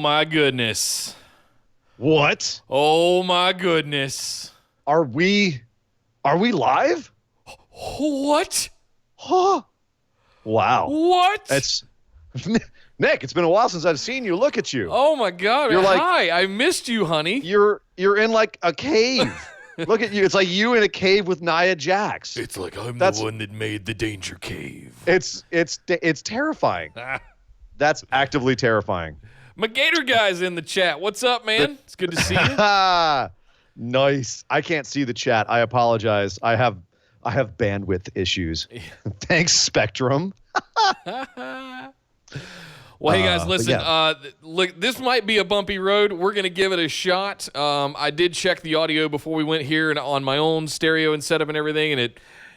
my goodness. What? Oh my goodness. Are we live? What? Huh. Wow. What? It's Nick, it's been a while since I've seen you. Look at you. Oh my God. You're like- Hi, I missed you, honey. You're in like a cave. Look at you. It's like you in a cave with Nia Jax. It's like I'm That's- the one that made the danger cave. It's terrifying. That's actively terrifying. McGator guy's in the chat. What's up, man? It's good to see you. Nice. I can't see the chat. I apologize. I have bandwidth issues. Thanks, Spectrum. Well, hey guys, listen. yeah. Look, this might be a bumpy road. We're gonna give it a shot. I did check the audio before we went here and on my own stereo and setup and everything, and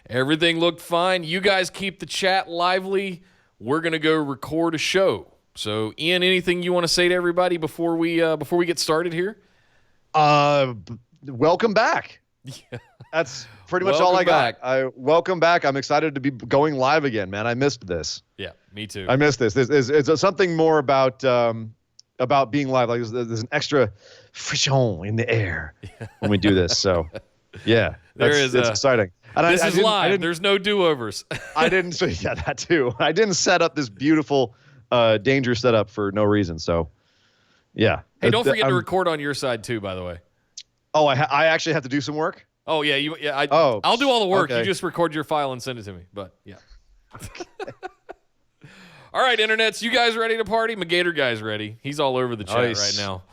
everything looked fine. You guys keep the chat lively. We're gonna go record a show. So, Ian, anything you want to say to everybody before we get started here? Welcome back. Yeah. That's pretty much all I Welcome got. Welcome back. I'm excited to be going live again, man. I missed this. Yeah, me too. I missed this. It's something more about being live. Like there's an extra frisson in the air when we do this. So, yeah, it's exciting. And this is live. There's no do-overs. I didn't say that too. I didn't set up this beautiful danger setup for no reason. So, yeah. Hey, don't forget to record on your side too, by the way. Oh, I actually have to do some work? Oh, yeah. I'll do all the work. Okay. You just record your file and send it to me. But, yeah. All right, internets. You guys ready to party? McGator guy's ready. He's all over the chat right now.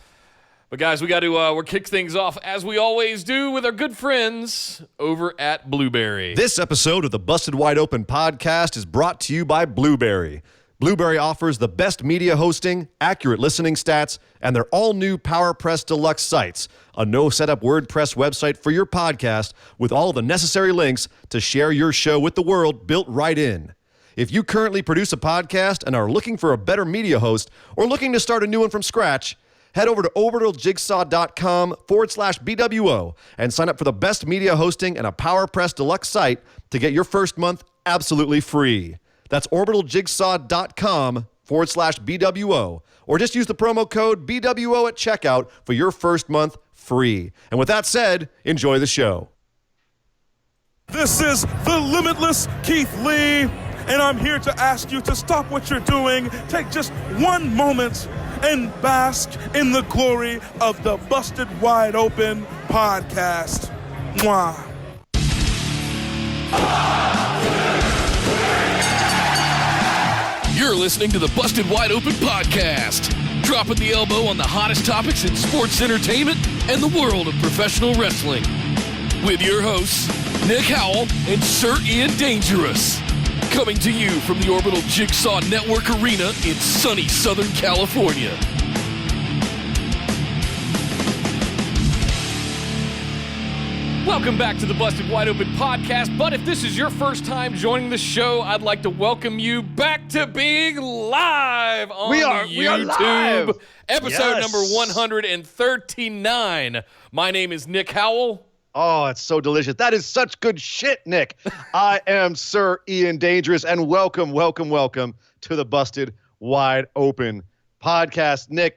But, guys, we got to we'll kick things off, as we always do, with our good friends over at Blueberry. This episode of the Busted Wide Open podcast is brought to you by Blueberry. Blueberry offers the best media hosting, accurate listening stats, and their all-new PowerPress Deluxe sites, a no-setup WordPress website for your podcast with all the necessary links to share your show with the world built right in. If you currently produce a podcast and are looking for a better media host or looking to start a new one from scratch, head over to orbitaljigsaw.com/BWO and sign up for the best media hosting and a PowerPress Deluxe site to get your first month absolutely free. That's orbitaljigsaw.com/BWO, or just use the promo code BWO at checkout for your first month free. And with that said, enjoy the show. This is the Limitless Keith Lee, and I'm here to ask you to stop what you're doing, take just one moment, and bask in the glory of the Busted Wide Open podcast. Mwah. You're listening to the Busted Wide Open podcast, dropping the elbow on the hottest topics in sports entertainment and the world of professional wrestling. With your hosts, Nick Howell and Sir Ian Dangerous. Coming to you from the Orbital Jigsaw Network Arena in sunny Southern California. Welcome back to the Busted Wide Open podcast. But if this is your first time joining the show, I'd like to welcome you back to being live on YouTube. We are live. Episode Yes. number 139. My name is Nick Howell. Oh, it's so delicious. That is such good shit, Nick. I am Sir Ian Dangerous, and welcome to the Busted Wide Open podcast. Nick,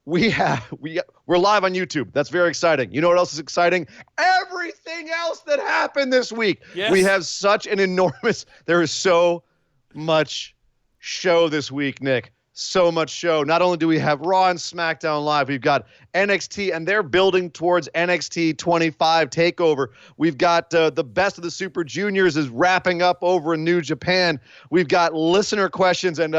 we're live on YouTube. That's very exciting. You know what else is exciting? Everything else that happened this week. Yes. We have such an enormous, there is so much show this week, Nick. So much show. Not only do we have Raw and SmackDown Live, we've got NXT, and they're building towards NXT 25 Takeover. We've got the Best of the Super Juniors is wrapping up over in New Japan. We've got listener questions and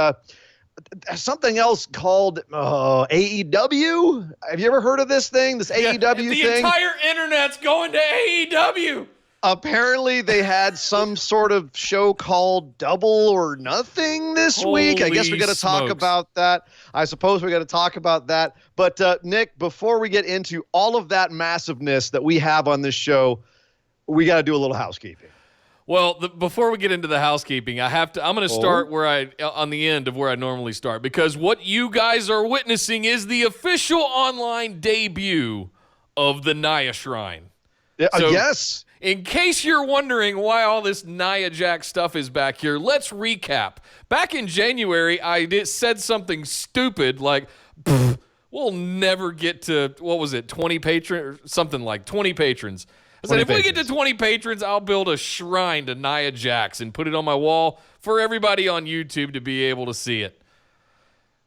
something else called AEW. Have you ever heard of this thing? This AEW thing? The entire internet's going to AEW. Apparently, they had some sort of show called Double or Nothing this week. I guess we got to talk about that. I suppose we got to talk about that. But Nick, before we get into all of that massiveness that we have on this show, we got to do a little housekeeping. Well, before we get into the housekeeping, I'm going to start on the end of where I normally start, because what you guys are witnessing is the official online debut of the Nia Shrine. Yes. In case you're wondering why all this Nia Jax stuff is back here, let's recap. Back in January, I said something stupid like, we'll never get to, 20 patrons, something like 20 patrons. I said, if we get to 20 patrons, I'll build a shrine to Nia Jax and put it on my wall for everybody on YouTube to be able to see it.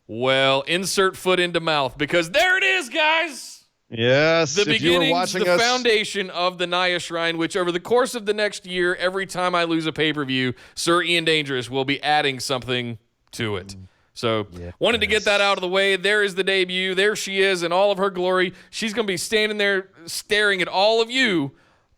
Well, insert foot into mouth, because there it is, guys. Yes. The beginnings, the foundation of the Nia Shrine, which over the course of the next year, every time I lose a pay-per-view, Sir Ian Dangerous will be adding something to it. So wanted to get that out of the way. There is the debut. There she is in all of her glory. She's going to be standing there staring at all of you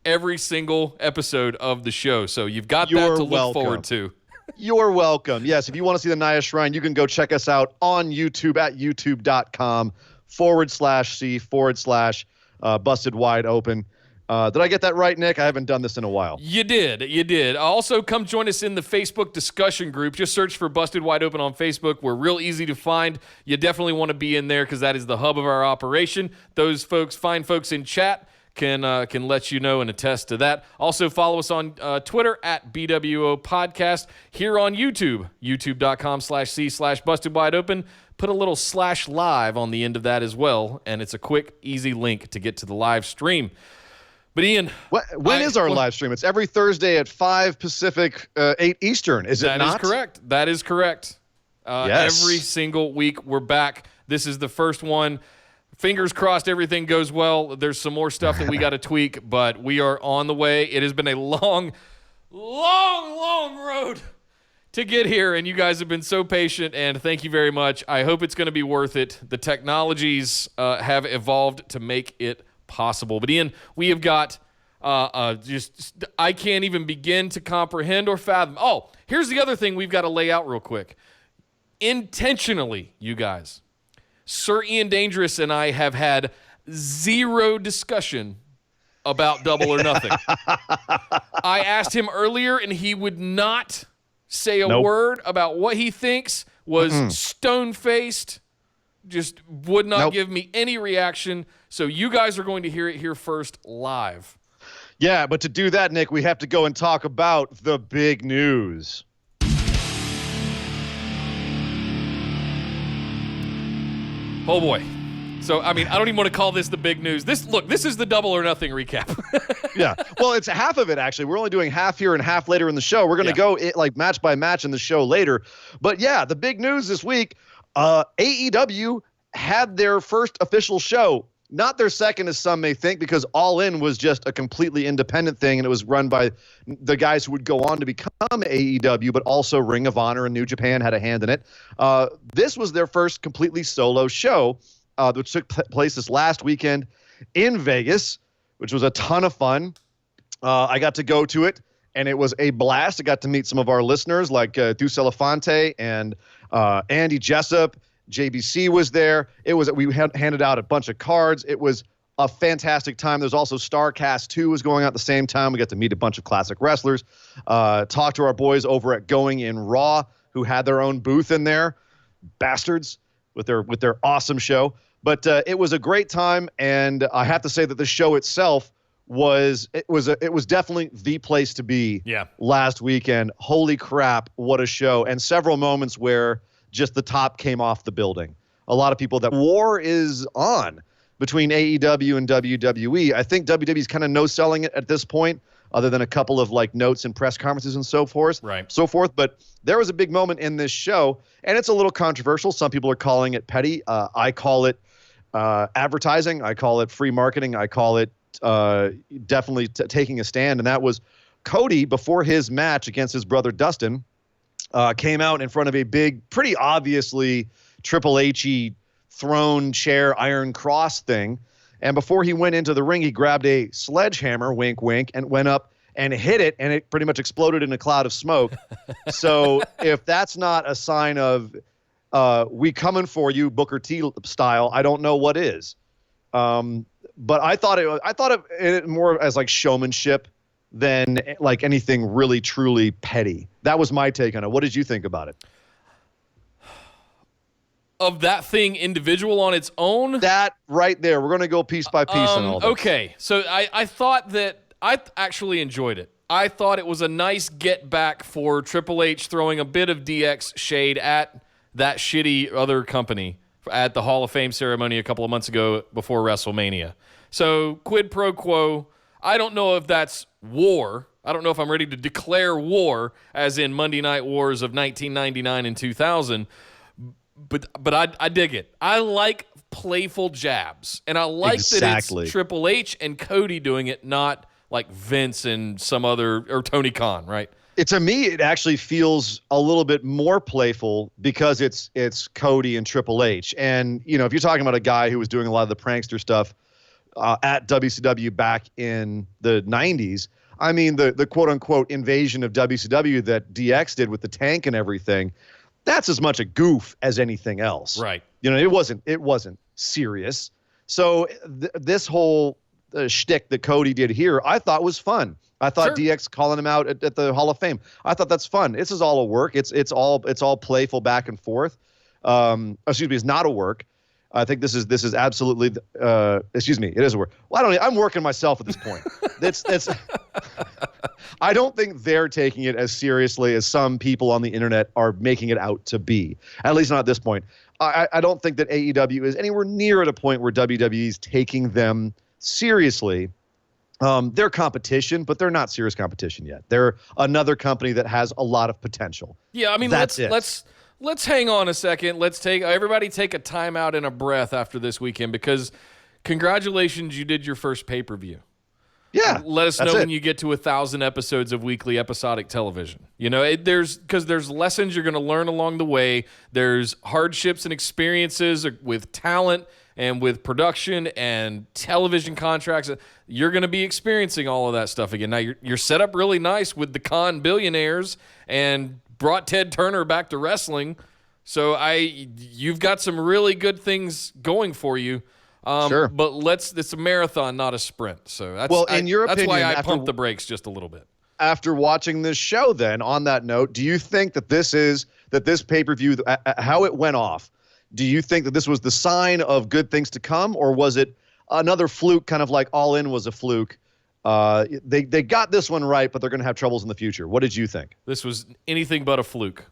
every single episode of the show. So you've got that to look forward to. You're welcome. Yes, if you want to see the Nia Shrine, you can go check us out on YouTube at youtube.com/C/Busted Wide Open. Did I get that right, Nick? I haven't done this in a while. You did. Also, come join us in the Facebook discussion group. Just search for Busted Wide Open on Facebook. We're real easy to find. You definitely want to be in there because that is the hub of our operation. Those fine folks in chat, can let you know and attest to that. Also, follow us on Twitter at BWO Podcast. Here on YouTube, youtube.com/C/Busted Wide Open. Put a little /live on the end of that as well, and it's a quick, easy link to get to the live stream. But Ian, when is our live stream? It's every Thursday at 5 Pacific, 8 Eastern. Is it not? That is correct. That is correct. Yes. Every single week we're back. This is the first one. Fingers crossed everything goes well. There's some more stuff that we got to tweak, but we are on the way. It has been a long road to get here, and you guys have been so patient, and thank you very much. I hope it's going to be worth it. The technologies have evolved to make it possible. But Ian, we have got I can't even begin to comprehend or fathom. Oh, here's the other thing we've got to lay out real quick. Intentionally, you guys, Sir Ian Dangerous and I have had zero discussion about Double or Nothing. I asked him earlier, and he would not say a word about what he thinks, was stone-faced, just would not give me any reaction. So you guys are going to hear it here first live. Yeah, but to do that, Nick, we have to go and talk about the big news. Oh, boy. So, I mean, I don't even want to call this the big news. This is the Double or Nothing recap. Yeah. Well, it's half of it, actually. We're only doing half here and half later in the show. We're going to go match by match in the show later. But, yeah, the big news this week, AEW had their first official show. Not their second, as some may think, because All In was just a completely independent thing, and it was run by the guys who would go on to become AEW, but also Ring of Honor and New Japan had a hand in it. This was their first completely solo show, which took place this last weekend in Vegas, which was a ton of fun. I got to go to it, and it was a blast. I got to meet some of our listeners, like Deuce Elefante and Andy Jessup. JBC was there. We handed out a bunch of cards. It was a fantastic time. There's also StarCast 2 was going on at the same time. We got to meet a bunch of classic wrestlers, talk to our boys over at Going in Raw, who had their own booth in there. Bastards with their awesome show. But it was a great time, and I have to say that the show itself was definitely the place to be last weekend. Holy crap, what a show. And several moments where just the top came off the building. A lot of people, that war is on between AEW and WWE. I think WWE's kind of no-selling it at this point, other than a couple of notes and press conferences and so forth. Right. But there was a big moment in this show, and it's a little controversial. Some people are calling it petty. I call it advertising. I call it free marketing. I call it definitely taking a stand. And that was Cody, before his match against his brother Dustin, came out in front of a big, pretty obviously Triple H-y throne chair iron cross thing. And before he went into the ring, he grabbed a sledgehammer, wink, wink, and went up and hit it, and it pretty much exploded in a cloud of smoke. So if that's not a sign of we coming for you, Booker T style, I don't know what is. But I thought of it more as showmanship than anything really truly petty. That was my take on it. What did you think about it? Of that thing individual on its own? That right there. We're going to go piece by piece and all that. Okay. So I thought that I actually enjoyed it. I thought it was a nice get back for Triple H throwing a bit of DX shade at that shitty other company at the Hall of Fame ceremony a couple of months ago before WrestleMania. So quid pro quo. I don't know if that's war. I don't know if I'm ready to declare war, as in Monday Night Wars of 1999 and 2000. But I dig it. I like playful jabs, and I like that it's Triple H and Cody doing it, not like Vince and some other, or Tony Khan, right? To me, it actually feels a little bit more playful because it's Cody and Triple H. And, you know, if you're talking about a guy who was doing a lot of the prankster stuff at WCW back in the 90s, I mean, the quote-unquote invasion of WCW that DX did with the tank and everything, that's as much a goof as anything else. Right. You know, it wasn't serious. So this whole shtick that Cody did here, I thought was fun. I thought DX calling him out at the Hall of Fame, I thought that's fun. This is all a work. It's all playful back and forth. Excuse me, it's not a work. I think this is absolutely. Excuse me, it is a work. Well, I'm working myself at this point. That's. I don't think they're taking it as seriously as some people on the internet are making it out to be. At least not at this point. I don't think that AEW is anywhere near at a point where WWE is taking them seriously. They're competition, but they're not serious competition yet. They're another company that has a lot of potential. Yeah, I mean, let's hang on a second. Let's everybody take a timeout and a breath after this weekend, because congratulations, you did your first pay-per-view. Yeah, let us know when you get to 1,000 episodes of weekly episodic television. You know, there's lessons you're going to learn along the way. There's hardships and experiences with talent and with production and television contracts. You're going to be experiencing all of that stuff again. Now, you're set up really nice with the Con billionaires and brought Ted Turner back to wrestling. So you've got some really good things going for you. Sure. But it's a marathon, not a sprint. So in your opinion, that's why I pumped the brakes just a little bit. After watching this show, then, on that note, do you think that this pay-per-view, how it went off, do you think that this was the sign of good things to come, or was it another fluke, kind of like All In was a fluke? They got this one right, but they're going to have troubles in the future. What did you think? This was anything but a fluke.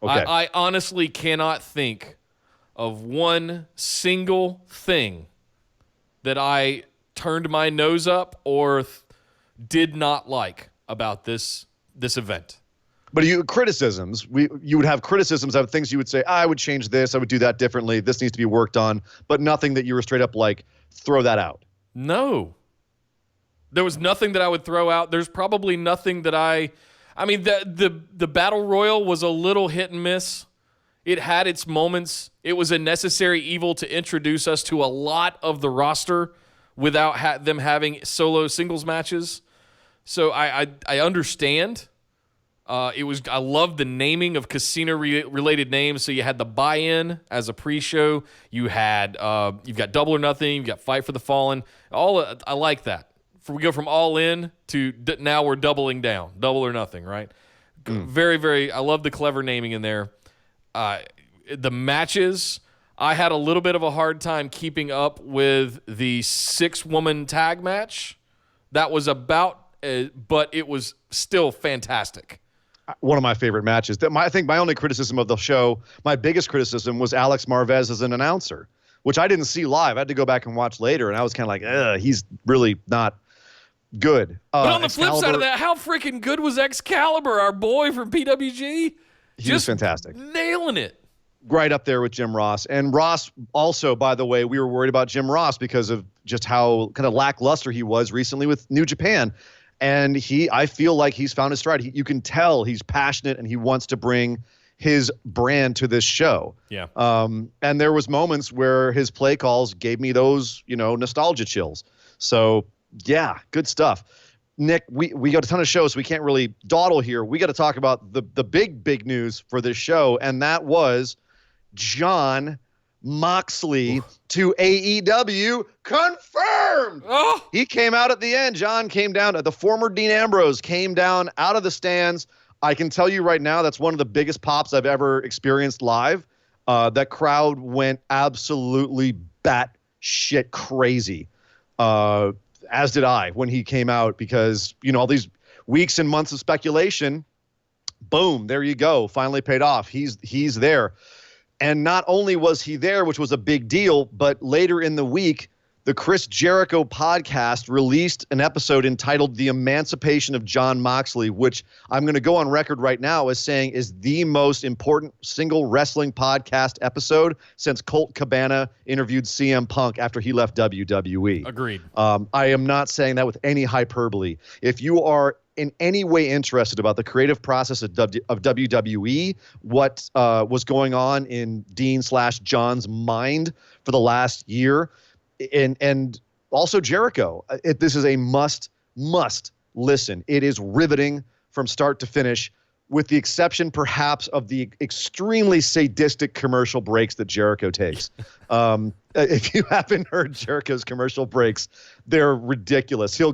Okay. I honestly cannot think of one single thing that I turned my nose up or did not like about this event. But criticisms, you would have criticisms of things you would say, I would change this, I would do that differently, this needs to be worked on, but nothing that you were straight up like, throw that out. No. There was nothing that I would throw out. There's probably nothing that I mean, the Battle Royal was a little hit and miss. It had its moments. It was a necessary evil to introduce us to a lot of the roster without them having solo singles matches. So I understand. I love the naming of casino-related names. So you had the Buy-In as a pre-show. You've got Double or Nothing. You've got Fight for the Fallen. I like that. We go from All In to now we're doubling down. Double or Nothing, right? Very, very. I love the clever naming in there. The matches, I had a little bit of a hard time keeping up with the 6-woman tag match. That was but it was still fantastic. One of my favorite matches. I think my only criticism of the show, my biggest criticism, was Alex Marvez as an announcer, which I didn't see live. I had to go back and watch later, and I was kind of like, he's really not good. But on the flip side of that, how freaking good was Excalibur, our boy from PWG? He was fantastic. Nailing it. Right up there with Jim Ross. And Ross also, by the way, we were worried about Jim Ross because of just how kind of lackluster he was recently with New Japan. And I feel like he's found his stride. You can tell he's passionate and he wants to bring his brand to this show. Yeah. And there was moments where his play calls gave me those, nostalgia chills. So yeah, good stuff. Nick, we got a ton of shows, so we can't really dawdle here. We got to talk about the big news for this show, and that was Jon Moxley to AEW confirmed. Oh. He came out at the end. Jon came down. The former Dean Ambrose came down out of the stands. I can tell you right now, that's one of the biggest pops I've ever experienced live. That crowd went absolutely batshit crazy. As did I when he came out, because, all these weeks and months of speculation, boom, there you go. Finally paid off. He's there. And not only was he there, which was a big deal, but later in the week, the Chris Jericho podcast released an episode entitled The Emancipation of Jon Moxley, which I'm going to go on record right now as saying is the most important single wrestling podcast episode since Colt Cabana interviewed CM Punk after he left WWE. Agreed. I am not saying that with any hyperbole. If you are in any way interested about the creative process of WWE, what was going on in Dean/John's mind for the last year, and also Jericho. This is a must listen. It is riveting from start to finish, with the exception perhaps of the extremely sadistic commercial breaks that Jericho takes. If you haven't heard Jericho's commercial breaks, they're ridiculous. He'll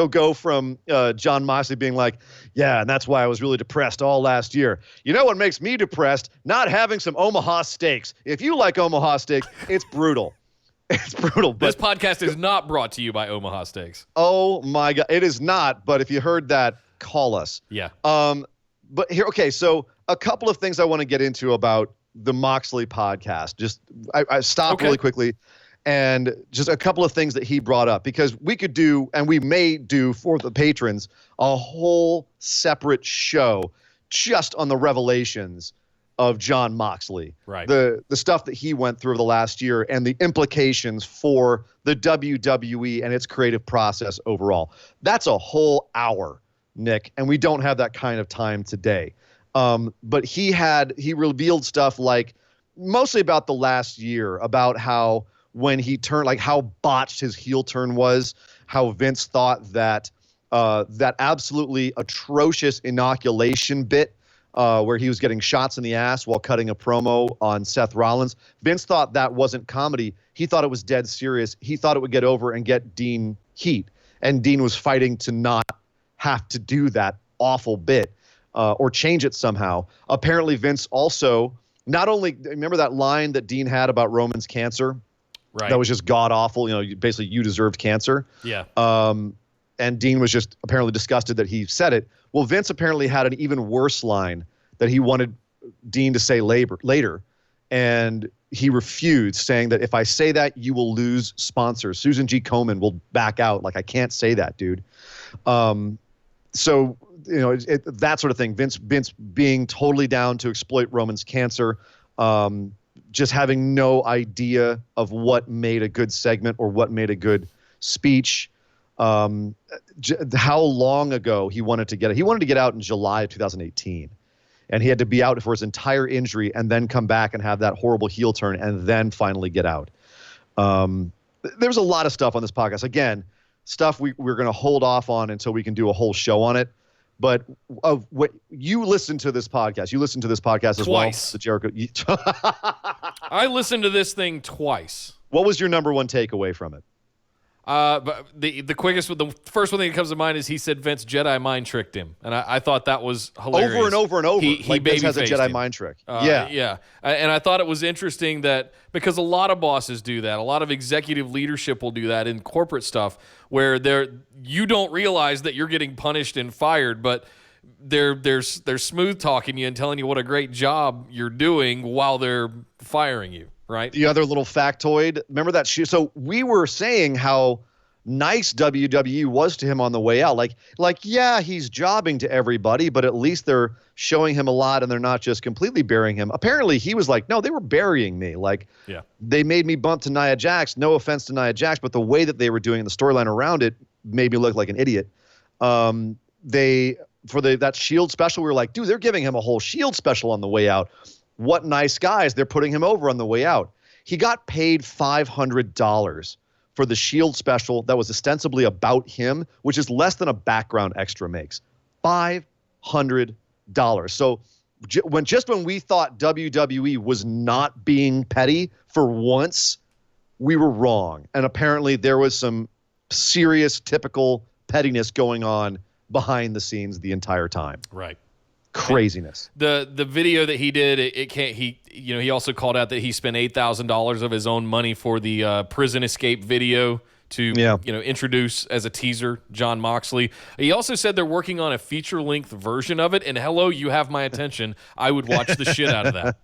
go from Jon Moxley being like, yeah, and that's why I was really depressed all last year. You know what makes me depressed? Not having some Omaha steaks. If you like Omaha steaks, it's brutal. It's brutal. But This podcast is not brought to you by Omaha Steaks. oh my God, it is not. But if you heard that, call us. Yeah. But here, okay, so a couple of things I want to get into about the Moxley podcast. Just I stopped really quickly, and just a couple of things that he brought up, because we could do, and we may do for the patrons, a whole separate show just on the revelations of Jon Moxley. Right. The stuff that he went through the last year and the implications for the WWE and its creative process overall. That's a whole hour, Nick, and we don't have that kind of time today. But he revealed stuff like mostly about the last year, about how when he turned, like how botched his heel turn was, how Vince thought that that absolutely atrocious inoculation bit where he was getting shots in the ass while cutting a promo on Seth Rollins. Vince thought that wasn't comedy. He thought it was dead serious. He thought it would get over and get Dean heat. And Dean was fighting to not have to do that awful bit or change it somehow. Apparently, Vince also not only, remember that line that Dean had about Roman's cancer? Right. That was just god awful. You know, basically you deserved cancer. Yeah. And Dean was just apparently disgusted that he said it. Well, Vince apparently had an even worse line that he wanted Dean to say later. And he refused, saying that if I say that, you will lose sponsors. Susan G. Komen will back out. Like, I can't say that, dude. So, you know, that sort of thing. Vince being totally down to exploit Roman's cancer, just having no idea of what made a good segment or what made a good speech. How long ago he wanted to get it. He wanted to get out in July of 2018. And he had to be out for his entire injury and then come back and have that horrible heel turn and then finally get out. There's a lot of stuff on this podcast. Again, stuff we're going to hold off on until we can do a whole show on it. But what you listen to this podcast, as Twice. well. The Jericho. I listened to this thing twice. What was your number one takeaway from it? But the first one that comes to mind is he said Vince Jedi mind tricked him, and I thought that was hilarious. Over and over and over. He like Vince has a baby-faced Jedi him. mind trick. Yeah. And I thought it was interesting that, because a lot of bosses do that, a lot of executive leadership will do that in corporate stuff, where you don't realize that you're getting punished and fired, but they're smooth talking you and telling you what a great job you're doing while they're firing you. Right. The other little factoid, remember that shoe? So we were saying how nice WWE was to him on the way out. Like, yeah, he's jobbing to everybody, but at least they're showing him a lot and they're not just completely burying him. Apparently he was like, no, they were burying me. Like, they made me bump to Nia Jax. No offense to Nia Jax, but the way that they were doing the storyline around it made me look like an idiot. That Shield special, we were like, dude, they're giving him a whole Shield special on the way out. What nice guys. They're putting him over on the way out. He got paid $500 for the Shield special that was ostensibly about him, which is less than a background extra makes. $500. So when we thought WWE was not being petty for once, we were wrong. And apparently there was some serious typical pettiness going on behind the scenes the entire time. Right. Craziness. The video that he did, he also called out that he spent $8,000 of his own money for the prison escape video to introduce as a teaser Jon Moxley. He also said they're working on a feature-length version of it, and hello, you have my attention. I would watch the shit out of that.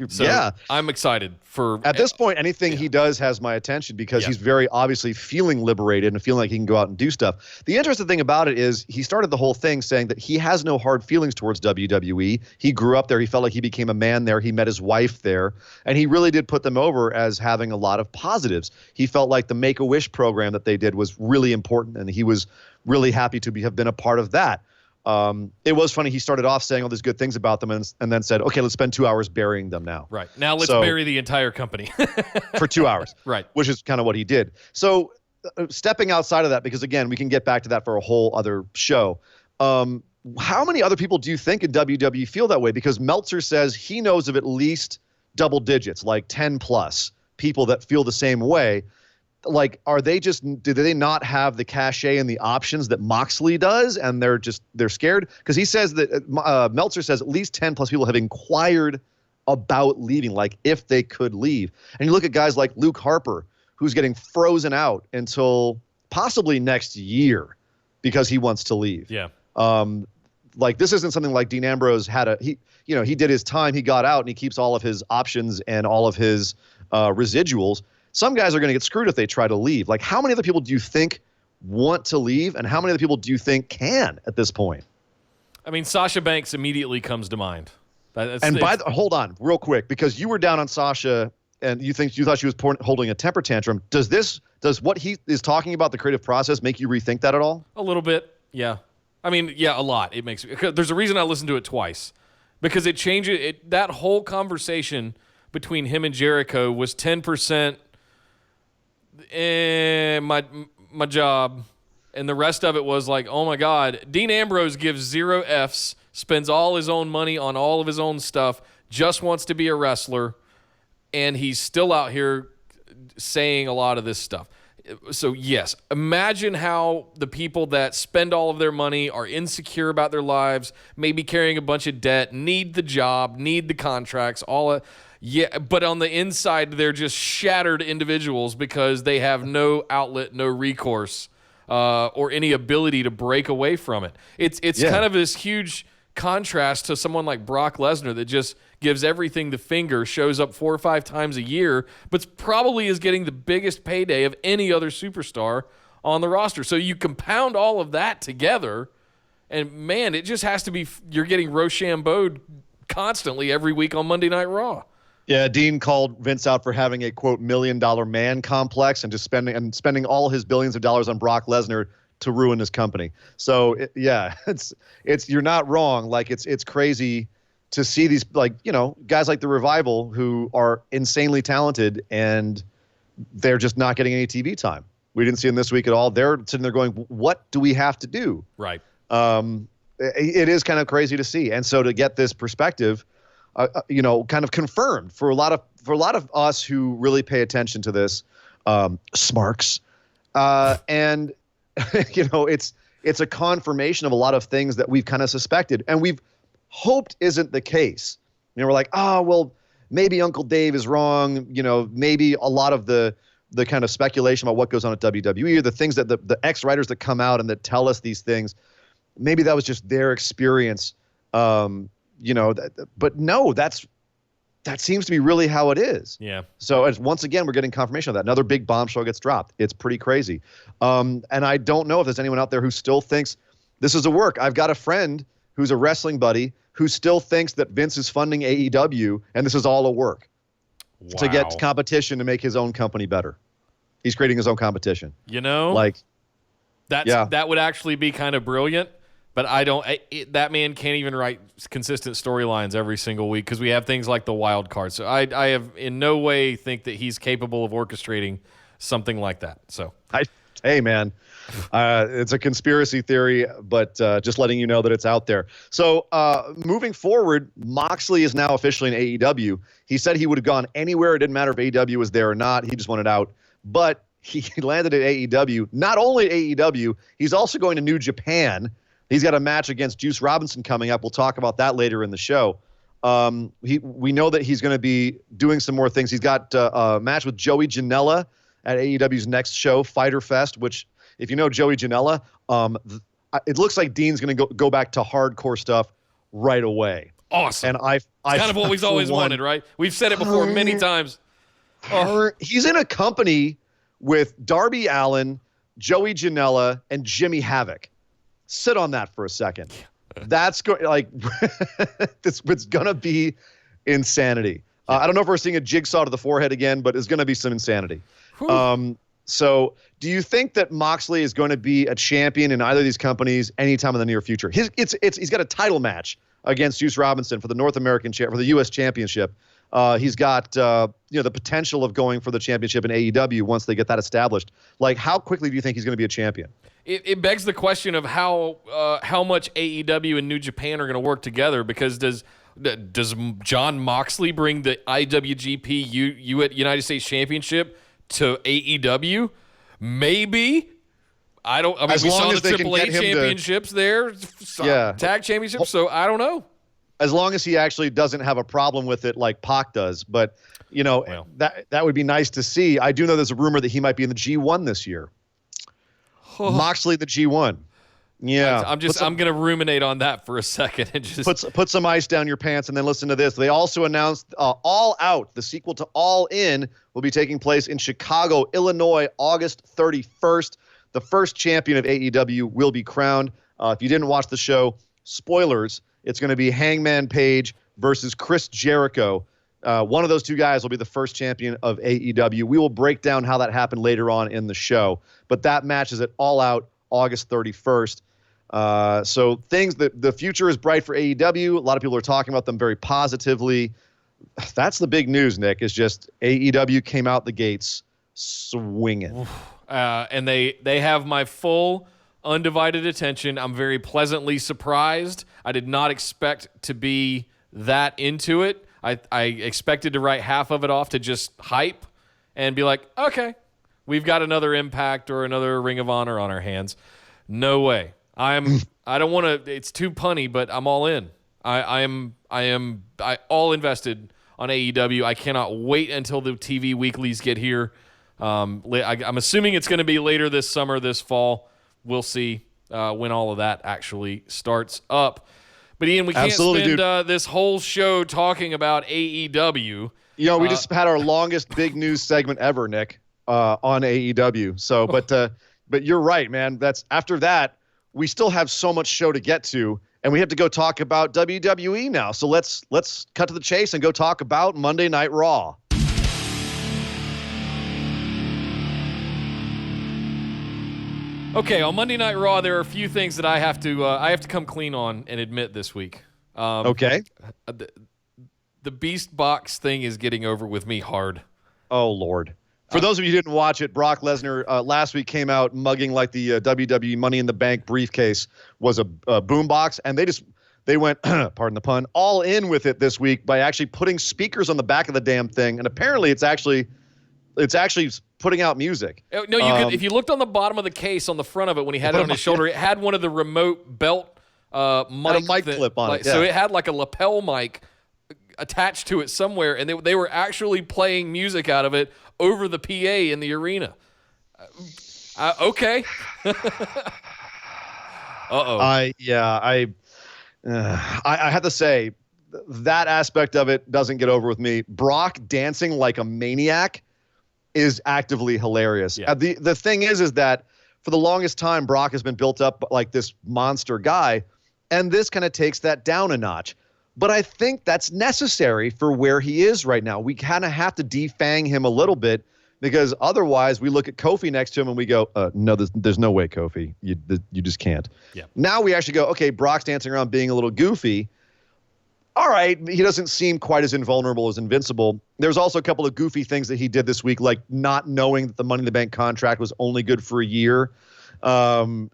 So I'm excited for... At this point, anything he does has my attention because he's very obviously feeling liberated and feeling like he can go out and do stuff. The interesting thing about it is he started the whole thing saying that he has no hard feelings towards WWE. He grew up there. He felt like he became a man there. He met his wife there, and he really did put them over as having a lot of positives. He felt like the Make-A-Wish program that they did was really important, and he was really happy to have been a part of that. It was funny. He started off saying all these good things about them and then said, okay, let's spend 2 hours burying them now. Right. Now let's bury the entire company. For 2 hours. Right. Which is kind of what he did. So stepping outside of that, because again, we can get back to that for a whole other show. How many other people do you think in WWE feel that way? Because Meltzer says he knows of at least double digits, like 10 plus people that feel the same way. Like, do they not have the cachet and the options that Moxley does, and they're scared? Because he says that Meltzer says at least 10 plus people have inquired about leaving, like if they could leave. And you look at guys like Luke Harper, who's getting frozen out until possibly next year because he wants to leave. Yeah. Like, this isn't something like Dean Ambrose he did his time, he got out, and he keeps all of his options and all of his residuals. Some guys are going to get screwed if they try to leave. Like, how many other people do you think want to leave, and how many other people do you think can at this point? I mean, Sasha Banks immediately comes to mind. Hold on real quick, because you were down on Sasha and you thought she was holding a temper tantrum. Does what he is talking about, the creative process, make you rethink that at all? A little bit. Yeah. I mean, yeah, a lot. It makes there's a reason I listened to it twice, because it changes that whole conversation between him and Jericho was 10% my job, and the rest of it was like, oh my God, Dean Ambrose gives 0 Fs, spends all his own money on all of his own stuff, just wants to be a wrestler, and he's still out here saying a lot of this stuff. So yes, imagine how the people that spend all of their money, are insecure about their lives, maybe carrying a bunch of debt, need the job, need the contracts, but on the inside, they're just shattered individuals because they have no outlet, no recourse, or any ability to break away from it. It's kind of this huge contrast to someone like Brock Lesnar that just gives everything the finger, shows up 4 or 5 times a year, but probably is getting the biggest payday of any other superstar on the roster. So you compound all of that together, and man, it just has to be, you're getting Rochambeau'd constantly every week on Monday Night Raw. Yeah, Dean called Vince out for having a, quote, $1 million man complex and just spending all his billions of dollars on Brock Lesnar to ruin his company. So it's you're not wrong. Like, it's crazy to see these, like, guys like the Revival who are insanely talented and they're just not getting any TV time. We didn't see them this week at all. They're sitting there going, what do we have to do? Right. It is kind of crazy to see. And so to get this perspective, kind of confirmed for a lot of us who really pay attention to this, smarks, and it's a confirmation of a lot of things that we've kind of suspected and we've hoped isn't the case. We're like, well, maybe Uncle Dave is wrong. Maybe a lot of the kind of speculation about what goes on at WWE, or the things that the ex-writers that come out and that tell us these things, maybe that was just their experience. But no, that seems to be really how it is. Yeah. So once again, we're getting confirmation of that. Another big bombshell gets dropped. It's pretty crazy. And I don't know if there's anyone out there who still thinks this is a work. I've got a friend who's a wrestling buddy who still thinks that Vince is funding AEW and this is all a work to get competition to make his own company better. He's creating his own competition. That would actually be kind of brilliant. But that man can't even write consistent storylines every single week because we have things like the wild card. So I have in no way think that he's capable of orchestrating something like that. So hey man, it's a conspiracy theory, but just letting you know that it's out there. So moving forward, Moxley is now officially in AEW. He said he would have gone anywhere. It didn't matter if AEW was there or not. He just wanted out. But he landed at AEW. Not only AEW, he's also going to New Japan. He's got a match against Juice Robinson coming up. We'll talk about that later in the show. We know that he's going to be doing some more things. He's got a match with Joey Janela at AEW's next show, Fyter Fest, which, if you know Joey Janela, it looks like Dean's going to go back to hardcore stuff right away. Awesome. And I kind of what we've always wanted, right? We've said it before many times. He's in a company with Darby Allin, Joey Janela, and Jimmy Havoc. Sit on that for a second. That's going it's going to be insanity. I don't know if we're seeing a jigsaw to the forehead again, but it's going to be some insanity. So do you think that Moxley is going to be a champion in either of these companies anytime in the near future? He's got a title match against Juice Robinson for the North American for the U.S. Championship. He's got the potential of going for the championship in AEW once they get that established. Like, how quickly do you think he's going to be a champion? It begs the question of how much AEW and New Japan are going to work together, because does Jon Moxley bring the IWGP United States Championship to AEW? Maybe. I mean, we saw the AAA championships there, tag championships, so I don't know. As long as he actually doesn't have a problem with it like Pac does. But, that would be nice to see. I do know there's a rumor that he might be in the G1 this year. Moxley, the G1. Yeah. I'm going to ruminate on that for a second and just put some ice down your pants and then listen to this. They also announced All Out, the sequel to All In, will be taking place in Chicago, Illinois, August 31st. The first champion of AEW will be crowned. If you didn't watch the show, spoilers, it's going to be Hangman Page versus Chris Jericho. One of those two guys will be the first champion of AEW. We will break down how that happened later on in the show. But that match is at All Out, August 31st. So the future is bright for AEW. A lot of people are talking about them very positively. That's the big news, Nick, is just AEW came out the gates swinging. And they have my full undivided attention. I'm very pleasantly surprised. I did not expect to be that into it. I expected to write half of it off to just hype and be like, okay, we've got another Impact or another Ring of Honor on our hands. No way. I don't want to. It's too punny, but I'm all in. I am all invested on AEW. I cannot wait until the TV weeklies get here. I'm assuming it's going to be later this summer, this fall. We'll see when all of that actually starts up. But Ian, we can't spend this whole show talking about AEW. We just had our longest big news segment ever, Nick, on AEW. So, but you're right, man. After that, we still have so much show to get to, and we have to go talk about WWE now. So let's cut to the chase and go talk about Monday Night Raw. Okay, on Monday Night Raw, there are a few things that I have to come clean on and admit this week. Okay. The Beast Box thing is getting over with me hard. Oh, Lord. For those of you who didn't watch it, Brock Lesnar last week came out mugging like the WWE Money in the Bank briefcase was a boombox, and they went, pardon the pun, all in with it this week by actually putting speakers on the back of the damn thing, and apparently it's actually putting out music. No, you could, if you looked on the bottom of the case on the front of it when he had it on his shoulder, it had one of the remote belt mic clip on it. Yeah. So it had like a lapel mic attached to it somewhere, and they were actually playing music out of it over the PA in the arena. Okay. Uh-oh. I have to say that aspect of it doesn't get over with me. Brock dancing like a maniac is actively hilarious. Yeah. The thing is that for the longest time, Brock has been built up like this monster guy, and this kind of takes that down a notch. But I think that's necessary for where he is right now. We kind of have to defang him a little bit, because otherwise we look at Kofi next to him and we go, no, there's no way, Kofi. You just can't. Yeah. Now we actually go, okay, Brock's dancing around being a little goofy. All right, he doesn't seem quite as invulnerable as Invincible. There's also a couple of goofy things that he did this week, like not knowing that the Money in the Bank contract was only good for a year. The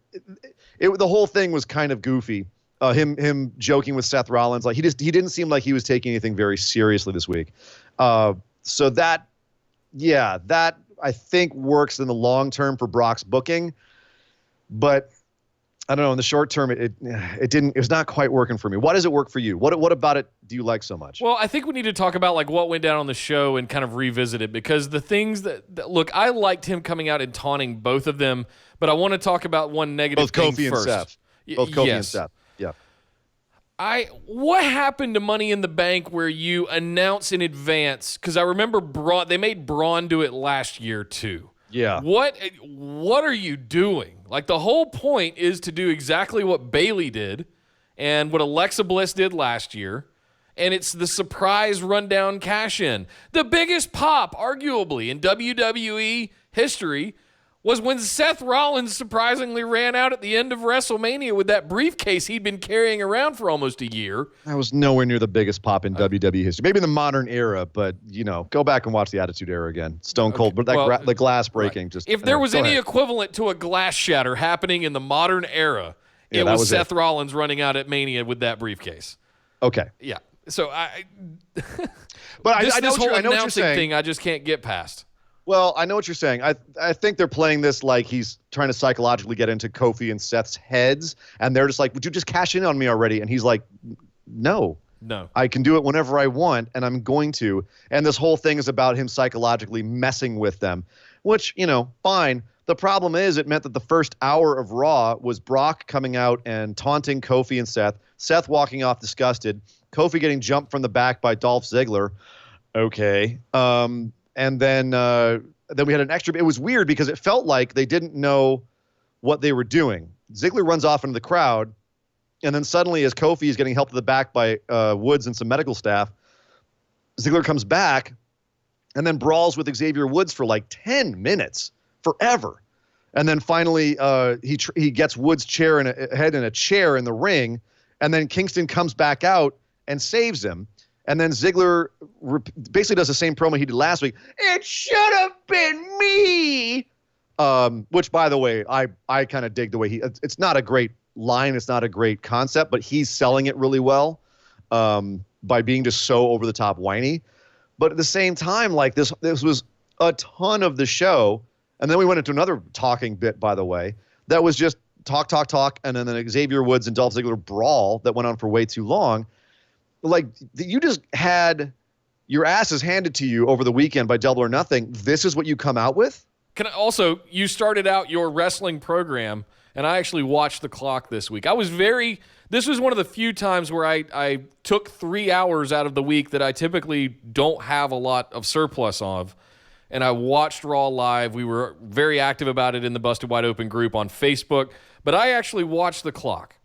whole thing was kind of goofy. Him joking with Seth Rollins, like he didn't seem like he was taking anything very seriously this week. So that I think works in the long term for Brock's booking. But I don't know. In the short term, it was not quite working for me. Why does it work for you? What about it do you like so much? Well, I think we need to talk about like what went down on the show and kind of revisit it, because the things that look, I liked him coming out and taunting both of them, but I want to talk about one negative thing Kofi first. And Seth. Both Kofi and Seth. Yeah. What happened to Money in the Bank where you announce in advance? Because I remember they made Braun do it last year too. Yeah. What are you doing? Like, the whole point is to do exactly what Bayley did and what Alexa Bliss did last year, and it's the surprise rundown cash-in. The biggest pop, arguably, in WWE history was when Seth Rollins surprisingly ran out at the end of WrestleMania with that briefcase he'd been carrying around for almost a year. That was nowhere near the biggest pop in WWE history. Maybe in the modern era, but, go back and watch the Attitude Era again. Stone Cold, but the glass breaking. Right. Just if there was any equivalent to a glass shatter happening in the modern era, it was Seth Rollins running out at Mania with that briefcase. Okay. Yeah. So but this I know whole what you're announcing saying. thing I just can't get past. Well, I know what you're saying. I think they're playing this like he's trying to psychologically get into Kofi and Seth's heads, and they're just like, would you just cash in on me already? And he's like, no, I can do it whenever I want, and I'm going to. And this whole thing is about him psychologically messing with them, which, fine. The problem is it meant that the first hour of Raw was Brock coming out and taunting Kofi and Seth walking off disgusted, Kofi getting jumped from the back by Dolph Ziggler. Okay. And then we had an extra. It was weird because it felt like they didn't know what they were doing. Ziggler runs off into the crowd, and then suddenly, as Kofi is getting helped to the back by Woods and some medical staff, Ziggler comes back and then brawls with Xavier Woods for like 10 minutes, forever. And then finally, he gets Woods' head in a chair in the ring, and then Kingston comes back out and saves him. And then Ziggler basically does the same promo he did last week. It should have been me. Which, by the way, I kind of dig the way it's not a great line. It's not a great concept, but he's selling it really well by being just so over the top whiny. But at the same time, like this was a ton of the show. And then we went into another talking bit, by the way, that was just talk. And then an Xavier Woods and Dolph Ziggler brawl that went on for way too long. Like, you just had your asses handed to you over the weekend by Double or Nothing. This is what you come out with? You started out your wrestling program, and I actually watched the clock this week. This was one of the few times where I took 3 hours out of the week that I typically don't have a lot of surplus of, and I watched Raw live. We were very active about it in the Busted Wide Open group on Facebook, but I actually watched the clock.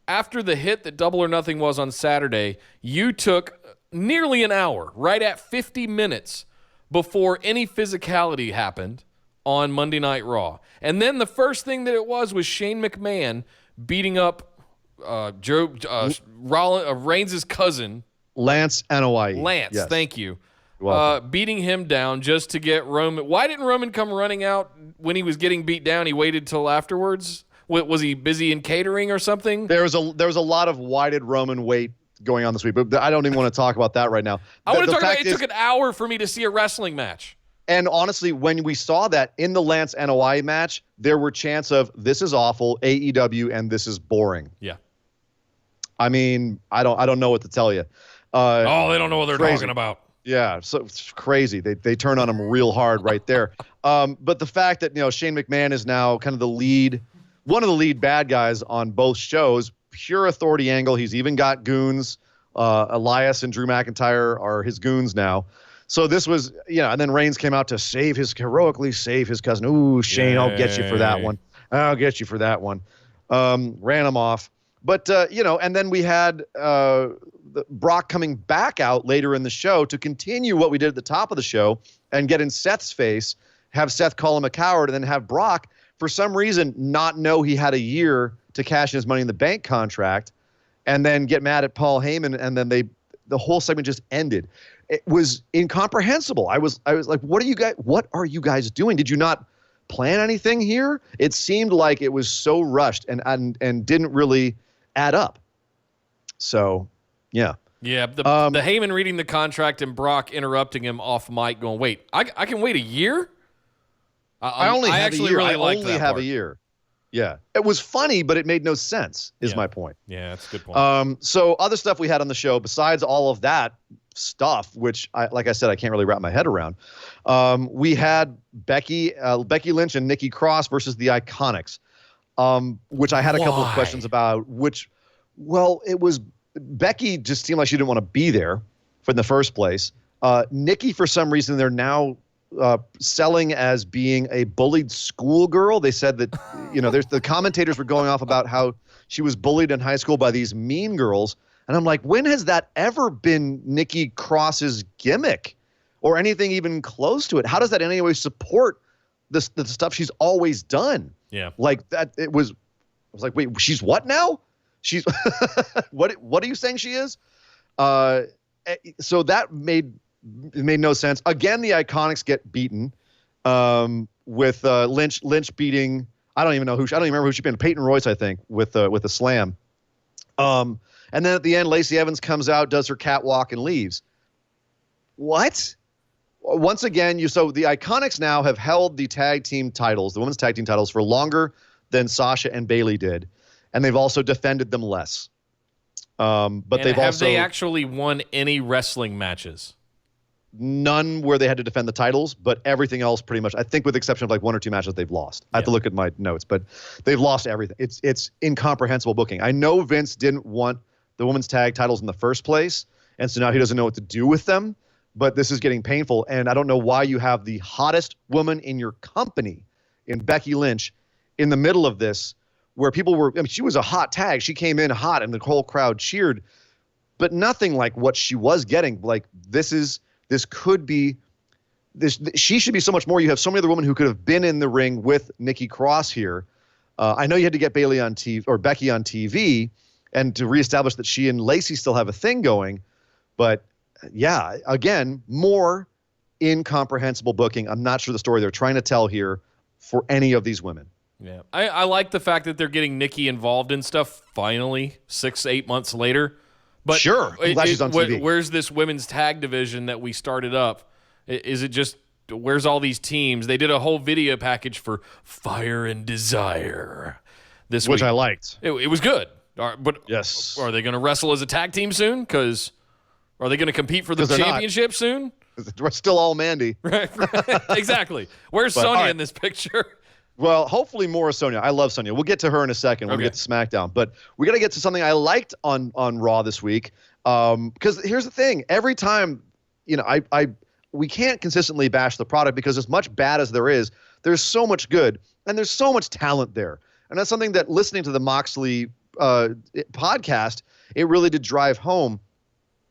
After the hit that Double or Nothing was on Saturday, you took nearly an hour, right at 50 minutes, before any physicality happened on Monday Night Raw. And then the first thing that it was Shane McMahon beating up Reigns' cousin. Lance Anoa'i. Lance, yes. Thank you. Beating him down just to get Roman. Why didn't Roman come running out when he was getting beat down? He waited till afterwards? Was he busy in catering or something? There was a lot of why did Roman wait going on this week, but I don't even want to talk about that right now. I want to talk about it took an hour for me to see a wrestling match. And honestly, when we saw that in the Lance Anoa'i match, there were chants of this is awful, AEW, and this is boring. Yeah. I mean, I don't know what to tell you. They don't know what they're talking about. Yeah, so it's crazy. They turn on him real hard right there. But the fact that Shane McMahon is now kind of one of the lead bad guys on both shows, pure authority angle. He's even got goons. Elias and Drew McIntyre are his goons now. So this was, and then Reigns came out to heroically save his cousin. Ooh, Shane, I'll get you for that one. I'll get you for that one. Ran him off. But, and then we had Brock coming back out later in the show to continue what we did at the top of the show and get in Seth's face, have Seth call him a coward, and then have Brock, for some reason, not know he had a year to cash in his Money in the Bank contract, and then get mad at Paul Heyman, and then the whole segment just ended. It was incomprehensible. I was like, what are you guys doing? Did you not plan anything here? It seemed like it was so rushed and didn't really add up. So, yeah. Yeah, the Heyman reading the contract and Brock interrupting him off mic going, wait, I can wait a year? I only have actually a year. really I like only that have part. a year. Yeah. It was funny, but it made no sense, is my point. Yeah, that's a good point. So other stuff we had on the show, besides all of that stuff, which, like I said, I can't really wrap my head around, we had Becky Lynch and Nikki Cross versus the Iconics, which I had a couple of questions about, it was Becky just seemed like she didn't want to be there in the first place. Nikki, for some reason, they're now selling as being a bullied schoolgirl. They said that, the commentators were going off about how she was bullied in high school by these mean girls. And I'm like, when has that ever been Nikki Cross's gimmick or anything even close to it? How does that in any way support the stuff she's always done? Yeah. Like that, I was like, wait, she's what now? She's what are you saying she is? So that made no sense. Again, the Iconics get beaten with Lynch beating, I don't even remember who she beat, Peyton Royce, I think, with a slam. And then at the end, Lacey Evans comes out, does her catwalk, and leaves. What? Once again, so the Iconics now have held the tag team titles, the women's tag team titles, for longer than Sasha and Bayley did, and they've also defended them less. But have they actually won any wrestling matches? None where they had to defend the titles, but everything else pretty much, I think with the exception of like one or two matches they've lost. I have to look at my notes, but they've lost everything. It's incomprehensible booking. I know Vince didn't want the women's tag titles in the first place, and so now he doesn't know what to do with them, but this is getting painful, and I don't know why you have the hottest woman in your company in Becky Lynch in the middle of this, where people were, she was a hot tag. She came in hot and the whole crowd cheered, but nothing like what she was getting. Like she should be so much more. You have so many other women who could have been in the ring with Nikki Cross here. I know you had to get Becky on TV and to reestablish that she and Lacey still have a thing going. But yeah, again, more incomprehensible booking. I'm not sure the story they're trying to tell here for any of these women. Yeah, I like the fact that they're getting Nikki involved in stuff finally 6-8 months later. But sure, I'm glad she's on TV. Where's this women's tag division that we started up? Is it just, where's all these teams? They did a whole video package for Fire and Desire this week. Which I liked. It was good. But yes. Are they going to wrestle as a tag team soon? Because are they going to compete for the championship soon? We're still all Mandy. Right. Exactly. Where's Sonya in this picture? Well, hopefully more Sonya. I love Sonya. We'll get to her in a second when we get to SmackDown. But we got to get to something I liked on Raw this week. Because here's the thing. Every time, we can't consistently bash the product because as much bad as there is, there's so much good and there's so much talent there. And that's something that listening to the Moxley podcast, it really did drive home,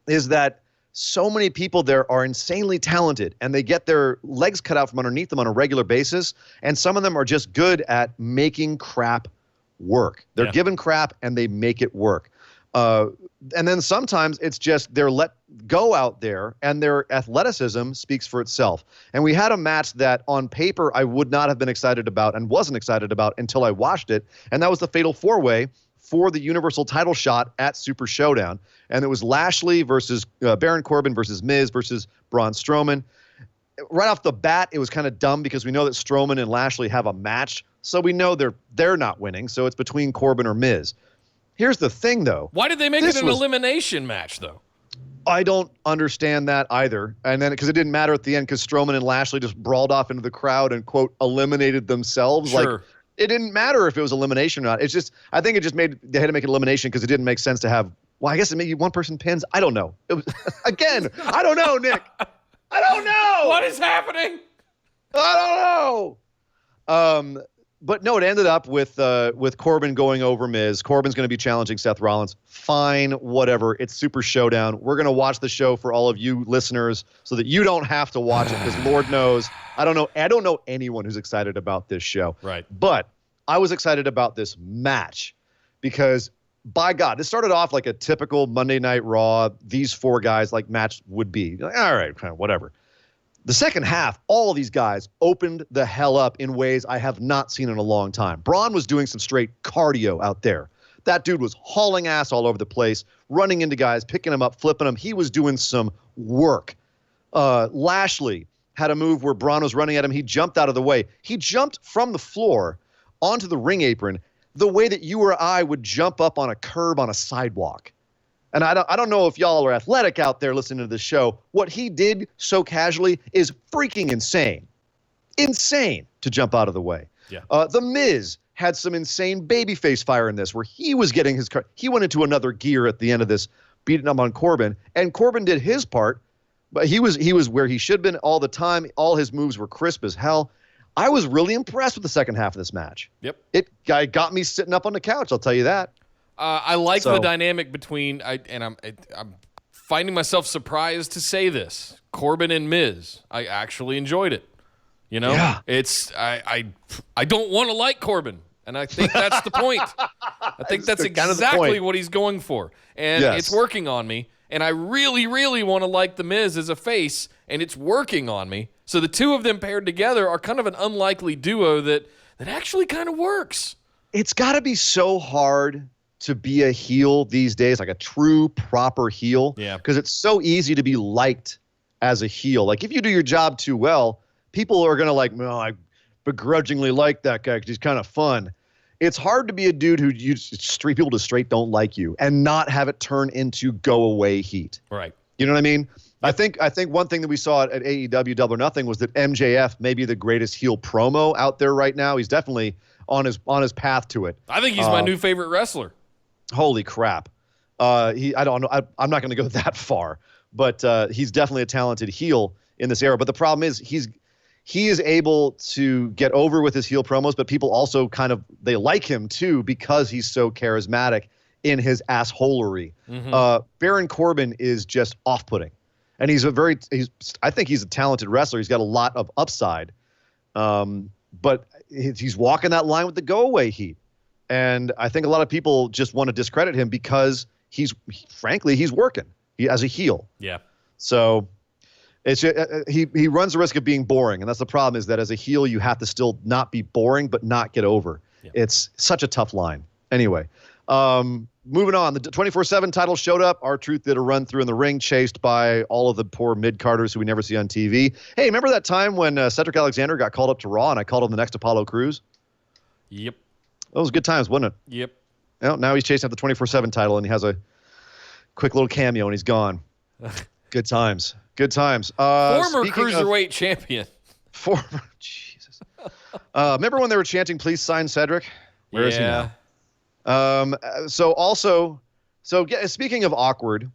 is that so many people there are insanely talented and they get their legs cut out from underneath them on a regular basis. And some of them are just good at making crap work. They're given crap and they make it work. And then sometimes it's just they're let go out there and their athleticism speaks for itself. And we had a match that on paper I would not have been excited about and wasn't excited about until I watched it. And that was the Fatal 4-Way for the Universal title shot at Super Showdown. And it was Lashley versus Baron Corbin versus Miz versus Braun Strowman. Right off the bat, it was kind of dumb because we know that Strowman and Lashley have a match. So we know they're not winning. So it's between Corbin or Miz. Here's the thing, though. Why did they make it an elimination match, though? I don't understand that either. And then because it didn't matter at the end because Strowman and Lashley just brawled off into the crowd and, quote, eliminated themselves. Sure. Like, it didn't matter if it was elimination or not. It's just, I think it just they had to make it elimination because it didn't make sense to have, well, I guess it made one person pins. I don't know. It was, again, I don't know, Nick. I don't know. What is happening? I don't know. But no, it ended up with Corbin going over Miz. Corbin's going to be challenging Seth Rollins. Fine, whatever. It's Super Showdown. We're going to watch the show for all of you listeners so that you don't have to watch it because Lord knows I don't know anyone who's excited about this show. Right. But I was excited about this match because, by God, this started off like a typical Monday Night Raw, these four guys like match would be. Like, all right, kind of whatever. The second half, all of these guys opened the hell up in ways I have not seen in a long time. Braun was doing some straight cardio out there. That dude was hauling ass all over the place, running into guys, picking them up, flipping them. He was doing some work. Lashley had a move where Braun was running at him. He jumped out of the way. He jumped from the floor onto the ring apron the way that you or I would jump up on a curb on a sidewalk. And I don't know if y'all are athletic out there listening to this show. What he did so casually is freaking insane. Insane to jump out of the way. Yeah. The Miz had some insane babyface fire in this where he was getting his car. He went into another gear at the end of this, beating up on Corbin. And Corbin did his part, but he was where he should have been all the time. All his moves were crisp as hell. I was really impressed with the second half of this match. Yep. It got me sitting up on the couch, I'll tell you that. I like the dynamic between, I'm finding myself surprised to say this, Corbin and Miz. I actually enjoyed it. You know, Yeah. It's I don't want to like Corbin, and I think that's the point. I think that's exactly what he's going for, and it's working on me. And I really, really want to like the Miz as a face, and it's working on me. So the two of them paired together are kind of an unlikely duo that actually kind of works. It's got to be so hard to be a heel these days, like a true, proper heel. Yeah. Because it's so easy to be liked as a heel. Like, if you do your job too well, people are going to like, no, I begrudgingly like that guy because he's kind of fun. It's hard to be a dude who people just straight don't like you and not have it turn into go away heat. Right. You know what I mean? Yep. I think one thing that we saw at AEW Double or Nothing was that MJF may be the greatest heel promo out there right now. He's definitely on his path to it. I think he's my new favorite wrestler. Holy crap. I don't know. I'm not going to go that far, but he's definitely a talented heel in this era. But the problem is he is able to get over with his heel promos, but people also they like him too because he's so charismatic in his assholery. Mm-hmm. Baron Corbin is just off-putting. And I think he's a talented wrestler. He's got a lot of upside. But he's walking that line with the go-away heat. And I think a lot of people just want to discredit him because he's working as a heel. Yeah. So it's he runs the risk of being boring, and that's the problem. Is that as a heel you have to still not be boring but not get over. Yeah. It's such a tough line. Anyway, moving on. The 24/7 title showed up. R-Truth did a run through in the ring, chased by all of the poor mid-carders who we never see on TV. Hey, remember that time when Cedric Alexander got called up to Raw and I called him the next Apollo Crews? Yep. Those good times, wasn't it? Yep. Well, now he's chasing up the 24/7 title, and he has a quick little cameo, and he's gone. Good times. Good times. Former Cruiserweight champion. Jesus. Remember when they were chanting, please sign Cedric? Where is he now? Speaking of awkward,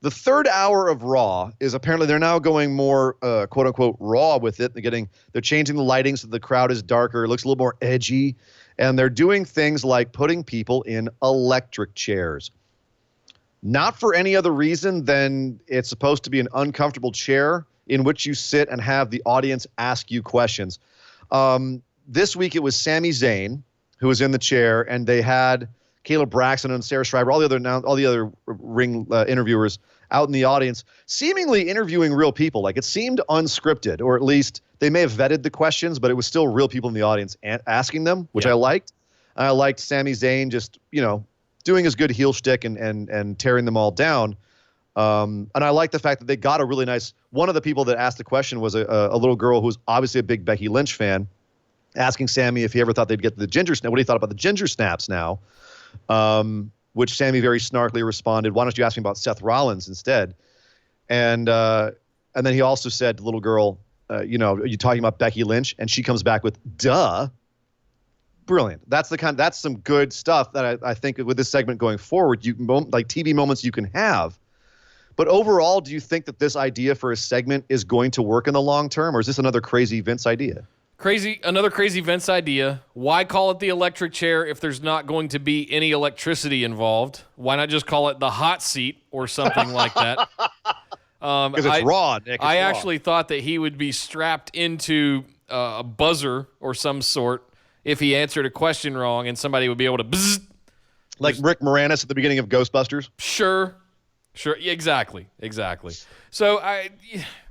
the third hour of Raw is apparently they're now going more quote unquote raw with it. They're changing the lighting so the crowd is darker. It looks a little more edgy. And they're doing things like putting people in electric chairs. Not for any other reason than it's supposed to be an uncomfortable chair in which you sit and have the audience ask you questions. This week it was Sami Zayn who was in the chair, and they had Caleb Braxton and Sarah Schreiber, all the other ring interviewers out in the audience, seemingly interviewing real people. Like, it seemed unscripted, or at least they may have vetted the questions, but it was still real people in the audience asking them, which I liked. I liked Sami Zayn just, doing his good heel shtick and tearing them all down. And I like the fact that they got a really nice. One of the people that asked the question was a little girl who was obviously a big Becky Lynch fan, asking Sami if he ever thought they'd get the ginger snap. What he thought about the ginger snaps now, which Sami very snarkily responded, "Why don't you ask me about Seth Rollins instead?" And then he also said to the little girl, "Are you talking about Becky Lynch?" And she comes back with, "Duh." Brilliant. That's some good stuff that I think with this segment going forward, like TV moments you can have. But overall, do you think that this idea for a segment is going to work in the long term, or is this another crazy Vince idea? Another crazy Vince idea. Why call it the electric chair if there's not going to be any electricity involved? Why not just call it the hot seat or something like that? Because it's raw, Nick. I actually thought that he would be strapped into a buzzer or some sort if he answered a question wrong, and somebody would be able to bzzz. Like Rick Moranis at the beginning of Ghostbusters? Sure. Yeah, exactly. So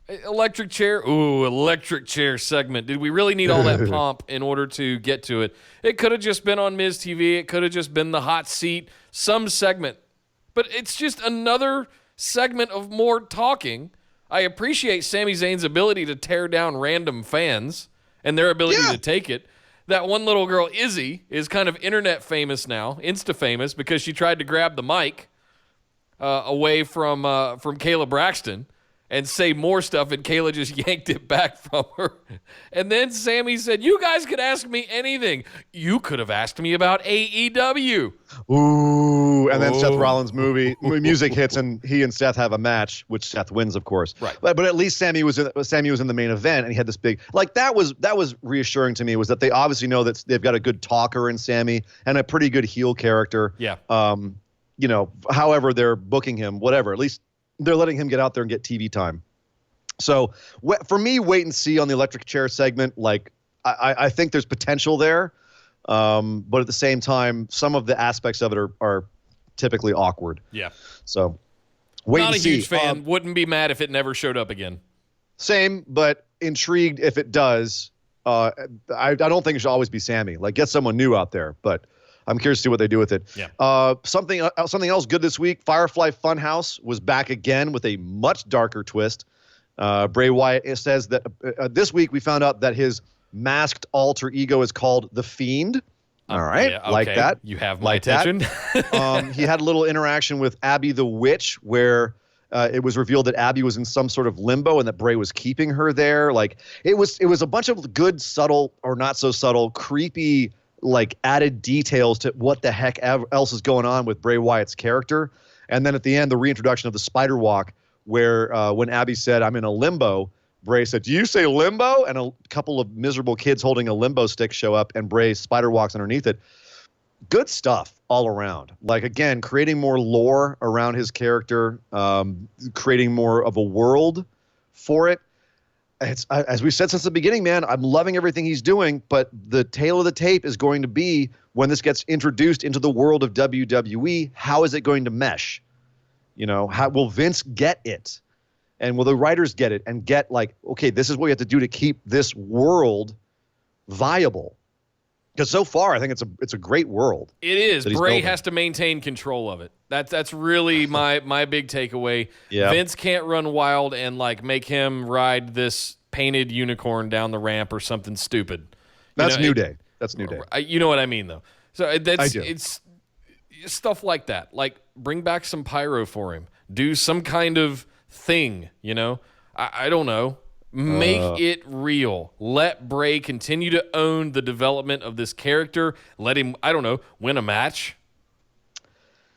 electric chair segment. Did we really need all that pomp in order to get to it? It could have just been on Miz TV. It could have just been the hot seat, some segment. But it's just another segment of more talking. I appreciate Sami Zayn's ability to tear down random fans and their ability to take it. that one little girl, Izzy, is kind of internet famous now, Insta famous, because she tried to grab the mic away from Kayla Braxton and say more stuff, and Kayla just yanked it back from her. And then Sami said, "You guys could ask me anything. You could have asked me about AEW." Ooh, and then Seth Rollins' music hits, and he and Seth have a match, which Seth wins, of course. Right. But at least Sami was in the main event, and he had this big that was reassuring to me, was that they obviously know that they've got a good talker in Sami and a pretty good heel character. Yeah. However they're booking him, whatever. At least they're letting him get out there and get TV time. So for me, wait and see on the electric chair segment. Like I think there's potential there, but at the same time, some of the aspects of it are typically awkward. Yeah. So wait Not and a see. huge fan. Wouldn't be mad if it never showed up again. Same, but intrigued if it does. I don't think it should always be Sami. Like, get someone new out there, but I'm curious to see what they do with it. Yeah. Something else good this week. Firefly Funhouse was back again with a much darker twist. Bray Wyatt says that this week we found out that his masked alter ego is called The Fiend. All right. Yeah, okay. Like that. You have my like attention. He had a little interaction with Abby the Witch where it was revealed that Abby was in some sort of limbo and that Bray was keeping her there. Like, it was a bunch of good, subtle or not so subtle, creepy, like, added details to what the heck else is going on with Bray Wyatt's character. And then at the end, the reintroduction of the spider walk, where when Abby said, "I'm in a limbo," Bray said, "Do you say limbo?" And a couple of miserable kids holding a limbo stick show up, and Bray spider walks underneath it. Good stuff all around. Like, again, creating more lore around his character, creating more of a world for it. It's as we've said since the beginning, man, I'm loving everything he's doing, but the tail of the tape is going to be when this gets introduced into the world of WWE. How is it going to mesh? How will Vince get it? And will the writers get it and get, like, okay, this is what we have to do to keep this world viable? Because so far, I think it's a great world. It is. Bray building. has to maintain control of it. That's really my big takeaway. Yeah. Vince can't run wild and, like, make him ride this painted unicorn down the ramp or something stupid. That's New Day. That's New Day. You know what I mean, though. So I do. It's stuff like that. Like, bring back some pyro for him. Do some kind of thing. I don't know. Make it real. Let Bray continue to own the development of this character. Let him, I don't know, win a match.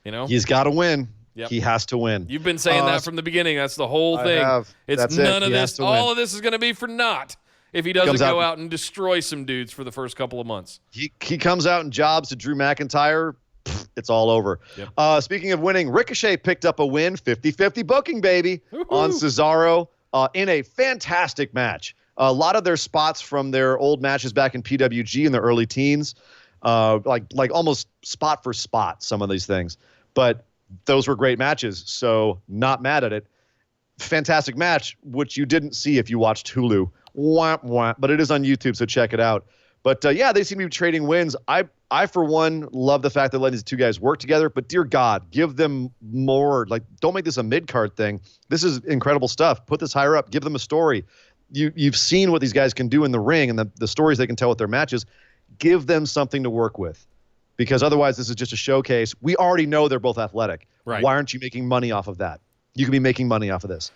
He's got to win. Yep. He has to win. You've been saying that from the beginning. That's the whole thing. It's That's none it. of He has this. to All win. of this is going to be for naught if he doesn't Comes go out- out and destroy some dudes for the first couple of months. He comes out and jobs to Drew McIntyre. It's all over. Yep. Speaking of winning, Ricochet picked up a win, 50-50 booking, baby, on Cesaro in a fantastic match. A lot of their spots from their old matches back in PWG in the early teens, like almost spot for spot, some of these things. But those were great matches, so not mad at it. Fantastic match, which you didn't see if you watched Hulu. Wah, wah, but it is on YouTube, so check it out. But yeah, they seem to be trading wins. I for one love the fact that letting these two guys work together. But dear God, give them more. Like, don't make this a mid-card thing. This is incredible stuff. Put this higher up. Give them a story. You've seen what these guys can do in the ring and the stories they can tell with their matches. Give them something to work with, because otherwise this is just a showcase. We already know they're both athletic. Right. Why aren't you making money off of that? You could be making money off of this.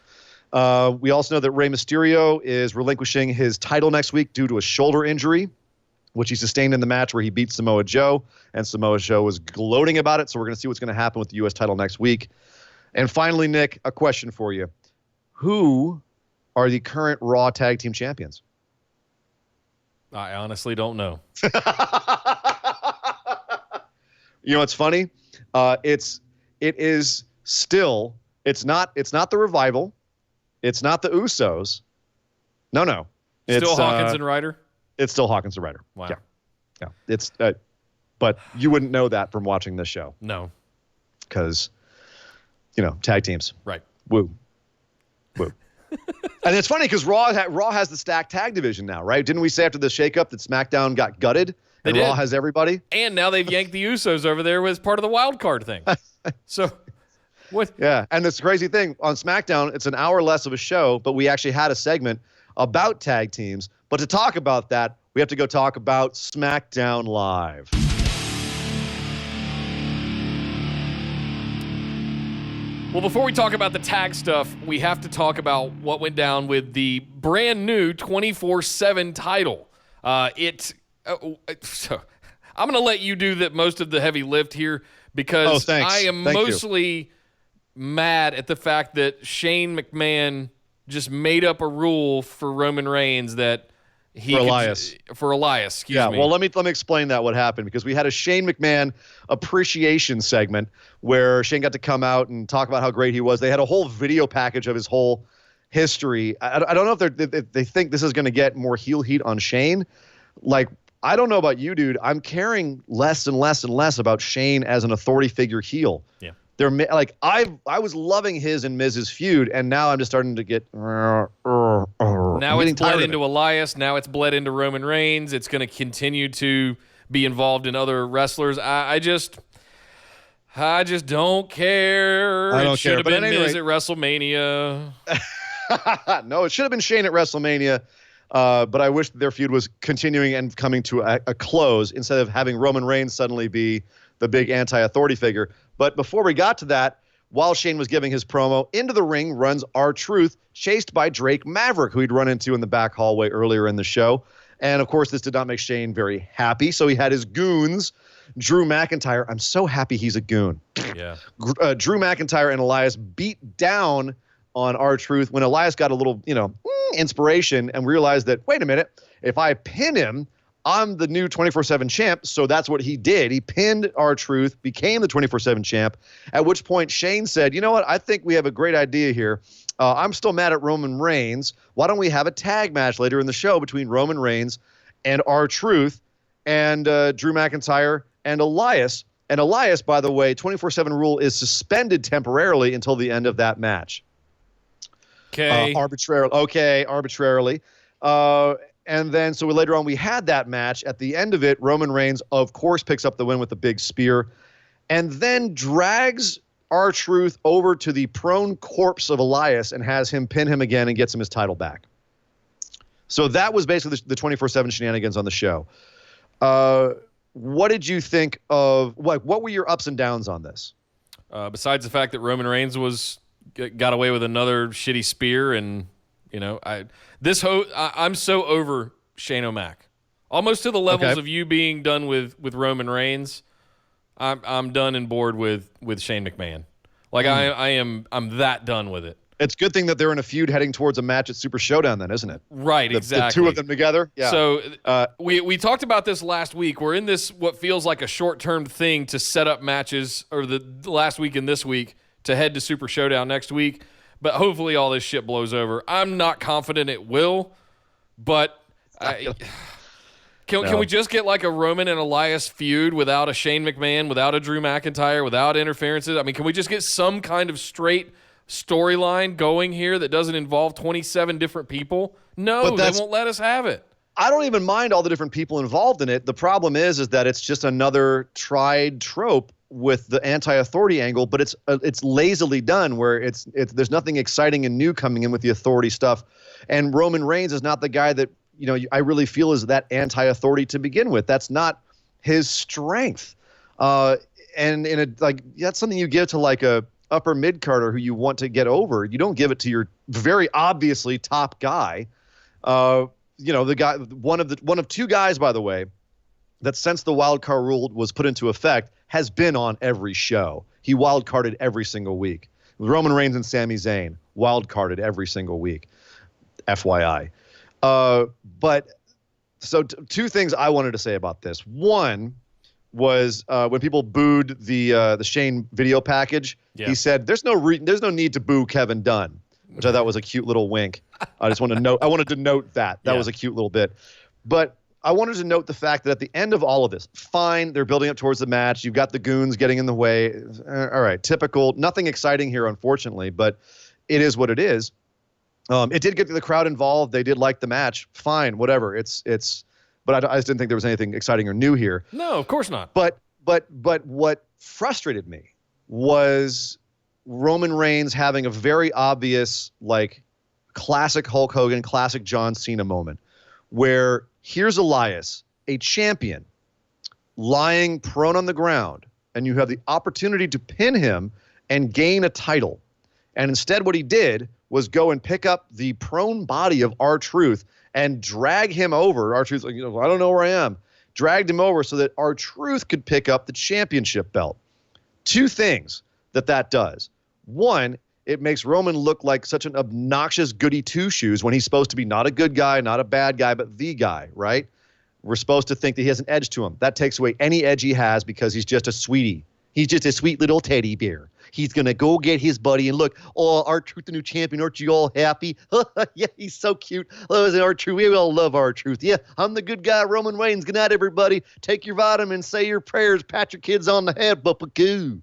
We also know that Rey Mysterio is relinquishing his title next week due to a shoulder injury, which he sustained in the match where he beat Samoa Joe, and Samoa Joe was gloating about it. So we're going to see what's going to happen with the U.S. title next week. And finally, Nick, a question for you. Who are the current Raw Tag Team Champions? I honestly don't know. You know what's funny? It is still, it's not the Revival. It's not the Usos. No. Still Hawkins and Ryder? It's still Hawkins and Ryder. Wow. Yeah. It's but you wouldn't know that from watching this show. No. Because, tag teams. Right. Woo. And it's funny because Raw has the stacked tag division now, right? Didn't we say after the shakeup that SmackDown got gutted and Raw has everybody? And now they've yanked the Usos over there as part of the wild card thing. So, what? Yeah, and this crazy thing on SmackDown, it's an hour less of a show, but we actually had a segment about tag teams. But to talk about that, we have to go talk about SmackDown Live. Well, before we talk about the tag stuff, we have to talk about what went down with the brand new 24/7 title. So I'm going to let you do most of the heavy lift here because I am mostly mad at the fact that Shane McMahon just made up a rule for Roman Reigns that for Elias, excuse me. Well, let me explain what happened, because we had a Shane McMahon appreciation segment where Shane got to come out and talk about how great he was. They had a whole video package of his whole history. I don't know if they think this is going to get more heel heat on Shane. Like, I don't know about you, dude. I'm caring less and less and less about Shane as an authority figure heel. Yeah. They're like, I was loving his and Miz's feud, and now I'm just starting to get. Now it's bled into Elias. Now it's bled into Roman Reigns. It's going to continue to be involved in other wrestlers. I just don't care. I don't it should care. have But been at any Miz rate- at WrestleMania. No, it should have been Shane at WrestleMania. But I wish their feud was continuing and coming to a close instead of having Roman Reigns suddenly be the big anti-authority figure. But before we got to that, while Shane was giving his promo, into the ring runs R-Truth, chased by Drake Maverick, who he'd run into in the back hallway earlier in the show. And, of course, this did not make Shane very happy. So he had his goons, Drew McIntyre. I'm so happy he's a goon. Yeah. Drew McIntyre and Elias beat down on R-Truth when Elias got a little, inspiration and realized that, wait a minute, if I pin him, I'm the new 24/7 champ. So that's what he did. He pinned R-Truth, became the 24/7 champ, at which point Shane said, you know what? I think we have a great idea here. I'm still mad at Roman Reigns. Why don't we have a tag match later in the show between Roman Reigns and R-Truth and Drew McIntyre and Elias? And Elias, by the way, 24/7 rule is suspended temporarily until the end of that match. Okay. Arbitrarily. And then, so later on, we had that match. At the end of it, Roman Reigns, of course, picks up the win with the big spear and then drags R-Truth over to the prone corpse of Elias and has him pin him again and gets him his title back. So that was basically the 24/7 shenanigans on the show. What did you think of, what were your ups and downs on this? Besides the fact that Roman Reigns got away with another shitty spear, and I'm so over Shane O'Mac, almost to the levels of you being done with Roman Reigns. I'm done and bored with Shane McMahon. Like I'm that done with it. It's a good thing that they're in a feud heading towards a match at Super Showdown, then, isn't it? Right, exactly. The two of them together. Yeah. So we talked about this last week. We're in this what feels like a short-term thing to set up matches, or the last week and this week to head to Super Showdown next week. But hopefully all this shit blows over. I'm not confident it will, but can we just get like a Roman and Elias feud without a Shane McMahon, without a Drew McIntyre, without interferences? I mean, can we just get some kind of straight storyline going here that doesn't involve 27 different people? No, they won't let us have it. I don't even mind all the different people involved in it. The problem is that it's just another tried trope with the anti-authority angle, but it's lazily done, where there's nothing exciting and new coming in with the authority stuff. And Roman Reigns is not the guy that, I really feel is that anti-authority to begin with. That's not his strength. And that's something you give to like a upper mid-carder who you want to get over. You don't give it to your very obviously top guy. The guy, one of two guys, by the way, that since the wild card rule was put into effect has been on every show. He wild carded every single week. Roman Reigns and Sami Zayn wild carded every single week. FYI. But so two things I wanted to say about this. One was when people booed the Shane video package. Yeah. He said, "There's no need to boo Kevin Dunn," which I thought was a cute little wink. I wanted to note that was a cute little bit. But I wanted to note the fact that at the end of all of this, fine, they're building up towards the match. You've got the goons getting in the way. All right, typical. Nothing exciting here, unfortunately, but it is what it is. It did get the crowd involved. They did like the match. Fine, whatever. But I just didn't think there was anything exciting or new here. No, of course not. But what frustrated me was Roman Reigns having a very obvious, like, classic Hulk Hogan, classic John Cena moment where Here's Elias, a champion, lying prone on the ground, and you have the opportunity to pin him and gain a title. And instead what he did was go and pick up the prone body of R-Truth and drag him over. R-Truth's like, I don't know where I am. Dragged him over so that R-Truth could pick up the championship belt. Two things that does. One, it makes Roman look like such an obnoxious goody two-shoes when he's supposed to be not a good guy, not a bad guy, but the guy, right? We're supposed to think that he has an edge to him. That takes away any edge he has because he's just a sweetie. He's just a sweet little teddy bear. He's going to go get his buddy and look, R-Truth, the new champion. Aren't you all happy? Yeah, he's so cute. Oh, R-Truth. We all love R-Truth. Yeah, I'm the good guy, Roman Reigns. Good night, everybody. Take your vitamins, say your prayers, pat your kids on the head, buppa-goo.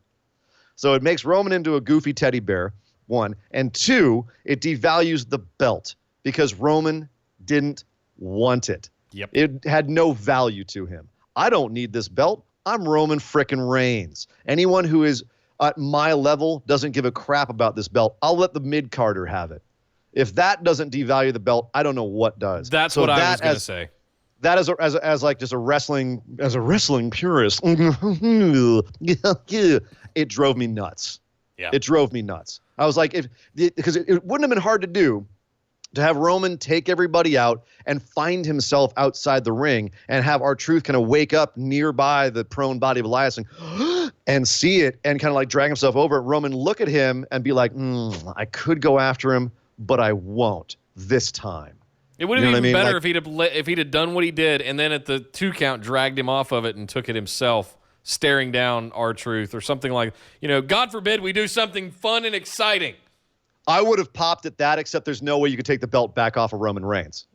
So it makes Roman into a goofy teddy bear, one. And two, it devalues the belt because Roman didn't want it. Yep. It had no value to him. I don't need this belt. I'm Roman frickin' Reigns. Anyone who is at my level doesn't give a crap about this belt. I'll let the mid-carder have it. If that doesn't devalue the belt, I don't know what does. That's what I was going to say. That as like just a wrestling purist, it drove me nuts. Yeah. It drove me nuts. I was like, because it wouldn't have been hard to do to have Roman take everybody out and find himself outside the ring and have R-Truth kind of wake up nearby the prone body of Elias and see it and kind of like drag himself over it. Roman look at him and be like, I could go after him, but I won't this time. It would have been better if he'd have done what he did and then at the 2 count dragged him off of it and took it himself, staring down R-Truth or something like, God forbid we do something fun and exciting. I would have popped at that, except there's no way you could take the belt back off of Roman Reigns.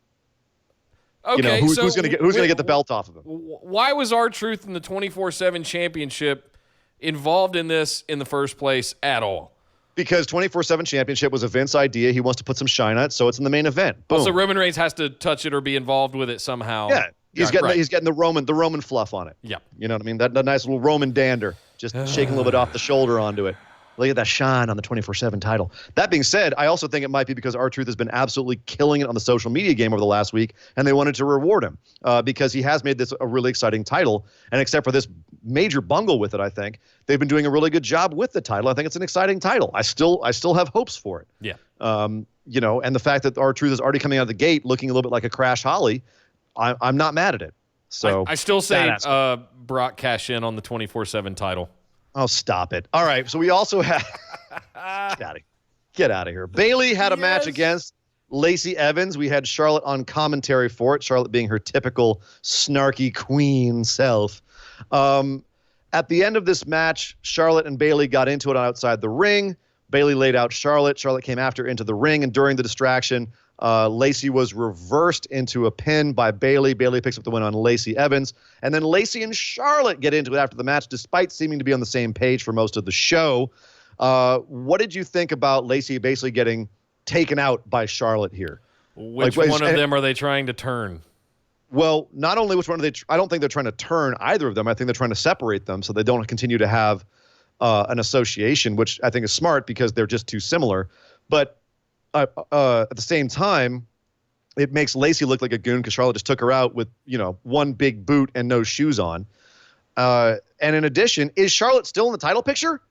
Okay, who's going to get the belt off of him? Why was R-Truth in the 24/7 championship involved in this in the first place at all? Because 24/7 championship was a Vince idea. He wants to put some shine on it, so it's in the main event. Boom. So Roman Reigns has to touch it or be involved with it somehow. Yeah, he's getting the Roman fluff on it. Yeah, you know what I mean. That nice little Roman dander, just shaking a little bit off the shoulder onto it. Look at that shine on the 24/7 title. That being said, I also think it might be because R-Truth has been absolutely killing it on the social media game over the last week, and they wanted to reward him because he has made this a really exciting title. And except for this major bungle with it, I think they've been doing a really good job with the title. I think it's an exciting title. I still have hopes for it. Yeah. And the fact that R-Truth is already coming out of the gate looking a little bit like a Crash Holly, I'm not mad at it. So I still say Brock cash in on the 24/7 title. Oh, stop it. All right, so we also have get out of here. Bayley had a match against Lacey Evans. We had Charlotte on commentary for it, Charlotte being her typical snarky queen self. At the end of this match, Charlotte and Bayley got into it outside the ring. Bayley laid out Charlotte. Charlotte came after her into the ring, and during the distraction, Lacey was reversed into a pin by Bayley. Bayley picks up the win on Lacey Evans. And then Lacey and Charlotte get into it after the match, despite seeming to be on the same page for most of the show. What did you think about Lacey basically getting taken out by Charlotte here? Which one of them are they trying to turn? Well, not only which one are they I don't think they're trying to turn either of them. I think they're trying to separate them so they don't continue to have an association, which I think is smart because they're just too similar. But at the same time, it makes Lacey look like a goon because Charlotte just took her out with, one big boot and no shoes on. And in addition, is Charlotte still in the title picture?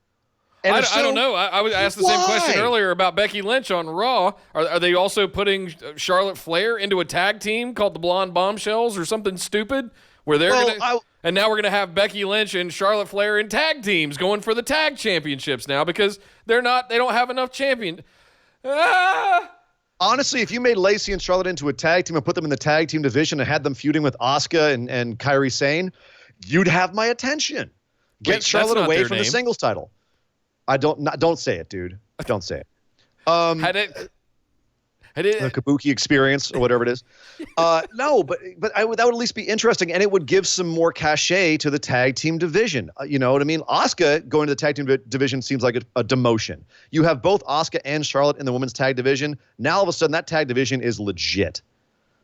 And I don't know. I was asked the same question earlier about Becky Lynch on Raw. Are they also putting Charlotte Flair into a tag team called the Blonde Bombshells or something stupid? Where and now we're gonna have Becky Lynch and Charlotte Flair in tag teams going for the tag championships now because they don't have enough champion. Honestly, if you made Lacey and Charlotte into a tag team and put them in the tag team division and had them feuding with Asuka and Kairi Sane, you'd have my attention. Get Charlotte away from the singles title. Don't say it, dude. Don't say it. The Kabuki experience or whatever it is. No, but that would at least be interesting, and it would give some more cachet to the tag team division. You know what I mean? Asuka going to the tag team division seems like a demotion. You have both Asuka and Charlotte in the women's tag division. Now all of a sudden that tag division is legit.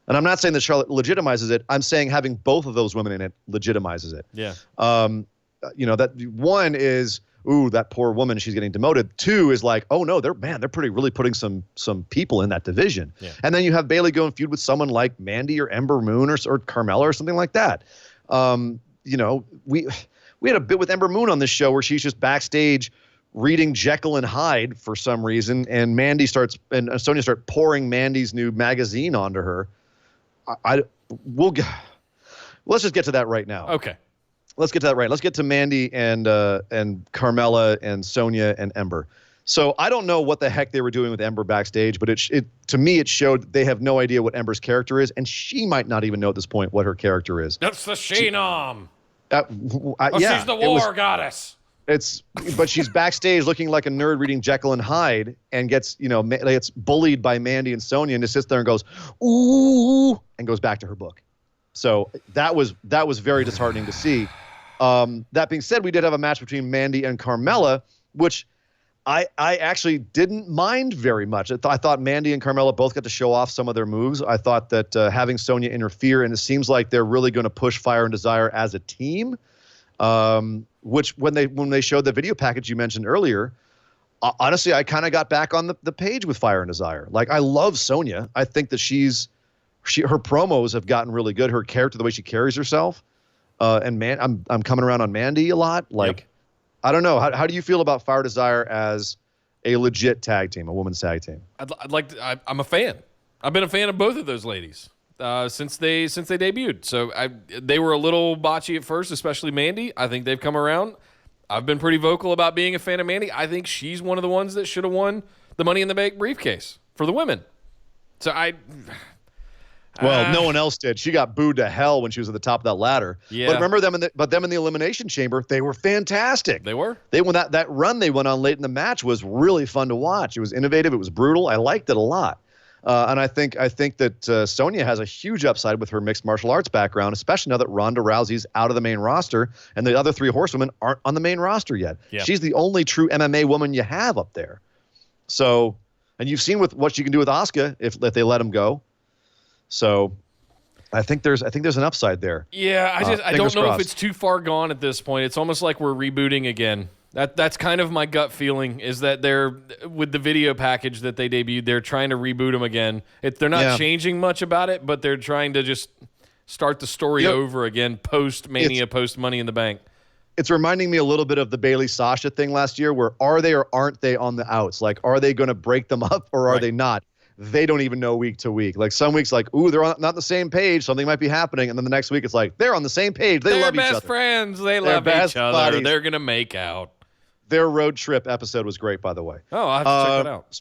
And I'm not saying that Charlotte legitimizes it. I'm saying having both of those women in it legitimizes it. Yeah. That one is ooh, that poor woman, she's getting demoted. 2 is like, oh no, they're really putting some people in that division. Yeah. And then you have Bayley go and feud with someone like Mandy or Ember Moon or Carmella or something like that. You know, we had a bit with Ember Moon on this show where she's just backstage reading Jekyll and Hyde for some reason, and Sonya start pouring Mandy's new magazine onto her. Let's just get to that right now. Okay. Let's get to that right. Let's get to Mandy and Carmella and Sonya and Ember. So I don't know what the heck they were doing with Ember backstage, but to me it showed that they have no idea what Ember's character is, and she might not even know at this point what her character is. That's the Sheenom. Yeah, she's the war goddess. But she's backstage looking like a nerd reading Jekyll and Hyde, and gets bullied by Mandy and Sonya, and just sits there and goes, ooh, and goes back to her book. So that was very disheartening to see. That being said, we did have a match between Mandy and Carmella, which I actually didn't mind very much. I thought Mandy and Carmella both got to show off some of their moves. I thought that having Sonya interfere, and it seems like they're really going to push Fire and Desire as a team. Which when they showed the video package you mentioned earlier, honestly, I kind of got back on the page with Fire and Desire. Like, I love Sonya. I think that her promos have gotten really good. Her character, the way she carries herself, and I'm coming around on Mandy a lot. Like, yep. I don't know. How do you feel about Fire Desire as a legit tag team, a women's tag team? I'm a fan. I've been a fan of both of those ladies. Since they debuted. So they were a little botchy at first, especially Mandy. I think they've come around. I've been pretty vocal about being a fan of Mandy. I think she's one of the ones that should have won the Money in the Bank briefcase for the women. So no one else did. She got booed to hell when she was at the top of that ladder. Yeah. But remember them in the Elimination Chamber, they were fantastic. They were. That run they went on late in the match was really fun to watch. It was innovative. It was brutal. I liked it a lot. And I think that Sonya has a huge upside with her mixed martial arts background, especially now that Ronda Rousey's out of the main roster and the other 3 horsewomen aren't on the main roster yet. Yeah. She's the only true MMA woman you have up there. So, and you've seen with what she can do with Asuka if they let him go. So, I think there's an upside there. Yeah, I don't know if it's too far gone at this point. It's almost like we're rebooting again. That's kind of my gut feeling, is that they're, with the video package that they debuted, they're trying to reboot them again. They're not changing much about it, but they're trying to just start the story over again, post-Mania, post-Money in the Bank. It's reminding me a little bit of the Bayley-Sasha thing last year, where are they or aren't they on the outs? Like, are they going to break them up or are they not? They don't even know week to week. Like, some weeks, like, ooh, they're not on the same page. Something might be happening. And then the next week, it's like, they're on the same page. They love each other. They're best friends. They love each other. Buddies. They're going to make out. Their road trip episode was great, by the way. Oh, I'll have to check that out.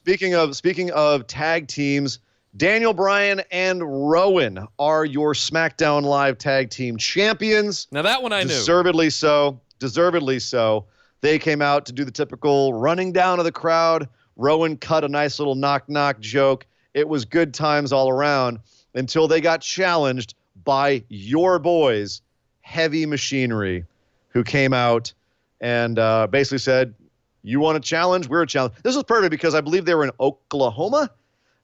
Speaking of tag teams, Daniel Bryan and Rowan are your SmackDown Live tag team champions. Now that one I knew. Deservedly so. They came out to do the typical running down of the crowd. Rowan cut a nice little knock-knock joke. It was good times all around until they got challenged by your boys, Heavy Machinery, who came out and basically said, you want a challenge? We're a challenge. This was perfect because I believe they were in Oklahoma,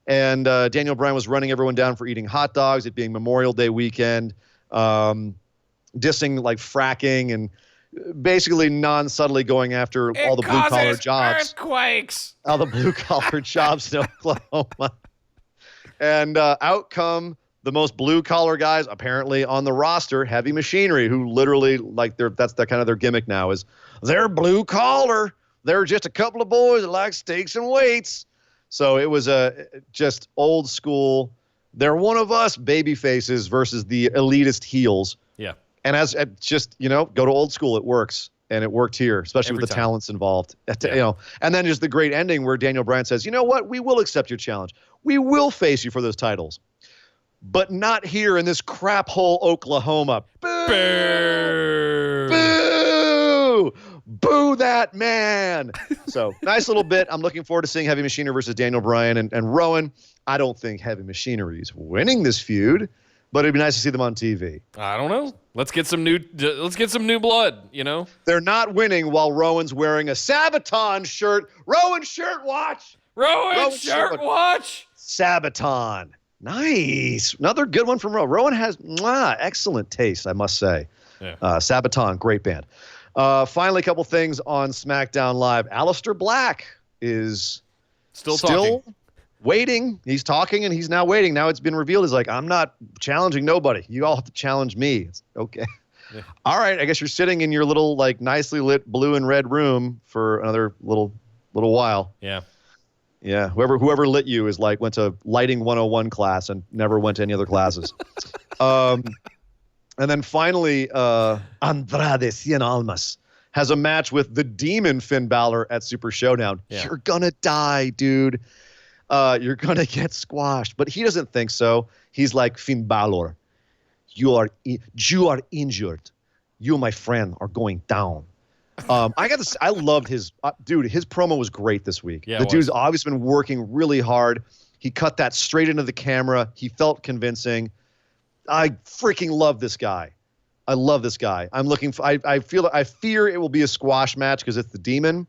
and Daniel Bryan was running everyone down for eating hot dogs, it being Memorial Day weekend, dissing like fracking and basically non-subtly going after all the blue-collar jobs. Earthquakes! All the blue-collar jobs in Oklahoma. And out come the most blue-collar guys apparently on the roster, Heavy Machinery, who literally, like, that's kind of their gimmick now, is they're blue-collar. They're just a couple of boys that like steaks and weights. So it was just old school. They're one of us baby faces versus the elitist heels. Yeah. And as just, go to old school. It works. And it worked here, especially with the talents involved. Yeah. And then just the great ending where Daniel Bryan says, you know what? We will accept your challenge. We will face you for those titles. But not here in this crap hole Oklahoma. Boo! Boo! Boo! Boo that man. So nice little bit. I'm looking forward to seeing Heavy Machinery versus Daniel Bryan and Rowan. I don't think Heavy Machinery is winning this feud, but it'd be nice to see them on TV. I don't know. Let's get some new blood, They're not winning while Rowan's wearing a Sabaton shirt. Rowan shirt watch. Rowan shirt watch. Sabaton. Nice. Another good one from Rowan. Rowan has excellent taste, I must say. Yeah. Sabaton, great band. Finally, a couple things on SmackDown Live. Aleister Black is Still talking. Waiting. He's talking, and he's now waiting. Now it's been revealed. He's like, I'm not challenging nobody. You all have to challenge me. It's, okay. Yeah. All right. I guess you're sitting in your little, like, nicely lit blue and red room for another little while. Yeah. Yeah. Whoever lit you is like went to lighting 101 class and never went to any other classes. And then finally, Andrade Cien Almas has a match with the Demon Finn Balor at Super Showdown. Yeah. You're gonna die, dude. You're gonna get squashed. But he doesn't think so. He's like, Finn Balor, you are injured. You, my friend, are going down. I loved his dude. His promo was great this week. Yeah, the dude's obviously been working really hard. He cut that straight into the camera. He felt convincing. I freaking love this guy. I love this guy. I'm looking for. I fear it will be a squash match because it's the Demon.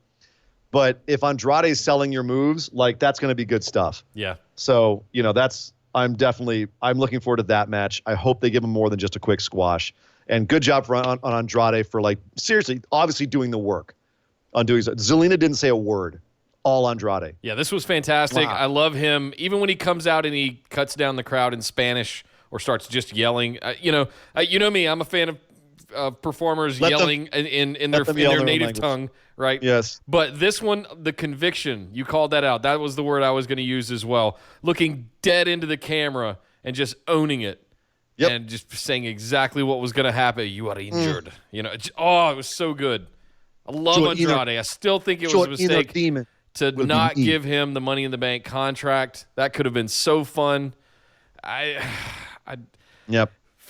But if Andrade's selling your moves, like, that's going to be good stuff. Yeah. So I'm looking forward to that match. I hope they give him more than just a quick squash. And good job on Andrade for, like, seriously, obviously doing the work on doing so. Zelina didn't say a word. All Andrade. Yeah, this was fantastic. Wow. I love him. Even when he comes out and he cuts down the crowd in Spanish or starts just yelling. You know me. I'm a fan of performers yelling in their native tongue, right? Yes. But this one, the conviction, you called that out. That was the word I was going to use as well. Looking dead into the camera and just owning it. Yep. And just saying exactly what was going to happen. You are injured. You know. It was so good. I love Andrade. I still think it was a mistake to not give him the Money in the Bank contract. That could have been so fun.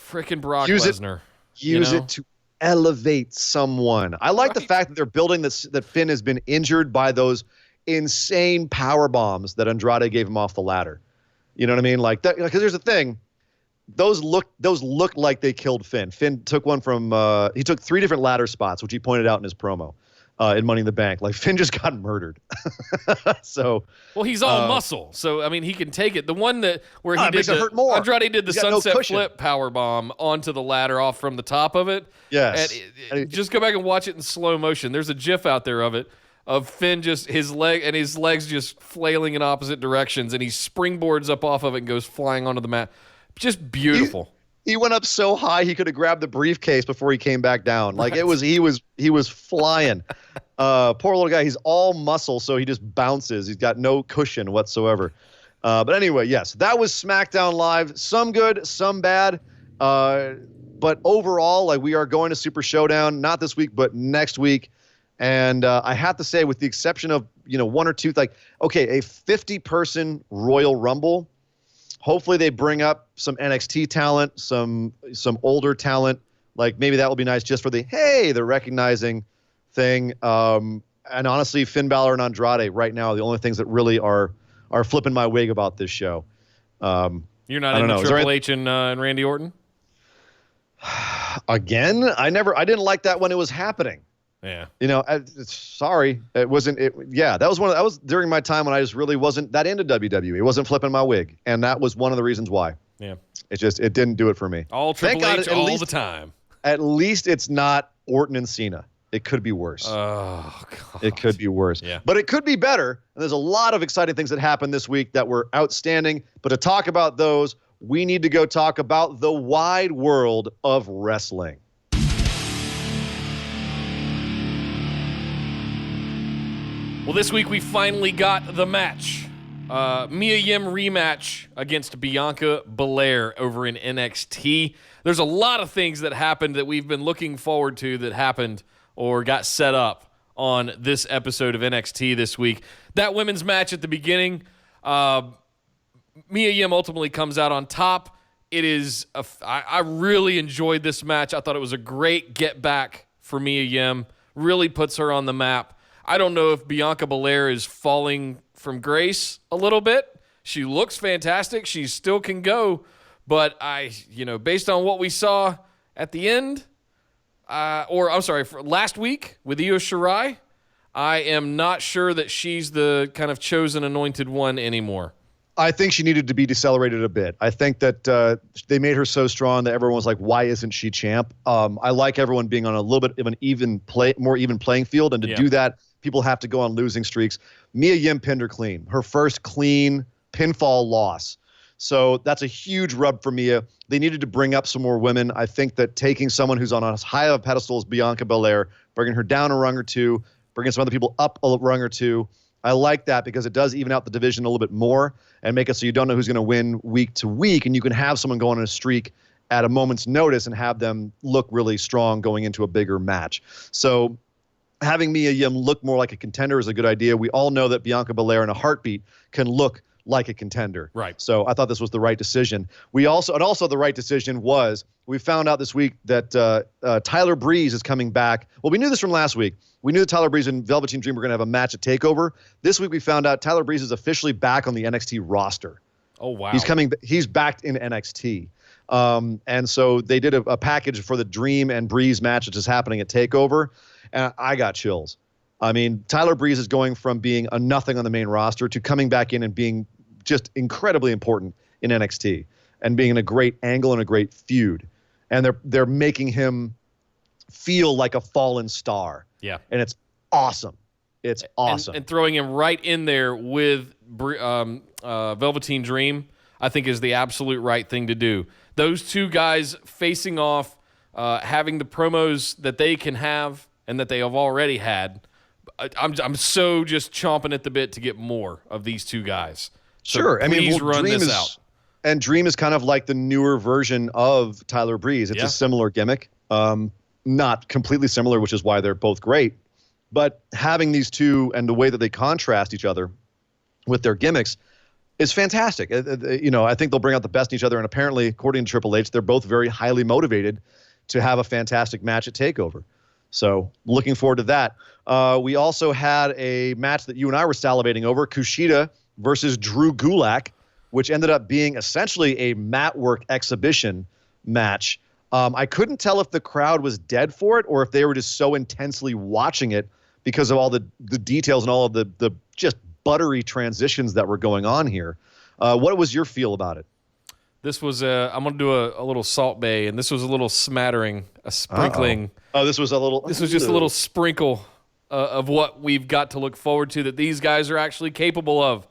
Freaking Brock Lesnar. Use it to elevate someone. I like the fact that they're building this, that Finn has been injured by those insane power bombs that Andrade gave him off the ladder. You know what I mean? Like that, because here's the thing. Those look like they killed Finn. Finn took one from he took 3 different ladder spots, which he pointed out in his promo. In Money in the Bank. Like, Finn just got murdered. So, well, he's all muscle, so I mean he can take it. The one where he did hurt more. Andrade did the sunset flip power bomb onto the ladder off from the top of it. Yes. And just go back and watch it in slow motion. There's a GIF out there of Finn just his legs just flailing in opposite directions, and he springboards up off of it and goes flying onto the mat. Just beautiful. He went up so high he could have grabbed the briefcase before he came back down. Like, he was flying. Poor little guy. He's all muscle, so he just bounces. He's got no cushion whatsoever. But anyway, yes, that was SmackDown Live. Some good, some bad. But overall, like, we are going to Super Showdown, not this week, but next week. And I have to say, with the exception of, one or two, like, okay, a 50-person Royal Rumble. Hopefully they bring up some NXT talent, some older talent. Like, maybe that will be nice just for the recognizing thing. And honestly, Finn Balor and Andrade right now are the only things that really are flipping my wig about this show. You're not into Triple H and Randy Orton? Again, I didn't like that when it was happening. Yeah. Sorry. It wasn't. That was during my time when I just really wasn't that into WWE. It wasn't flipping my wig. And that was one of the reasons why. Yeah. It didn't do it for me. All Triple H all the time. At least it's not Orton and Cena. It could be worse. Oh, God. It could be worse. Yeah. But it could be better. And there's a lot of exciting things that happened this week that were outstanding. But to talk about those, we need to go talk about the wide world of wrestling. Well, this week we finally got the match. Mia Yim rematch against Bianca Belair over in NXT. There's a lot of things that happened that we've been looking forward to that happened or got set up on this episode of NXT this week. That women's match at the beginning, Mia Yim ultimately comes out on top. It is I really enjoyed this match. I thought it was a great get back for Mia Yim. Really puts her on the map. I don't know if Bianca Belair is falling from grace a little bit. She looks fantastic. She still can go. But based on what we saw at the end, last week with Io Shirai, I am not sure that she's the kind of chosen anointed one anymore. I think she needed to be decelerated a bit. I think that they made her so strong that everyone was like, why isn't she champ? I like everyone being on a little bit of an more even playing field. And to do that, people have to go on losing streaks. Mia Yim pinned her clean. Her first clean pinfall loss. So that's a huge rub for Mia. They needed to bring up some more women. I think that taking someone who's on as high of a pedestal as Bianca Belair, bringing her down a rung or two, bringing some other people up a rung or two, I like that because it does even out the division a little bit more and make it so you don't know who's going to win week to week, and you can have someone go on a streak at a moment's notice and have them look really strong going into a bigger match. So having Mia Yim look more like a contender is a good idea. We all know that Bianca Belair in a heartbeat can look like a contender. Right. So I thought this was the right decision. Also the right decision was we found out this week that Tyler Breeze is coming back. Well, we knew this from last week. We knew that Tyler Breeze and Velveteen Dream were going to have a match at TakeOver. This week we found out Tyler Breeze is officially back on the NXT roster. Oh, wow. He's back in NXT. And so they did a package for the Dream and Breeze match, which is happening at TakeOver. And I got chills. I mean, Tyler Breeze is going from being a nothing on the main roster to coming back in and being just incredibly important in NXT and being in a great angle and a great feud. And they're making him feel like a fallen star. Yeah. And it's awesome. It's awesome. And throwing him right in there with Velveteen Dream, I think is the absolute right thing to do. Those two guys facing off, having the promos that they can have and that they have already had. I'm so just chomping at the bit to get more of these two guys. So sure. Please run Dream this out. And Dream is kind of like the newer version of Tyler Breeze. It's a similar gimmick. Not completely similar, which is why they're both great. But having these two and the way that they contrast each other with their gimmicks is fantastic. I think they'll bring out the best in each other. And apparently, according to Triple H, they're both very highly motivated to have a fantastic match at TakeOver. So looking forward to that. We also had a match that you and I were salivating over, Kushida versus Drew Gulak, which ended up being essentially a mat work exhibition match. I couldn't tell if the crowd was dead for it or if they were just so intensely watching it because of all the details and all of the just buttery transitions that were going on here. What was your feel about it? This was I'm going to do a little Salt Bae, and this was a little smattering, a sprinkling. Oh, this was just a little sprinkle of what we've got to look forward to that these guys are actually capable of.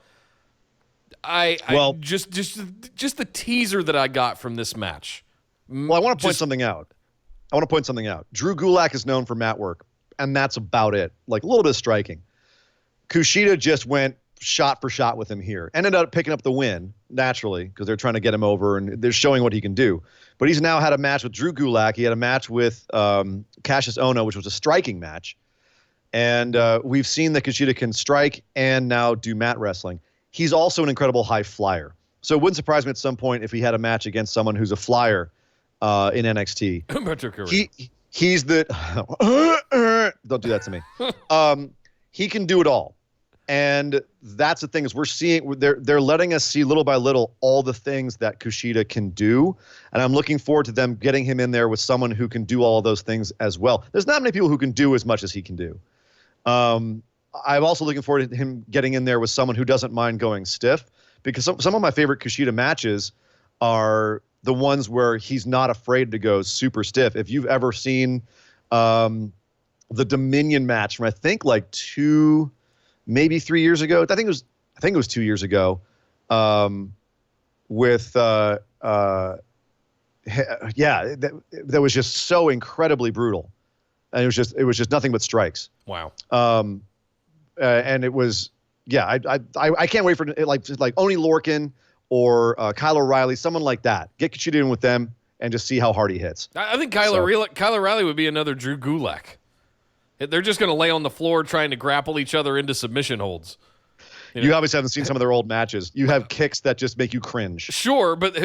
Just the teaser that I got from this match. Well, I want to point something out. Drew Gulak is known for mat work, and that's about it. Like a little bit of striking. Kushida just went shot for shot with him here. Ended up picking up the win, naturally, because they're trying to get him over, and they're showing what he can do. But he's now had a match with Drew Gulak. He had a match with Cassius Ohno, which was a striking match. And we've seen that Kushida can strike and now do mat wrestling. He's also an incredible high flyer. So it wouldn't surprise me at some point if he had a match against someone who's a flyer in NXT. He's the don't do that to me. He can do it all. And that's the thing is they're letting us see little by little all the things that Kushida can do. And I'm looking forward to them getting him in there with someone who can do all of those things as well. There's not many people who can do as much as he can do. I'm also looking forward to him getting in there with someone who doesn't mind going stiff, because some of my favorite Kushida matches are the ones where he's not afraid to go super stiff. If you've ever seen the Dominion match from I think like 2, maybe 3 years ago, I think it was 2 years ago, with that was just so incredibly brutal, and it was just nothing but strikes. Wow. And it was, I can't wait for it, like Oni Lorcan or Kyle O'Reilly, someone like that. Get Kushida in with them and just see how hard he hits. I think Kyle O'Reilly would be another Drew Gulak. They're just going to lay on the floor trying to grapple each other into submission holds. You obviously haven't seen some of their old matches. You have kicks that just make you cringe. Sure, but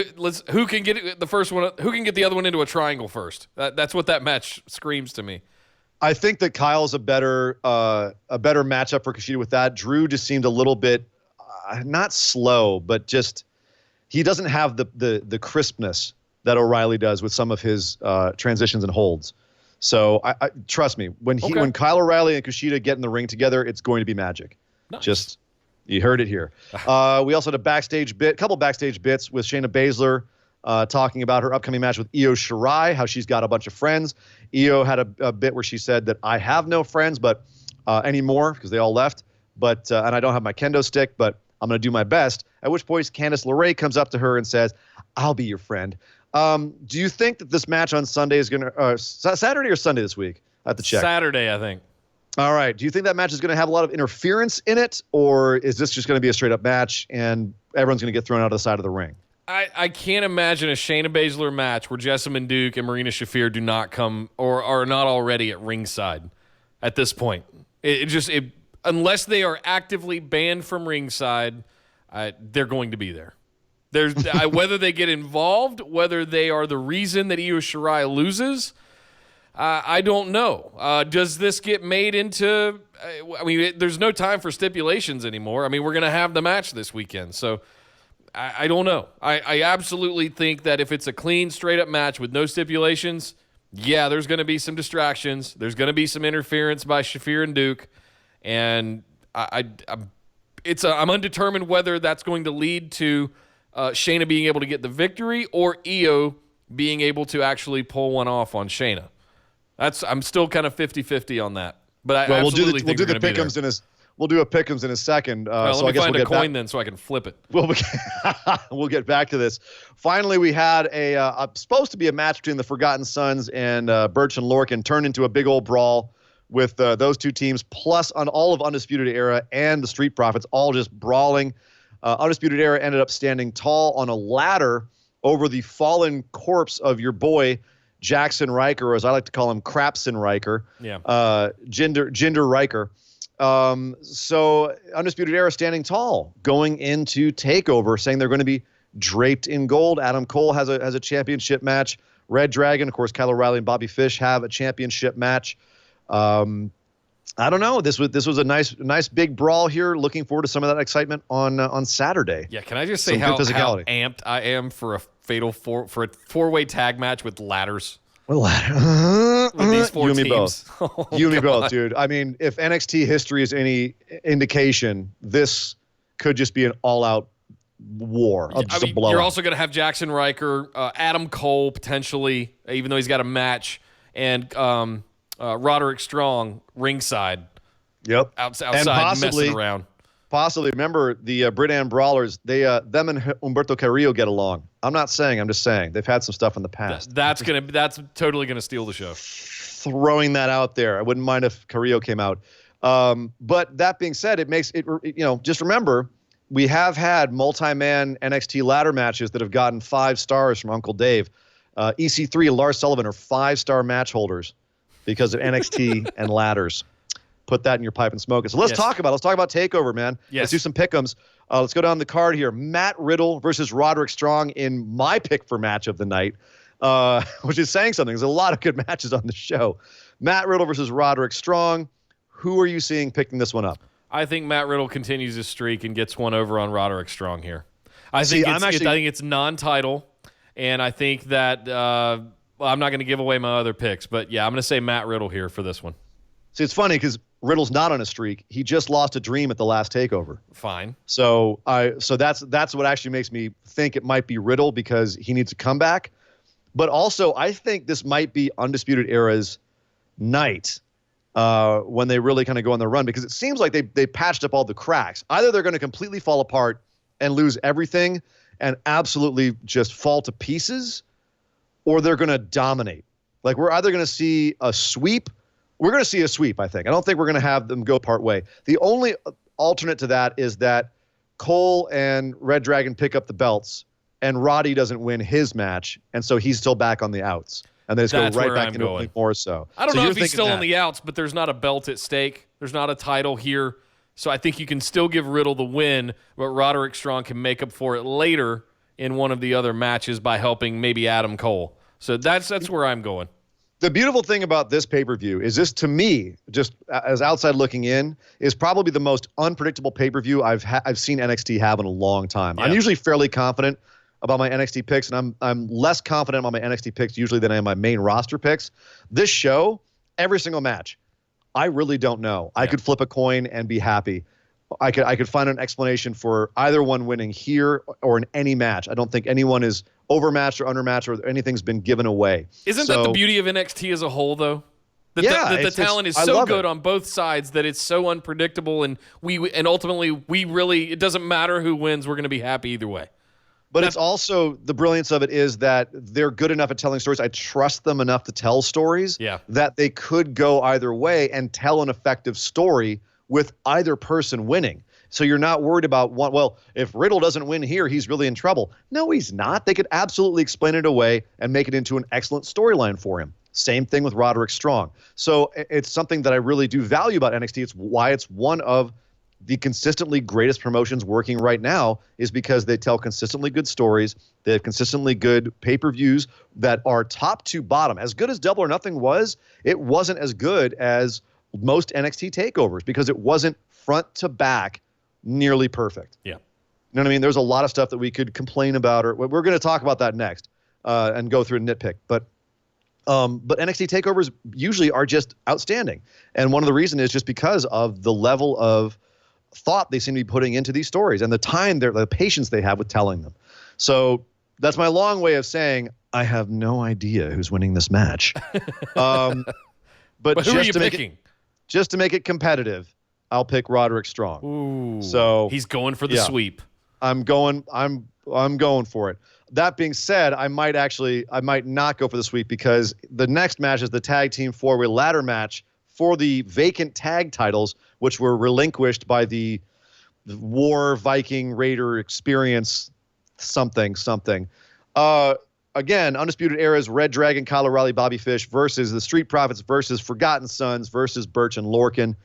who can get the first one? Who can get the other one into a triangle first? That's what that match screams to me. I think that Kyle's a better matchup for Kushida with that. Drew just seemed a little bit not slow, but just he doesn't have the crispness that O'Reilly does with some of his transitions and holds. So I trust me, when Kyle O'Reilly and Kushida get in the ring together, it's going to be magic. Nice. Just You heard it here. We also had a couple backstage bits with Shayna Baszler talking about her upcoming match with Io Shirai, how she's got a bunch of friends. Io had a bit where she said that I have no friends, but anymore because they all left. But and I don't have my kendo stick, but I'm going to do my best. At which point Candice LeRae comes up to her and says, "I'll be your friend." Do you think that this match on Sunday is going to Saturday or Sunday this week? I have to check. Saturday, I think. All right. Do you think that match is going to have a lot of interference in it, or is this just going to be a straight-up match and everyone's going to get thrown out of the side of the ring? I can't imagine a Shayna Baszler match where Jessamine Duke and Marina Shafir do not come or are not already at ringside at this point. Unless they are actively banned from ringside, they're going to be there. There's whether they get involved, whether they are the reason that Io Shirai loses, I don't know. Does this get made into? There's no time for stipulations anymore. We're going to have the match this weekend, so I don't know. I absolutely think that if it's a clean, straight-up match with no stipulations, yeah, there's going to be some distractions. There's going to be some interference by Shafir and Duke, and I'm undetermined whether that's going to lead to Shayna being able to get the victory or Io being able to actually pull one off on Shayna. I'm still kind of 50-50 on that. But I absolutely think we'll do the pick'ems in we'll do a pick'ems in a second. Let me find a coin then so I can flip it. We'll get back to this. Finally, we had a supposed to be a match between the Forgotten Sons and Birch and Lorcan turned into a big old brawl with those two teams, plus on all of Undisputed Era and the Street Profits, all just brawling. Undisputed Era ended up standing tall on a ladder over the fallen corpse of your boy, Jackson Riker, or as I like to call him, Crapson Riker. Yeah. Jinder Riker. So Undisputed Era standing tall going into TakeOver, saying they're going to be draped in gold. Adam Cole has a championship match. Red Dragon, of course, Kyle O'Reilly and Bobby Fish have a championship match. I don't know. This was a nice big brawl here. Looking forward to some of that excitement on Saturday. Yeah, can I just say how amped I am for a for a four-way tag match with ladders? With these four teams. Me both. You and me both, dude. If NXT history is any indication, this could just be an all-out war. A blowout. You're also going to have Jackson Riker, Adam Cole potentially, even though he's got a match, and Roderick Strong ringside. Yep. Outside and possibly, messing around. Possibly. Remember the Brit Ann Brawlers, them and Humberto Carrillo get along. I'm not saying, I'm just saying. They've had some stuff in the past. That's totally going to steal the show. Throwing that out there. I wouldn't mind if Carrillo came out. But that being said, it makes it, just remember, we have had multi-man NXT ladder matches that have gotten 5 stars from Uncle Dave. EC3 and Lars Sullivan are 5-star match holders because of NXT and ladders. Put that in your pipe and smoke it. So let's talk about TakeOver, man. Yes. Let's do some pick'ems. Let's go down the card here. Matt Riddle versus Roderick Strong in my pick for match of the night, which is saying something. There's a lot of good matches on the show. Matt Riddle versus Roderick Strong. Who are you seeing picking this one up? I think Matt Riddle continues his streak and gets one over on Roderick Strong here. I think it's non-title, and I think that I'm not going to give away my other picks, but yeah, I'm going to say Matt Riddle here for this one. See, it's funny because Riddle's not on a streak. He just lost a dream at the last TakeOver. Fine. So that's what actually makes me think it might be Riddle because he needs a comeback. But also, I think this might be Undisputed Era's night when they really kind of go on the run because it seems like they patched up all the cracks. Either they're going to completely fall apart and lose everything and absolutely just fall to pieces, or they're going to dominate. Like we're either going to see a sweep. We're going to see a sweep, I think. I don't think we're going to have them go part way. The only alternate to that is that Cole and Red Dragon pick up the belts and Roddy doesn't win his match, and so he's still back on the outs. And they just go right back into it more so. I don't know if he's still on the outs, but there's not a belt at stake. There's not a title here. So I think you can still give Riddle the win, but Roderick Strong can make up for it later in one of the other matches by helping maybe Adam Cole. So that's where I'm going. The beautiful thing about this pay-per-view is this, to me, just as outside looking in, is probably the most unpredictable pay-per-view I've seen NXT have in a long time. Yeah. I'm usually fairly confident about my NXT picks, and I'm less confident about my NXT picks usually than I am my main roster picks. This show, every single match, I really don't know. I could flip a coin and be happy. I could find an explanation for either one winning here or in any match. I don't think anyone is overmatched or undermatched or anything's been given away. Isn't that the beauty of NXT as a whole, though? Yeah, the talent is so good on both sides that it's so unpredictable, and ultimately we really, it doesn't matter who wins. We're going to be happy either way. But it's also, the brilliance of it is that they're good enough at telling stories. I trust them enough to tell stories that they could go either way and tell an effective story with either person winning. So you're not worried about if Riddle doesn't win here, he's really in trouble. No, he's not. They could absolutely explain it away and make it into an excellent storyline for him. Same thing with Roderick Strong. So it's something that I really do value about NXT. It's why it's one of the consistently greatest promotions working right now, is because they tell consistently good stories. They have consistently good pay-per-views that are top to bottom. As good as Double or Nothing was, it wasn't as good as most NXT takeovers because it wasn't front to back nearly perfect. Yeah. You know what I mean? There's a lot of stuff that we could complain about, or we're going to talk about that next and go through a nitpick. But NXT takeovers usually are just outstanding. And one of the reasons is just because of the level of thought they seem to be putting into these stories and the time, the patience they have with telling them. So that's my long way of saying I have no idea who's winning this match. But who are you picking? Just to make it competitive, I'll pick Roderick Strong. Ooh, so he's going for the sweep. I'm going for it. That being said, I might not go for the sweep because the next match is the tag team 4-way ladder match for the vacant tag titles, which were relinquished by the War Viking Raider Experience something. Again, Undisputed Era's Red Dragon, Kyle O'Reilly, Bobby Fish versus the Street Profits versus Forgotten Sons versus Birch and Lorcan.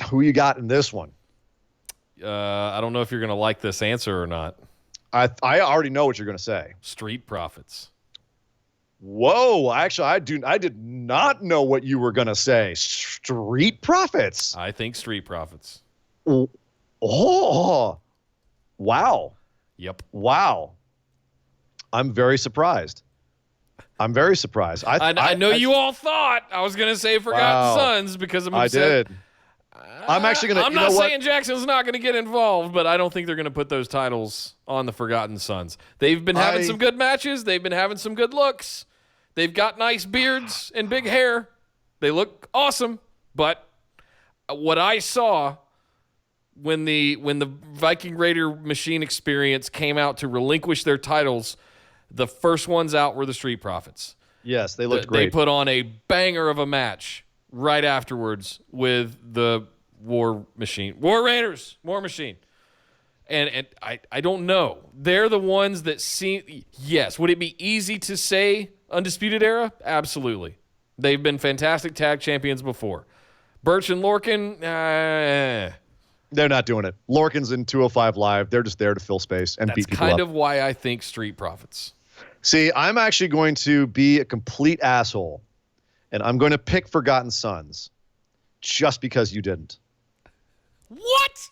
Who you got in this one? I don't know if you're going to like this answer or not. I already know what you're going to say. Street Profits. Whoa! Actually, I did not know what you were going to say. Street Profits. I think Street Profits. Oh, wow. Yep. Wow. I'm very surprised. I know you all thought I was going to say Forgotten Sons because I'm upset. I did. I'm actually going to. I'm not saying Jackson's not going to get involved, but I don't think they're going to put those titles on the Forgotten Sons. They've been having some good matches. They've been having some good looks. They've got nice beards and big hair. They look awesome. But what I saw when the Viking Raider Machine Experience came out to relinquish their titles, the first ones out were the Street Profits. Yes, they looked great. They put on a banger of a match right afterwards with the War Raiders, War Machine. And I don't know. They're the ones that seem, yes. Would it be easy to say Undisputed Era? Absolutely. They've been fantastic tag champions before. Birch and Lorcan, they're not doing it. Lorcan's in 205 Live. They're just there to fill space and beat people up. That's kind of why I think Street Profits. See, I'm actually going to be a complete asshole, and I'm going to pick Forgotten Sons just because you didn't. What?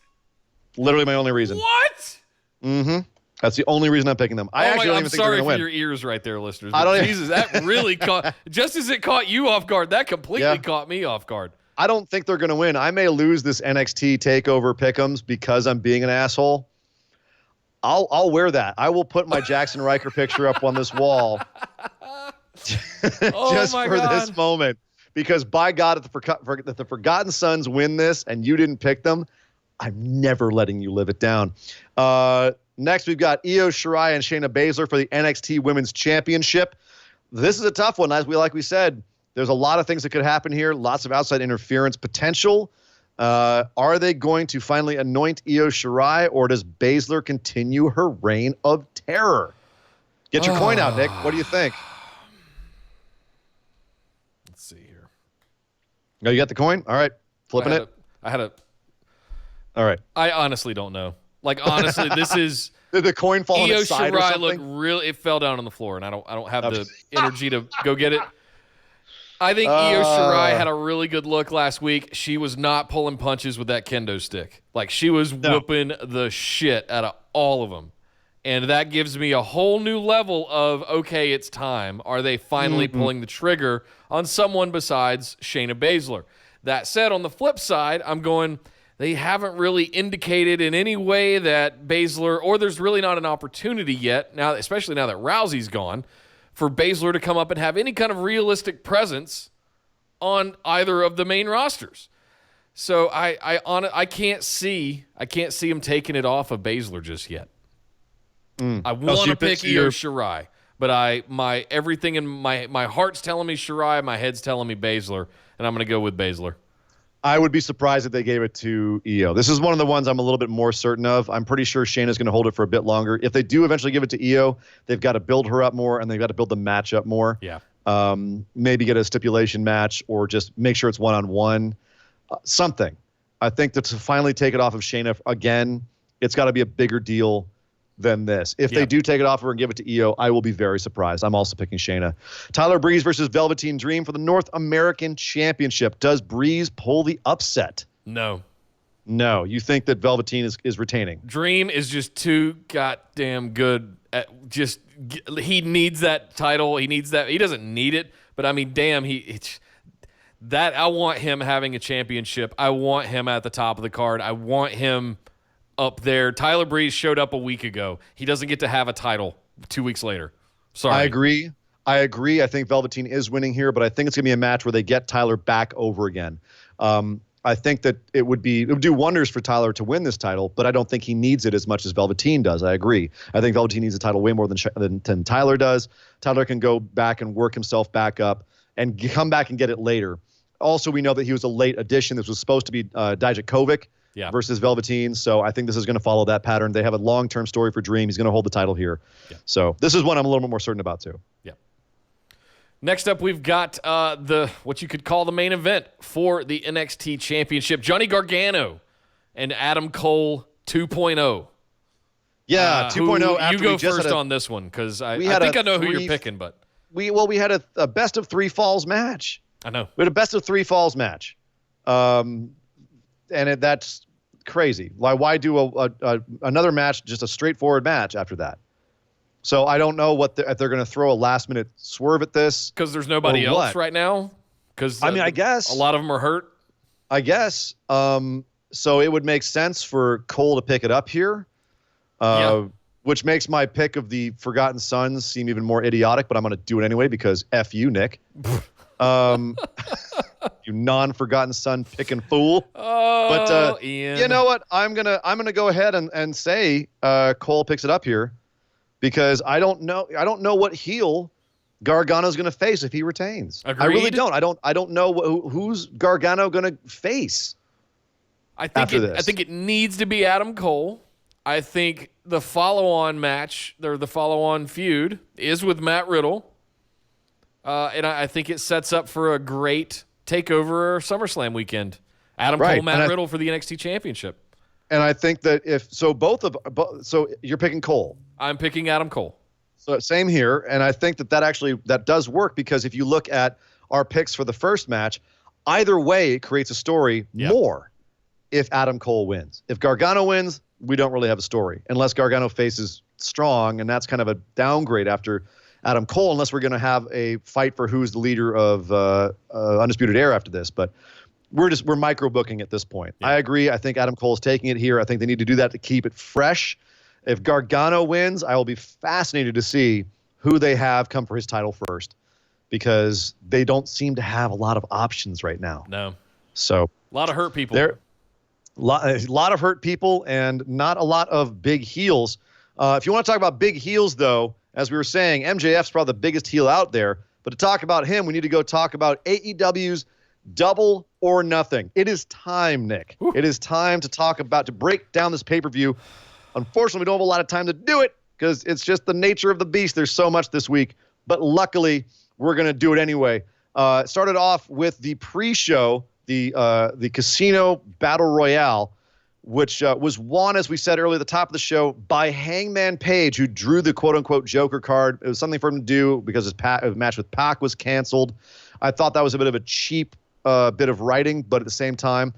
Literally my only reason. What? Mm-hmm. That's the only reason I'm picking them. I actually don't even think they're going to win. I'm sorry for your ears right there, listeners. Jesus, that really caught, just as it caught you off guard, that completely caught me off guard. I don't think they're going to win. I may lose this NXT TakeOver pick'ems because I'm being an asshole. I'll wear that. I will put my Jackson Riker picture up on this wall just for this moment. Because by God, if the Forgotten Sons win this and you didn't pick them, I'm never letting you live it down. Next, we've got Io Shirai and Shayna Baszler for the NXT Women's Championship. This is a tough one. Like we said, there's a lot of things that could happen here. Lots of outside interference potential. Are they going to finally anoint Io Shirai, or does Baszler continue her reign of terror? Get your coin out, Nick. What do you think? Let's see here. No, you got the coin? All right. Flipping it. All right. I honestly don't know. Like, honestly, this is... Did the coin fall on its side or Shirai something? looked really... It fell down on the floor, and I don't have the energy to go get it. I think Io Shirai had a really good look last week. She was not pulling punches with that kendo stick. Like, she was whooping the shit out of all of them. And that gives me a whole new level of, okay, it's time. Are they finally pulling the trigger on someone besides Shayna Baszler? That said, on the flip side, I'm going... they haven't really indicated in any way that Baszler, or there's really not an opportunity yet, now, especially now that Rousey's gone, for Baszler to come up and have any kind of realistic presence on either of the main rosters. So I can't see him taking it off of Baszler just yet. I want to pick Io Shirai, but everything in my heart's telling me Shirai, my head's telling me Baszler, and I'm going to go with Baszler. I would be surprised if they gave it to Io. This is one of the ones I'm a little bit more certain of. I'm pretty sure Shayna's going to hold it for a bit longer. If they do eventually give it to Io, they've got to build her up more, and they've got to build the match up more. Yeah. Maybe get a stipulation match, or just make sure it's one-on-one. Something. I think that to finally take it off of Shayna again, it's got to be a bigger deal than this. If they do take it off her and give it to Io, I will be very surprised. I'm also picking Shayna. Tyler Breeze versus Velveteen Dream for the North American Championship. Does Breeze pull the upset? No. You think that Velveteen is retaining? Dream is just too goddamn good. He needs that title. He needs that. He doesn't need it, but I mean, damn, I want him having a championship. I want him at the top of the card. I want him up there. Tyler Breeze showed up a week ago. He doesn't get to have a title 2 weeks later. Sorry. I agree. I think Velveteen is winning here, but I think it's going to be a match where they get Tyler back over again. I think that it would do wonders for Tyler to win this title, but I don't think he needs it as much as Velveteen does. I agree. I think Velveteen needs the title way more than Tyler does. Tyler can go back and work himself back up and come back and get it later. Also, we know that he was a late addition. This was supposed to be Dijakovic versus Velveteen, so I think this is going to follow that pattern. They have a long-term story for Dream. He's going to hold the title here. Yeah. So this is one I'm a little bit more certain about, too. Yeah. Next up, we've got what you could call the main event for the NXT Championship. Johnny Gargano and Adam Cole 2.0. Yeah, 2.0. You go first on this one, because I think I know who you're picking. But we had a best of 3 falls match. I know. We had a best of 3 falls match. That's crazy. Why do another match, just a straightforward match after that? So I don't know if they're going to throw a last-minute swerve at this. Because there's nobody else right now? Because I guess. A lot of them are hurt? I guess. So it would make sense for Cole to pick it up here, which makes my pick of the Forgotten Sons seem even more idiotic, but I'm going to do it anyway because F you, Nick. You non-Forgotten Son picking fool. But Ian. You know what? I'm gonna go ahead and say Cole picks it up here, because I don't know what heel Gargano's gonna face if he retains. Agreed. I really don't. I don't know who's Gargano gonna face. I think it needs to be Adam Cole. I think the follow-on match, or the follow-on feud, is with Matt Riddle. And I think it sets up for a great TakeOver or SummerSlam weekend. Adam Cole, Matt Riddle for the NXT Championship. And I think that so you're picking Cole. I'm picking Adam Cole. So same here, and I think that does work, because if you look at our picks for the first match, either way it creates a story more if Adam Cole wins. If Gargano wins, we don't really have a story, unless Gargano faces Strong, and that's kind of a downgrade after Adam Cole, unless we're going to have a fight for who's the leader of Undisputed Era after this. But we're micro booking at this point. Yeah. I agree. I think Adam Cole's taking it here. I think they need to do that to keep it fresh. If Gargano wins, I will be fascinated to see who they have come for his title first, because they don't seem to have a lot of options right now. No. So a lot of hurt people. A lot of hurt people, and not a lot of big heels. If you want to talk about big heels, though, as we were saying, MJF's probably the biggest heel out there. But to talk about him, we need to go talk about AEW's Double or Nothing. It is time, Nick. Woo. It is time to break down this pay-per-view. Unfortunately, we don't have a lot of time to do it, because it's just the nature of the beast. There's so much this week. But luckily, we're going to do it anyway. It started off with the pre-show, the Casino Battle Royale, which was won, as we said earlier at the top of the show, by Hangman Page, who drew the quote-unquote Joker card. It was something for him to do because his match with Pac was canceled. I thought that was a bit of a cheap bit of writing, but at the same time,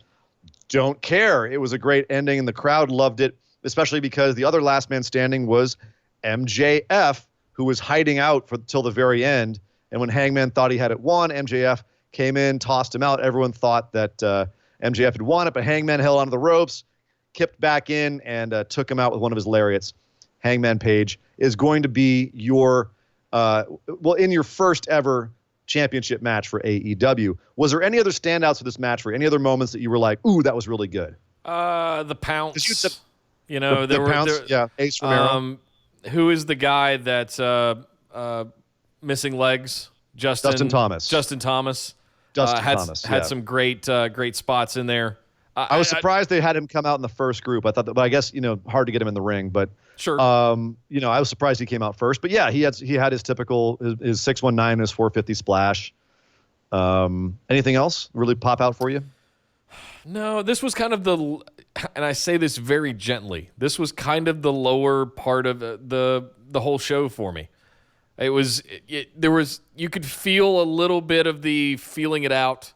don't care. It was a great ending, and the crowd loved it, especially because the other last man standing was MJF, who was hiding out till the very end. And when Hangman thought he had it won, MJF came in, tossed him out. Everyone thought that MJF had won it, but Hangman held onto the ropes, kipped back in, and took him out with one of his lariats. Hangman Page is going to be your, in your first ever championship match for AEW. Was there any other standouts for this match, for any other moments that you were like, ooh, that was really good? The Pounce. Ace Romero. Who is the guy that's missing legs? Justin Thomas. Had some great spots in there. I was surprised they had him come out in the first group. I thought that, but I guess, hard to get him in the ring, but sure. I was surprised he came out first, but yeah, he had his typical, his 619, his 450 splash. Anything else really pop out for you? No, this was kind of and I say this very gently, this was kind of the lower part of the whole show for me. You could feel a little bit of the feeling it out,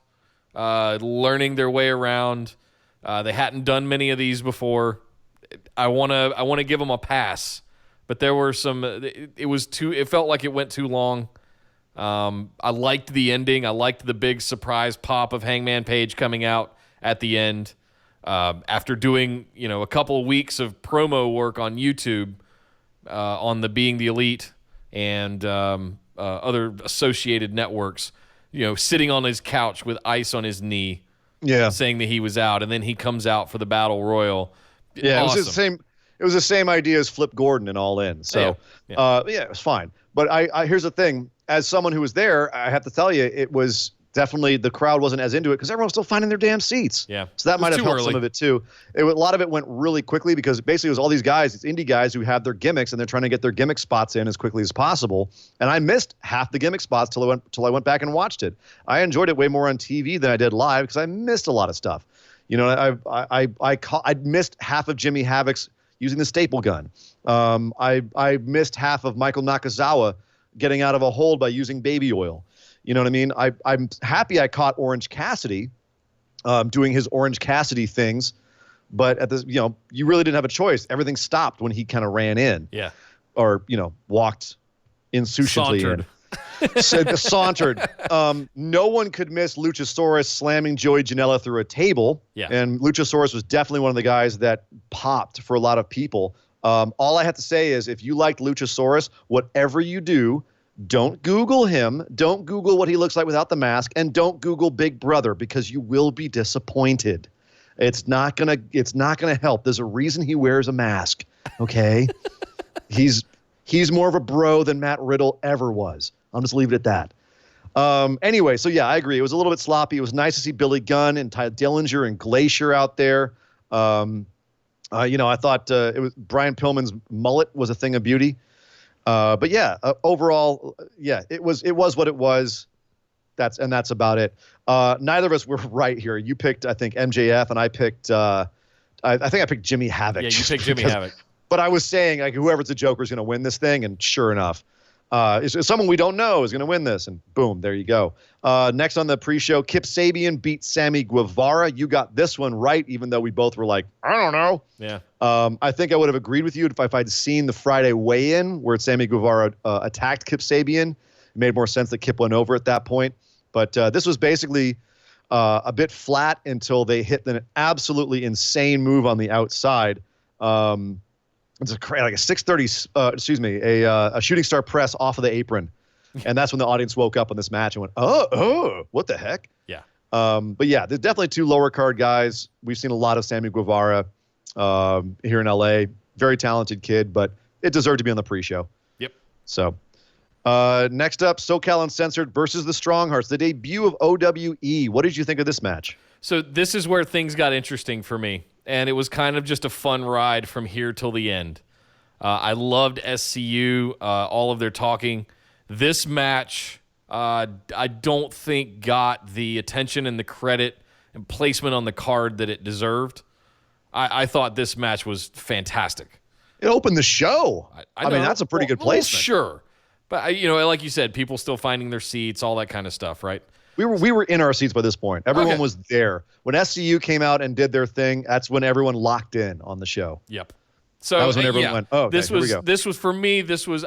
learning their way around. They hadn't done many of these before. I want to give them a pass, but there were some. It felt like it went too long. I liked the ending. I liked the big surprise pop of Hangman Page coming out at the end after doing a couple of weeks of promo work on YouTube on the Being the Elite and other associated networks. Sitting on his couch with ice on his knee, saying that he was out, and then he comes out for the Battle Royal. Yeah, awesome. It was the same idea as Flip Gordon and All In. So, it was fine. But I here's the thing. As someone who was there, I have to tell you, it was definitely, the crowd wasn't as into it because everyone was still finding their damn seats. Yeah. So that might have helped some of it too. A lot of it went really quickly because basically it was all these guys, it's indie guys who have their gimmicks and they're trying to get their gimmick spots in as quickly as possible. And I missed half the gimmick spots till I went back and watched it. I enjoyed it way more on TV than I did live because I missed a lot of stuff. I missed half of Jimmy Havoc's using the staple gun. I missed half of Michael Nakazawa getting out of a hold by using baby oil. You know what I mean? I'm happy I caught Orange Cassidy doing his Orange Cassidy things, but at this, you really didn't have a choice. Everything stopped when he kind of ran in. Yeah. Or, walked insouciantly. Sauntered. No one could miss Luchasaurus slamming Joey Janela through a table. Yeah. And Luchasaurus was definitely one of the guys that popped for a lot of people. All I have to say is if you liked Luchasaurus, whatever you do, don't Google him. Don't Google what he looks like without the mask, and don't Google Big Brother because you will be disappointed. It's not gonna help. There's a reason he wears a mask. Okay, he's more of a bro than Matt Riddle ever was. I'll just leave it at that. Anyway, so yeah, I agree. It was a little bit sloppy. It was nice to see Billy Gunn and Ty Dillinger and Glacier out there. I thought it was Brian Pillman's mullet was a thing of beauty. But yeah, overall, it was what it was. That's about it. Neither of us were right here. You picked, I think, MJF, and I picked. I think I picked Jimmy Havoc. Yeah, you picked Jimmy Havoc. But I was saying, like, whoever's the Joker is going to win this thing, and sure enough, it's someone we don't know is going to win this, and boom, there you go. Next on the pre-show, Kip Sabian beat Sammy Guevara. You got this one right, even though we both were like, I don't know. Yeah. I think I would have agreed with you if I'd seen the Friday weigh-in where Sammy Guevara attacked Kip Sabian. It made more sense that Kip went over at that point. But this was basically a bit flat until they hit an absolutely insane move on the outside. It's like a 630, a shooting star press off of the apron. And that's when the audience woke up on this match and went, oh, what the heck? Yeah. But yeah, there's definitely two lower card guys. We've seen a lot of Sammy Guevara here in LA. Very talented kid, but it deserved to be on the pre-show. Yep. So next up, SoCal Uncensored versus the Stronghearts, the debut of OWE. What did you think of this match? So this is where things got interesting for me. And it was kind of just a fun ride from here till the end. I loved SCU, all of their talking. This match, I don't think got the attention and the credit and placement on the card that it deserved. I thought this match was fantastic. It opened the show. I mean, that's a pretty good placement. Well, sure. But, like you said, people still finding their seats, all that kind of stuff, right? We were in our seats by this point. Everyone was there. When SCU came out and did their thing, that's when everyone locked in on the show. Yep. So that was when everyone went, oh, okay, this was for me. This was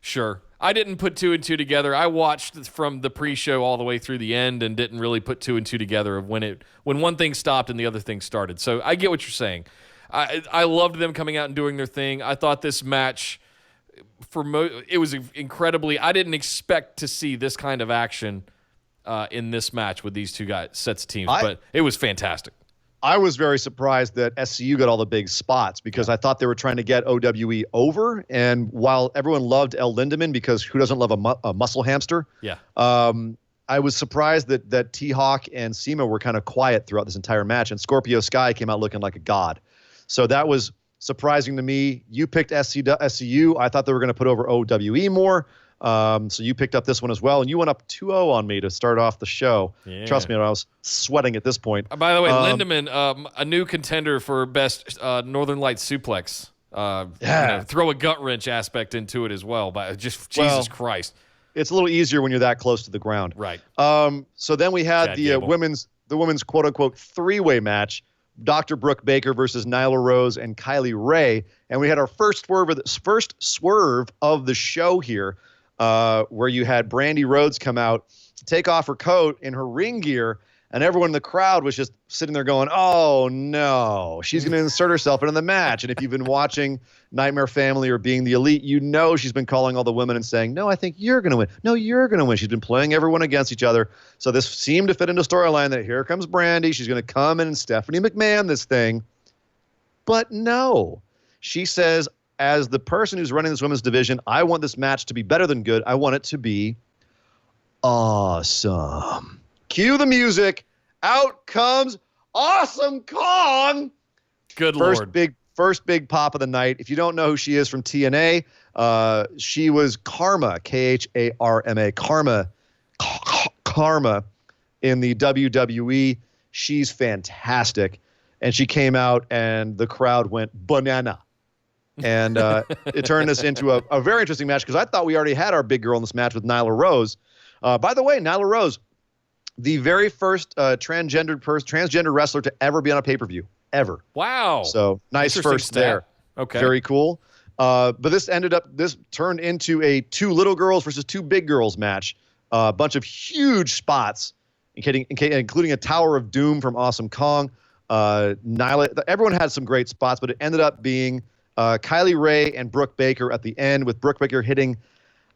sure. I didn't put 2 and 2 together. I watched from the pre-show all the way through the end and didn't really put 2 and 2 together of when one thing stopped and the other thing started. So I get what you're saying. I loved them coming out and doing their thing. I thought this match, it was incredibly. I didn't expect to see this kind of action in this match with these two sets of teams, but it was fantastic. I was very surprised that SCU got all the big spots because I thought they were trying to get OWE over. And while everyone loved El Lindemann because who doesn't love a muscle hamster? Yeah. I was surprised that T-Hawk and Sema were kind of quiet throughout this entire match, and Scorpio Sky came out looking like a god. So that was surprising to me. You picked SCU. I thought they were going to put over OWE more. So you picked up this one as well, and you went up 2-0 on me to start off the show. Yeah. Trust me, I was sweating at this point. By the way, Lindemann, a new contender for best Northern Lights suplex. Throw a gut wrench aspect into it as well. But Jesus Christ, it's a little easier when you're that close to the ground, right? So then we had the women's quote unquote 3-way match. Dr. Brooke Baker versus Nyla Rose and Kylie Ray, and we had our first swerve of the show here. Where you had Brandy Rhodes come out, take off her coat in her ring gear, and everyone in the crowd was just sitting there going, oh, no, she's going to insert herself into the match. And if you've been watching Nightmare Family or Being the Elite, you know she's been calling all the women and saying, no, I think you're going to win. No, you're going to win. She's been playing everyone against each other. So this seemed to fit into storyline that here comes Brandy. She's going to come in and Stephanie McMahon this thing. But no, she says, as the person who's running this women's division, I want this match to be better than good. I want it to be awesome. Cue the music. Out comes Awesome Kong. Good Lord. First big pop of the night. If you don't know who she is from TNA, she was Karma, Kharma, Karma in the WWE. She's fantastic. And she came out and the crowd went banana. And it turned this into a very interesting match because I thought we already had our big girl in this match with Nyla Rose. By the way, Nyla Rose, the very first transgender wrestler to ever be on a pay-per-view, ever. Wow. So nice first there. Okay. Very cool. But this turned into a 2 little girls versus 2 big girls match. A bunch of huge spots, including a Tower of Doom from Awesome Kong. Nyla, everyone had some great spots, but it ended up being Kylie Ray and Brooke Baker at the end, with Brooke Baker hitting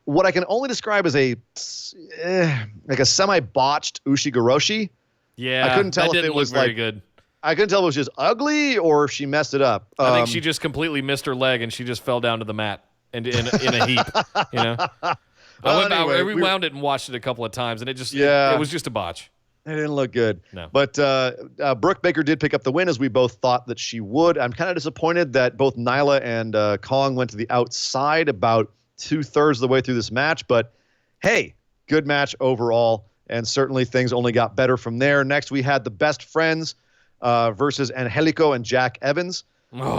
what I can only describe as a semi-botched Ushigoroshi. Yeah, I couldn't tell if it was very good. I couldn't tell if it was just ugly or if she messed it up. I think she just completely missed her leg and she just fell down to the mat and in a heap. You know, I rewound it and watched it a couple of times, and it was just a botch. It didn't look good. No. But Brooke Baker did pick up the win, as we both thought that she would. I'm kind of disappointed that both Nyla and Kong went to the outside about 2/3 of the way through this match. But, hey, good match overall, and certainly things only got better from there. Next, we had the Best Friends versus Angelico and Jack Evans,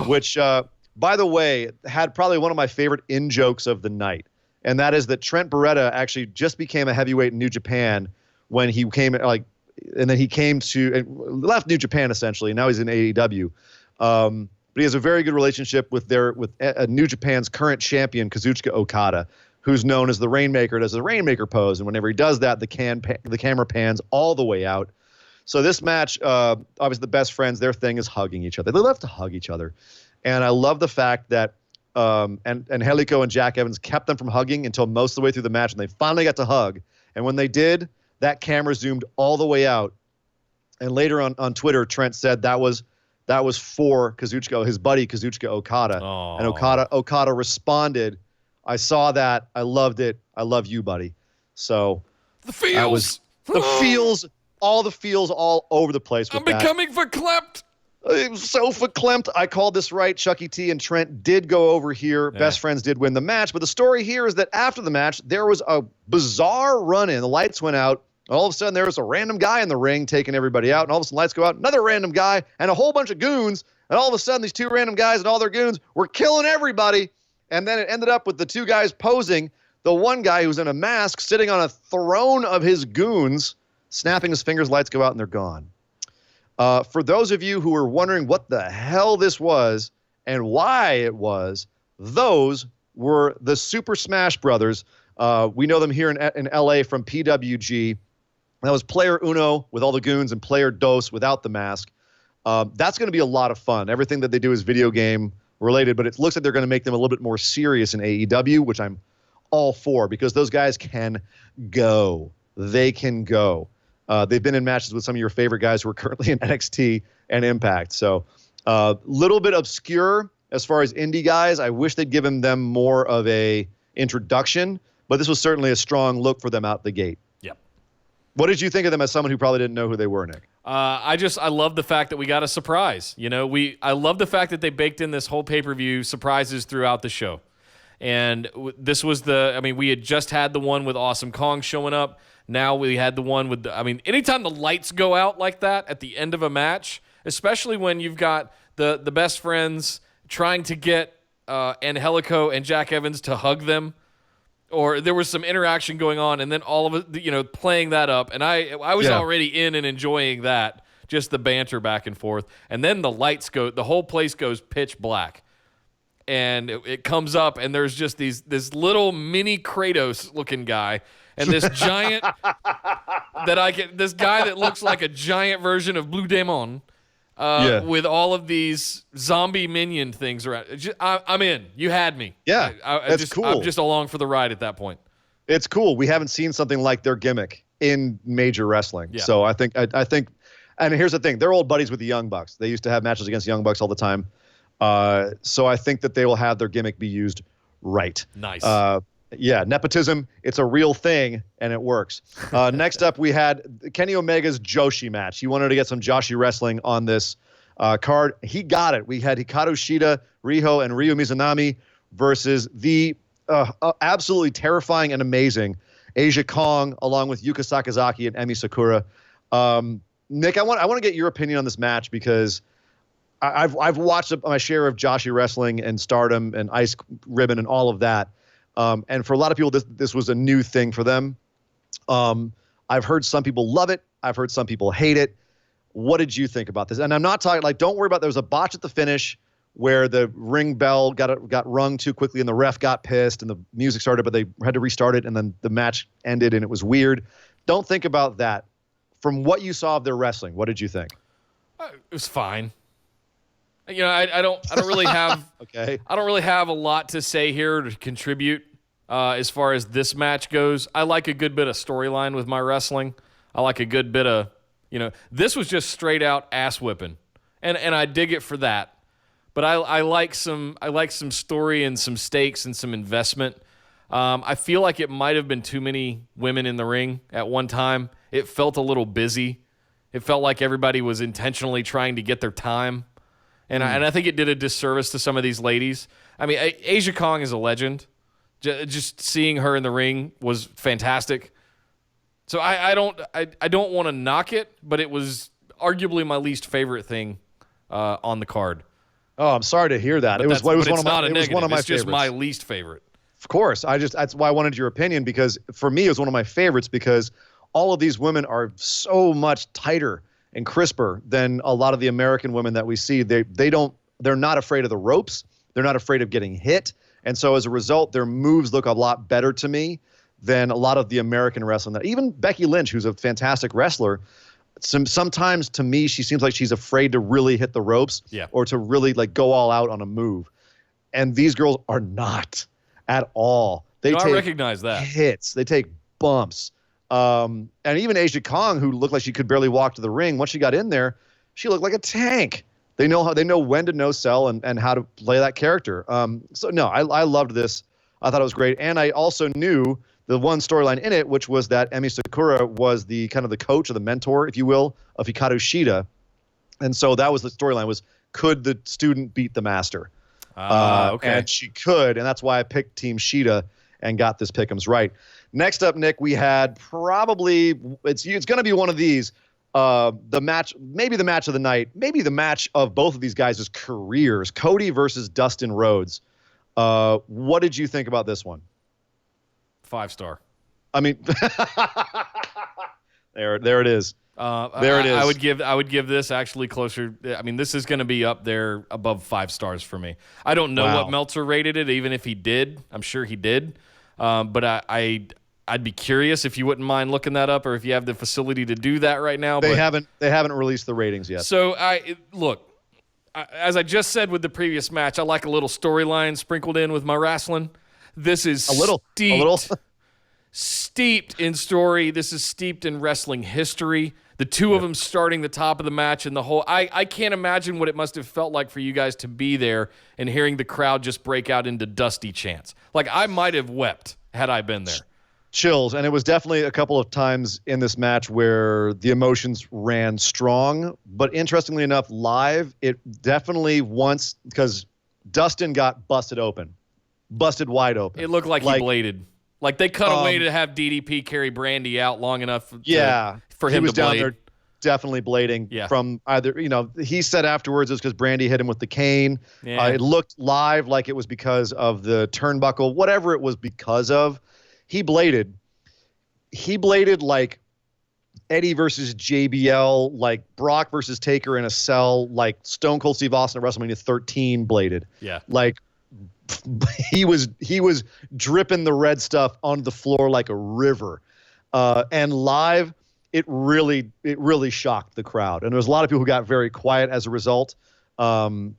which, by the way, had probably one of my favorite in-jokes of the night. And that is that Trent Beretta actually just became a heavyweight in New Japan when he came, and then he came to left New Japan essentially. And now he's in AEW. But he has a very good relationship with New Japan's current champion, Kazuchika Okada, who's known as the Rainmaker, does the Rainmaker pose. And whenever he does that, the camera pans all the way out. So this match, obviously the Best Friends, their thing is hugging each other. They love to hug each other. And I love the fact that Angelico and Jack Evans kept them from hugging until most of the way through the match, and they finally got to hug. And when they did, that camera zoomed all the way out. And later on Twitter, Trent said that was for Kazuchika, his buddy Kazuchika Okada. Aww. And Okada responded, "I saw that. I loved it. I love you, buddy." So the feels, all the feels all over the place with I'm becoming verklempt. It was so verklempt. I called this right. Chucky T and Trent did go over here. Yeah. Best Friends did win the match. But the story here is that after the match, there was a bizarre run-in. The lights went out. All of a sudden, there was a random guy in the ring taking everybody out. And all of a sudden, lights go out. Another random guy and a whole bunch of goons. And all of a sudden, these 2 random guys and all their goons were killing everybody. And then it ended up with the 2 guys posing. The one guy who's in a mask sitting on a throne of his goons, snapping his fingers, lights go out, and they're gone. For those of you who are wondering what the hell this was and why it was, those were the Super Smash Brothers We know them here in LA from PWG. That was Player Uno with all the goons and Player Dos without the mask. That's going to be a lot of fun. Everything that they do is video game related, but it looks like they're going to make them a little bit more serious in AEW, which I'm all for because those guys can go. They can go. They've been in matches with some of your favorite guys who are currently in NXT and Impact. So little bit obscure as far as indie guys. I wish they'd given them more of a introduction, but this was certainly a strong look for them out the gate. Yep. What did you think of them as someone who probably didn't know who they were, Nick? I love the fact that we got a surprise. I love the fact that they baked in this whole pay-per-view surprises throughout the show. And this was we had just had the one with Awesome Kong showing up. Now we had the one with anytime the lights go out like that at the end of a match, especially when you've got the best friends trying to get Angelico and Jack Evans to hug them, or there was some interaction going on, and then all of it, playing that up, and I was already in and enjoying that, just the banter back and forth, and then the lights go, the whole place goes pitch black, and it comes up, and there's just this little mini Kratos looking guy, and this giant this guy that looks like a giant version of Blue Demon. With all of these zombie minion things around. I'm in. You had me. Yeah, that's cool. I'm just along for the ride at that point. It's cool. We haven't seen something like their gimmick in major wrestling. Yeah. So I think, and here's the thing. They're old buddies with the Young Bucks. They used to have matches against Young Bucks all the time. So I think that they will have their gimmick be used right. Nice. Yeah, nepotism, it's a real thing, and it works. Next up, we had Kenny Omega's Joshi match. He wanted to get some Joshi wrestling on this card. He got it. We had Hikaru Shida, Riho, and Ryu Mizunami versus the absolutely terrifying and amazing Asia Kong, along with Yuka Sakazaki and Emi Sakura. Nick, I want to get your opinion on this match because I've watched my share of Joshi wrestling and Stardom and Ice Ribbon and all of that. And for a lot of people, this was a new thing for them. I've heard some people love it. I've heard some people hate it. What did you think about this? And I'm not talking don't worry about, there was a botch at the finish where the ring bell got rung too quickly and the ref got pissed and the music started, but they had to restart it and then the match ended and it was weird. Don't think about that. From what you saw of their wrestling, what did you think? It was fine. I don't really have okay. I don't really have a lot to say here to contribute as far as this match goes. I like a good bit of storyline with my wrestling. I like a good bit of, this was just straight out ass whipping, and I dig it for that. But I like some story and some stakes and some investment. I feel like it might have been too many women in the ring at one time. It felt a little busy. It felt like everybody was intentionally trying to get their time. And I think it did a disservice to some of these ladies. I mean, Asia Kong is a legend. Just seeing her in the ring was fantastic. So I don't want to knock it, but it was arguably my least favorite thing on the card. Oh, I'm sorry to hear that. But it was one of my it's favorites. just my least favorite. Of course. That's why I wanted your opinion, because for me it was one of my favorites because all of these women are so much tighter and crisper than a lot of the American women that we see. They're not afraid of the ropes. They're not afraid of getting hit. And so as a result, their moves look a lot better to me than a lot of the American wrestling. Even Becky Lynch, who's a fantastic wrestler, sometimes to me, she seems like she's afraid to really hit the ropes or to really go all out on a move. And these girls are not at all. They take I recognize that. Hits. They take bumps. And even Asia Kong, who looked like she could barely walk to the ring, once she got in there, she looked like a tank. They know when to no sell and how to play that character. So no, I loved this. I thought it was great. And I also knew the one storyline in it, which was that Emi Sakura was the kind of the coach or the mentor, if you will, of Hikaru Shida. And so that was the storyline, was could the student beat the master? Okay. And she could, and that's why I picked Team Shida and got this pick'ems right. Next up, Nick, we had probably it's going to be one of these. The match, maybe the match of the night, maybe the match of both of these guys' careers. Cody versus Dustin Rhodes. What did you think about this one? 5-star. I mean, there it is. There it is. I would give this actually closer. I mean, this is going to be up there above 5 stars for me. I don't know what Meltzer rated it, even if he did. I'm sure he did. But I'd be curious if you wouldn't mind looking that up, or if you have the facility to do that right now. They haven't released the ratings yet. So as I just said with the previous match, I like a little storyline sprinkled in with my wrestling. This is a little steeped in story. This is steeped in wrestling history. The two of them starting the top of the match, and the whole. I can't imagine what it must have felt like for you guys to be there and hearing the crowd just break out into Dusty chants. Like, I might have wept had I been there. Chills, and it was definitely a couple of times in this match where the emotions ran strong. But interestingly enough, live, it definitely once, because Dustin got busted wide open. It looked like he bladed. Like, they cut away to have DDP carry Brandy out long enough for him to blade. He was down there definitely blading from either, he said afterwards it was because Brandy hit him with the cane. Yeah. It looked live like it was because of the turnbuckle, whatever it was because of. He bladed like Eddie versus JBL, like Brock versus Taker in a cell, like Stone Cold Steve Austin at WrestleMania 13 bladed. Yeah. Like he was dripping the red stuff onto the floor like a river. And live, it really shocked the crowd. And there was a lot of people who got very quiet as a result. And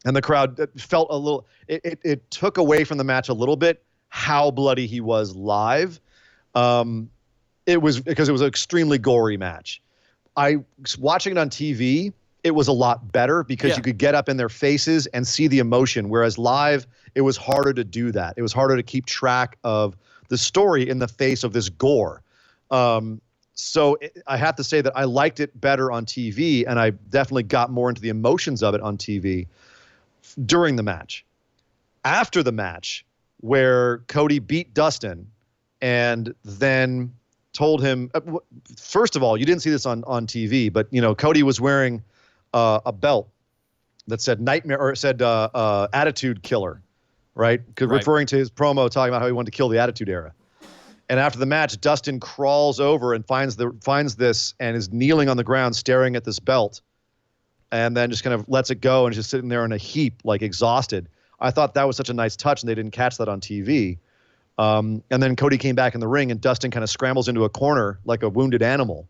the crowd felt a little, it took away from the match a little bit how bloody he was live. It was because it was an extremely gory match. Watching it on TV, it was a lot better because you could get up in their faces and see the emotion. Whereas live, it was harder to do that. It was harder to keep track of the story in the face of this gore. So I have to say that I liked it better on TV, and I definitely got more into the emotions of it on TV during the match. After the match, where Cody beat Dustin and then told him, first of all, you didn't see this on TV, but Cody was wearing a belt that said nightmare, or it said attitude killer, right? Referring to his promo talking about how he wanted to kill the Attitude Era. And after the match, Dustin crawls over and finds this and is kneeling on the ground staring at this belt, and then just kind of lets it go and is just sitting there in a heap, like exhausted. I thought that was such a nice touch, and they didn't catch that on TV. And then Cody came back in the ring, and Dustin kind of scrambles into a corner like a wounded animal.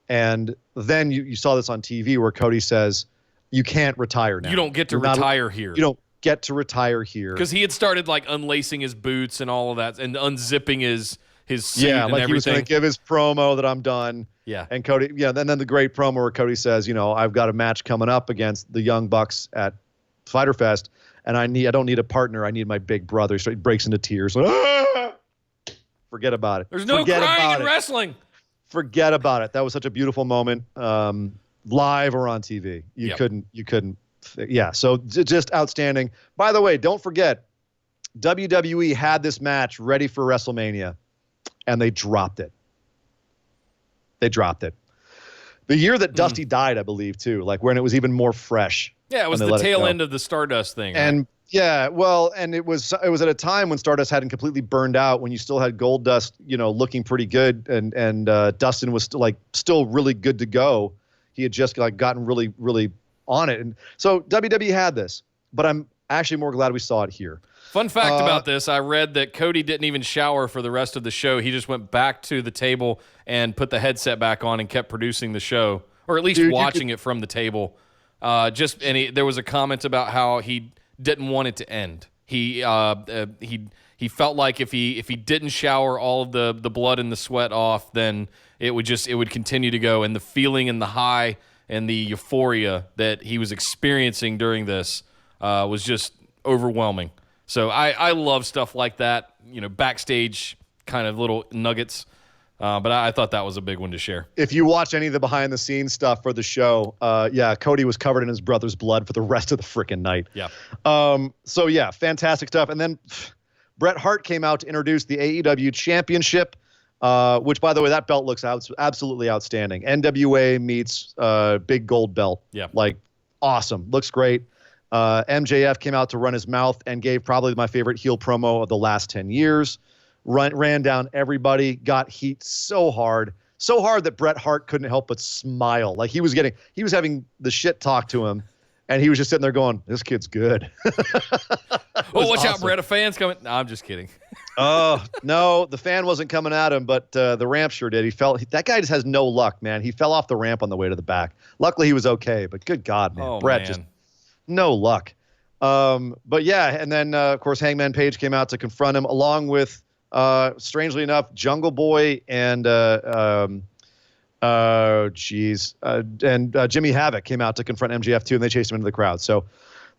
And then you saw this on TV where Cody says, "You can't retire now. You don't get to retire here. You don't get to retire here." Because he had started like unlacing his boots and all of that, and unzipping his suit and like everything. He was going to give his promo that I'm done. Yeah. And Cody, then the great promo where Cody says, I've got a match coming up against the Young Bucks at Fyter Fest. And I don't need a partner. I need my big brother. So he breaks into tears. Forget about it. There's no crying in wrestling. Forget about it. That was such a beautiful moment, live or on TV. You couldn't. Yeah. So just outstanding. By the way, don't forget, WWE had this match ready for WrestleMania, and they dropped it. The year that Dusty died, I believe, too. Like when it was even more fresh. Yeah, it was the tail end of the Stardust thing. And and it was at a time when Stardust hadn't completely burned out, when you still had Goldust, looking pretty good, and Dustin was still really good to go. He had just gotten really, really on it. And so WWE had this, but I'm actually more glad we saw it here. Fun fact about this, I read that Cody didn't even shower for the rest of the show. He just went back to the table and put the headset back on and kept producing the show, or at least watching it from the table. There was a comment about how he didn't want it to end. He felt like if he didn't shower all of the blood and the sweat off, then it would continue to go, and the feeling and the high and the euphoria that he was experiencing during this was just overwhelming. So I love stuff like that, backstage kind of little nuggets. But I thought that was a big one to share. If you watch any of the behind-the-scenes stuff for the show, Cody was covered in his brother's blood for the rest of the freaking night. Yeah. Fantastic stuff. And then Bret Hart came out to introduce the AEW Championship, which, by the way, that belt looks absolutely outstanding. NWA meets big gold belt. Yeah. Awesome. Looks great. MJF came out to run his mouth and gave probably my favorite heel promo of the last 10 years. Ran down everybody, got heat so hard that Bret Hart couldn't help but smile. Like he was having the shit talked to him, and he was just sitting there going, "This kid's good." Watch out, Bret! A fan's coming. No, I'm just kidding. Oh, no, the fan wasn't coming at him, but the ramp sure did. That guy just has no luck, man. He fell off the ramp on the way to the back. Luckily, he was okay, but good God, man. Oh, Brett man. just no luck. But yeah, and then, of course, Hangman Page came out to confront him, along with, strangely enough, Jungle Boy and Jimmy Havoc came out to confront MJF too, and they chased him into the crowd. So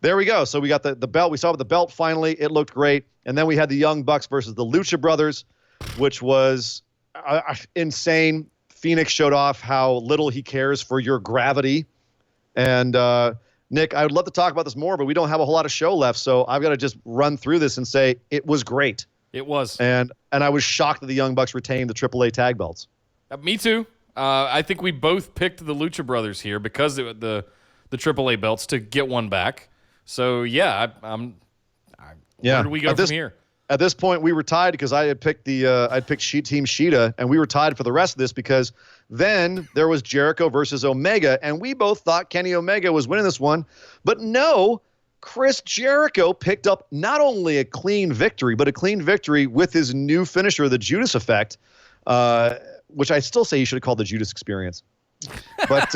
there we go. So we got the belt. We saw the belt finally. It looked great. And then we had the Young Bucks versus the Lucha Brothers, which was insane. Phoenix showed off how little he cares for your gravity. And Nick, I would love to talk about this more, but we don't have a whole lot of show left. So I've got to just run through this and say it was great. It was. And I was shocked that the Young Bucks retained the AAA tag belts. Me too. I think we both picked the Lucha Brothers here because of the AAA belts to get one back. So yeah, where do we go from here? At this point, we were tied because I had picked Team Sheeta, and we were tied for the rest of this because then there was Jericho versus Omega, and we both thought Kenny Omega was winning this one, but no, Chris Jericho picked up not only a clean victory, but a clean victory with his new finisher, the Judas Effect, which I still say you should have called the Judas Experience. But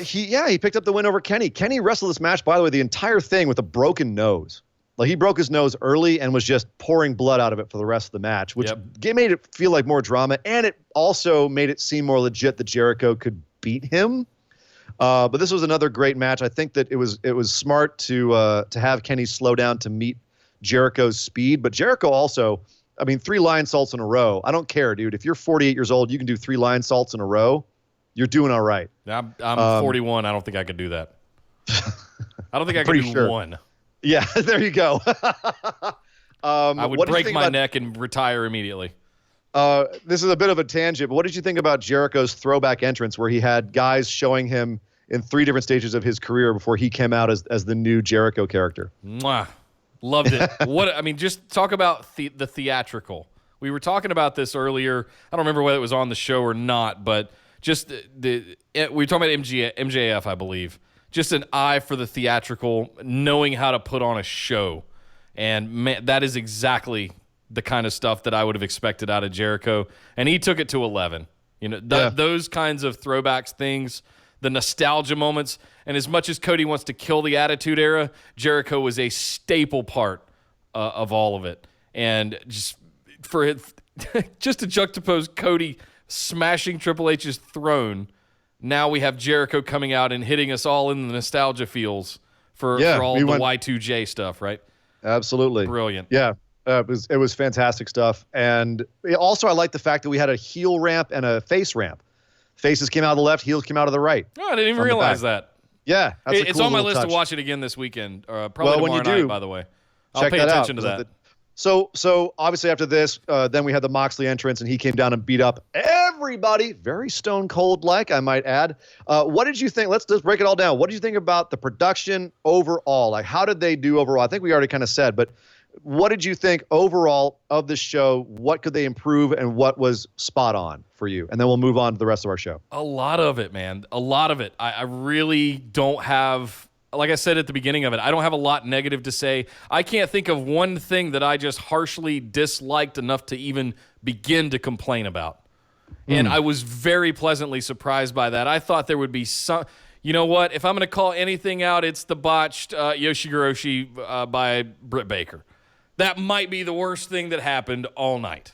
he picked up the win over Kenny. Kenny wrestled this match, by the way, the entire thing with a broken nose. Like, he broke his nose early and was just pouring blood out of it for the rest of the match, which made it feel like more drama, and it also made it seem more legit that Jericho could beat him. But this was another great match. I think that it was smart to have Kenny slow down to meet Jericho's speed, but Jericho also, I mean, 3 lion salts in a row. I don't care, dude. If you're 48 years old, you can do 3 lion salts in a row. You're doing all right. I'm 41. I don't think I could do that. I don't think I could do one. Yeah, there you go. I would break my neck and retire immediately. This is a bit of a tangent, but what did you think about Jericho's throwback entrance where he had guys showing him in 3 different stages of his career before he came out as the new Jericho character? Mwah. Loved it. Just talk about the theatrical. We were talking about this earlier. I don't remember whether it was on the show or not, but just we were talking about MJF, I believe. Just an eye for the theatrical, knowing how to put on a show. And man, that is exactly the kind of stuff that I would have expected out of Jericho. And he took it to 11. Those kinds of throwbacks things, the nostalgia moments. And as much as Cody wants to kill the Attitude Era, Jericho was a staple part of all of it. And just to juxtapose Cody smashing Triple H's throne, now we have Jericho coming out and hitting us all in the nostalgia feels for all the Y2J stuff, right? Absolutely. Brilliant. Yeah. It was fantastic stuff. And also I like the fact that we had a heel ramp and a face ramp. Faces came out of the left, heels came out of the right. Oh, I didn't even realize that. Yeah. It's on my list to watch it again this weekend. Probably tomorrow night, by the way. I'll pay attention to that. So obviously after this, then we had the Moxley entrance, and he came down and beat up everybody. Very Stone Cold-like, I might add. What did you think? Let's just break it all down. What did you think about the production overall? Like, how did they do overall? I think we already kind of said, but what did you think overall of the show? What could they improve, and what was spot on for you? And then we'll move on to the rest of our show. A lot of it, man. A lot of it. I really don't have... Like I said at the beginning of it, I don't have a lot negative to say. I can't think of one thing that I just harshly disliked enough to even begin to complain about. And I was very pleasantly surprised by that. I thought there would be some... You know what? If I'm going to call anything out, it's the botched Yoshigoroshi by Britt Baker. That might be the worst thing that happened all night.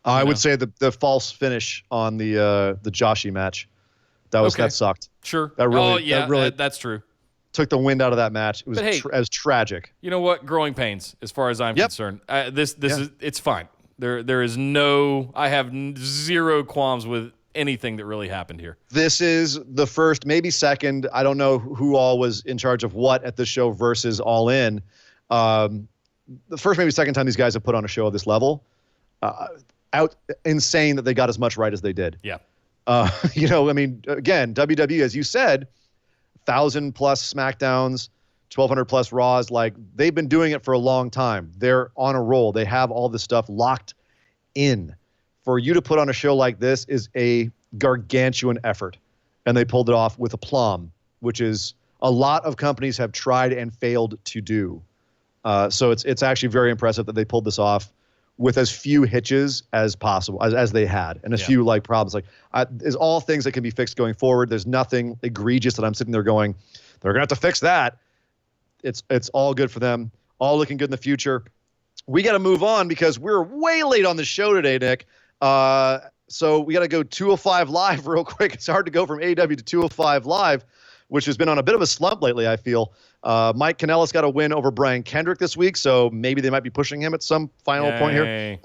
I would say the false finish on the Joshi match. That sucked. Sure. That's true. Took the wind out of that match. It was as tragic. You know what? Growing pains, as far as I'm concerned. This is it's fine. There is no. I have 0 qualms with anything that really happened here. This is the first, maybe second. I don't know who all was in charge of what at the show versus All In. The first, maybe second time these guys have put on a show of this level. Insane that they got as much right as they did. Yeah. Again, WWE, as you said. 1,000+ SmackDowns, 1,200+ Raws. Like, they've been doing it for a long time. They're on a roll. They have all this stuff locked in. For you to put on a show like this is a gargantuan effort. And they pulled it off with aplomb, which is a lot of companies have tried and failed to do. So it's actually very impressive that they pulled this off with as few hitches as possible, as they had, and as few like problems. Like, is all things that can be fixed going forward. There's nothing egregious that I'm sitting there going, they're gonna have to fix that. It's all good for them. All looking good in the future. We got to move on because we're way late on the show today, Nick. So we got to go 205 Live real quick. It's hard to go from AEW to 205 Live, which has been on a bit of a slump lately, I feel. Mike Kanellis got a win over Brian Kendrick this week, so maybe they might be pushing him at some final point here.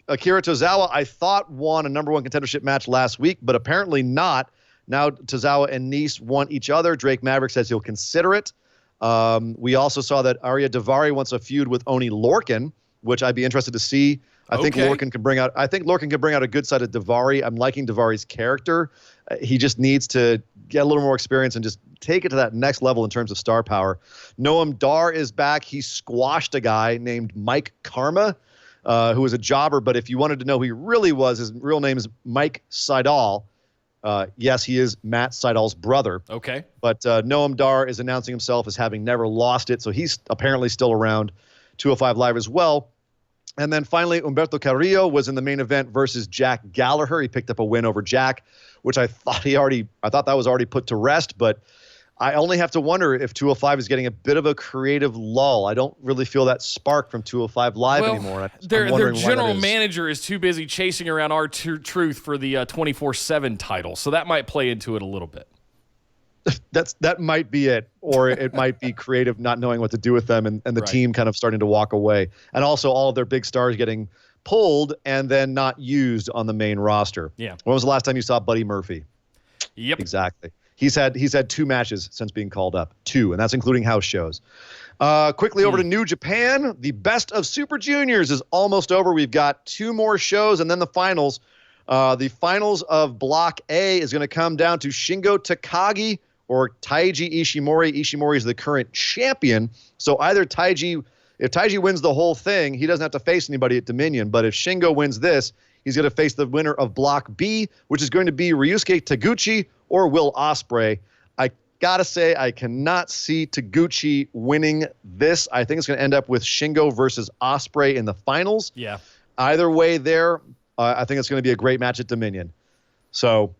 Akira Tozawa, I thought, won a number one contendership match last week, but apparently not. Now Tozawa and Nice won each other. Drake Maverick says he'll consider it. We also saw that Arya Daivari wants a feud with Oni Lorcan, which I'd be interested to see. I think Lorcan can bring out a good side of Daivari. I'm liking Daivari's character. He just needs to get a little more experience and just take it to that next level in terms of star power. Noam Dar is back. He squashed a guy named Mike Karma, who was a jobber. But if you wanted to know who he really was, his real name is Mike Seidel. Yes, he is Matt Seidel's brother. Okay. But Noam Dar is announcing himself as having never lost it. So he's apparently still around 205 Live as well. And then finally, Humberto Carrillo was in the main event versus Jack Gallagher. He picked up a win over Jack, which I thought that was already put to rest. But I only have to wonder if 205 is getting a bit of a creative lull. I don't really feel that spark from 205 Live anymore. Their general manager is too busy chasing around R-Truth for the 24/7 title, so that might play into it a little bit. That might be it, or it might be creative not knowing what to do with them and the team kind of starting to walk away. And also all of their big stars getting pulled and then not used on the main roster. Yeah. When was the last time you saw Buddy Murphy? Yep. Exactly. He's had 2 matches since being called up. 2, and that's including house shows. Quickly over to New Japan. The Best of Super Juniors is almost over. We've got 2 more shows and then the finals. The finals of Block A is going to come down to Shingo Takagi or Taiji Ishimori. Ishimori is the current champion. So either if Taiji wins the whole thing, he doesn't have to face anybody at Dominion. But if Shingo wins this, he's going to face the winner of Block B, which is going to be Ryusuke Taguchi or Will Ospreay. I got to say, I cannot see Taguchi winning this. I think it's going to end up with Shingo versus Ospreay in the finals. Yeah. Either way there, I think it's going to be a great match at Dominion. So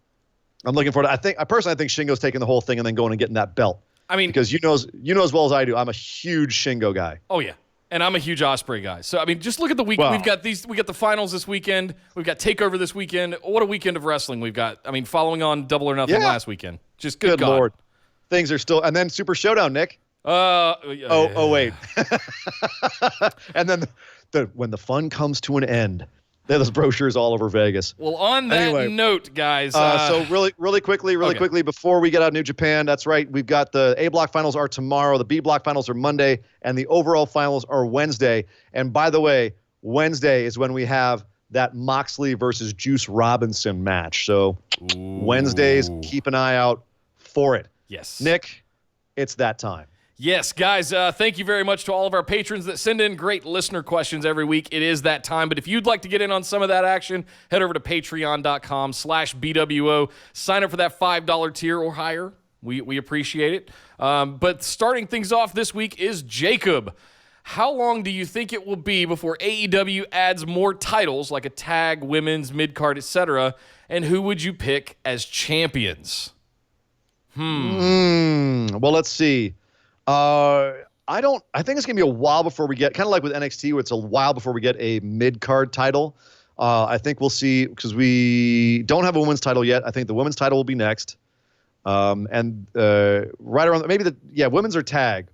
I'm looking forward to it. I personally think Shingo's taking the whole thing and then going and getting that belt. I mean, because you know as well as I do, I'm a huge Shingo guy. Oh yeah, and I'm a huge Ospreay guy. So I mean, just look at the week. Wow. We got the finals this weekend. We've got Takeover this weekend. What a weekend of wrestling we've got. I mean, following on Double or Nothing last weekend. Just good God. Lord, things are still. And then Super Showdown, Nick. Wait. And then when the fun comes to an end. Those brochures all over Vegas. Well, on that note, guys. So really quickly, before we get out of New Japan, that's right. We've got the A Block finals are tomorrow. The B Block finals are Monday. And the overall finals are Wednesday. And by the way, Wednesday is when we have that Moxley versus Juice Robinson match. So Wednesdays, keep an eye out for it. Yes. Nick, it's that time. Yes, guys, thank you very much to all of our patrons that send in great listener questions every week. It is that time. But if you'd like to get in on some of that action, head over to patreon.com/BWO. Sign up for that $5 tier or higher. We appreciate it. But starting things off this week is Jacob. How long do you think it will be before AEW adds more titles like a tag, women's, mid-card, etc.? And who would you pick as champions? Well, let's see. I think it's going to be a while before we get, kind of like with NXT, where it's a while before we get a mid-card title. I think we'll see, because we don't have a women's title yet. I think the women's title will be next. And right around, women's or tag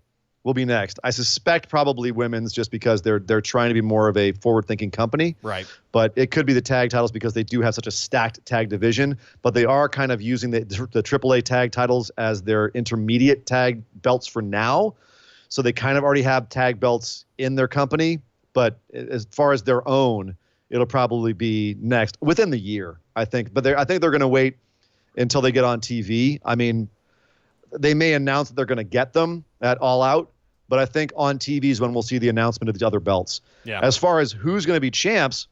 will be next. I suspect probably women's, just because they're trying to be more of a forward-thinking company. Right. But it could be the tag titles, because they do have such a stacked tag division. But they are kind of using the AAA tag titles as their intermediate tag belts for now. So they kind of already have tag belts in their company. But as far as their own, it'll probably be next within the year, I think. But I think they're going to wait until they get on TV. I mean, they may announce that they're going to get them at All Out, but I think on TV is when we'll see the announcement of the other belts. Yeah. As far as who's going to be champs,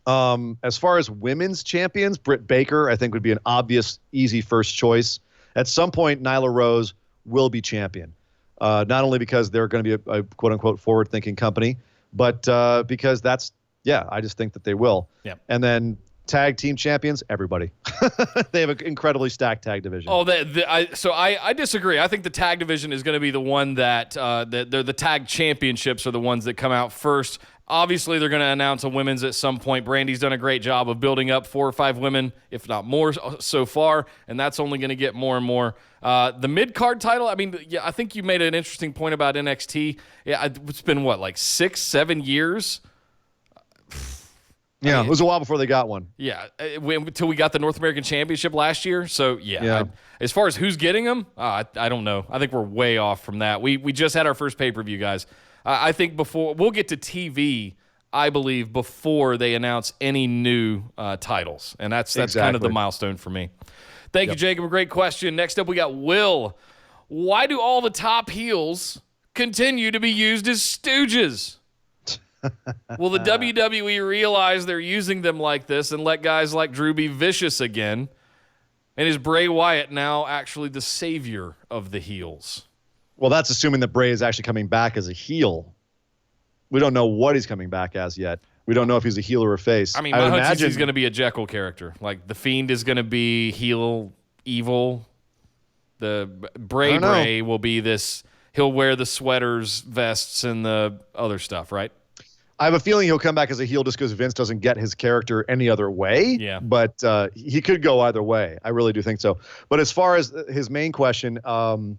as far as women's champions, Britt Baker, I think, would be an obvious, easy first choice. At some point, Nyla Rose will be champion. Not only because they're going to be a quote unquote forward thinking company, but because I just think that they will. Yeah. And then tag team champions, everybody. They have an incredibly stacked tag division. Oh, I disagree. I think the tag division is going to be the one that the tag championships are the ones that come out first. Obviously, they're going to announce a women's at some point. Brandy's done a great job of building up 4 or 5 women, if not more, so far, and that's only going to get more and more. The mid-card title, I mean, yeah, I think you made an interesting point about NXT. Yeah, it's been, 6-7 years? Yeah, it was a while before they got one. Yeah, until we got the North American Championship last year. So, as far as who's getting them, I don't know. I think we're way off from that. We just had our first pay-per-view, guys. I think we'll get to TV, I believe, before they announce any new titles. And that's kind of the milestone for me. Thank you, Jacob. A great question. Next up, we got Will. Why do all the top heels continue to be used as stooges? Will the WWE realize they're using them like this and let guys like Drew be vicious again? And is Bray Wyatt now actually the savior of the heels? Well, that's assuming that Bray is actually coming back as a heel. We don't know what he's coming back as yet. We don't know if he's a heel or a face. I mean, my hunch is he's going to be a Jekyll character. Like, the Fiend is going to be heel, evil. The Bray will be this. He'll wear the sweaters, vests, and the other stuff, right? I have a feeling he'll come back as a heel just because Vince doesn't get his character any other way. Yeah. But he could go either way. I really do think so. But as far as his main question, why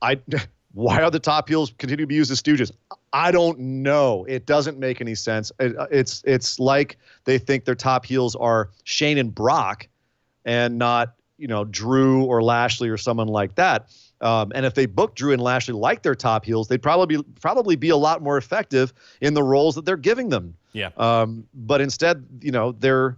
are the top heels continue to be used as stooges? I don't know. It doesn't make any sense. It's like they think their top heels are Shane and Brock and not, Drew or Lashley or someone like that. And if they book Drew and Lashley like their top heels, they'd probably be a lot more effective in the roles that they're giving them. Yeah. But instead, they're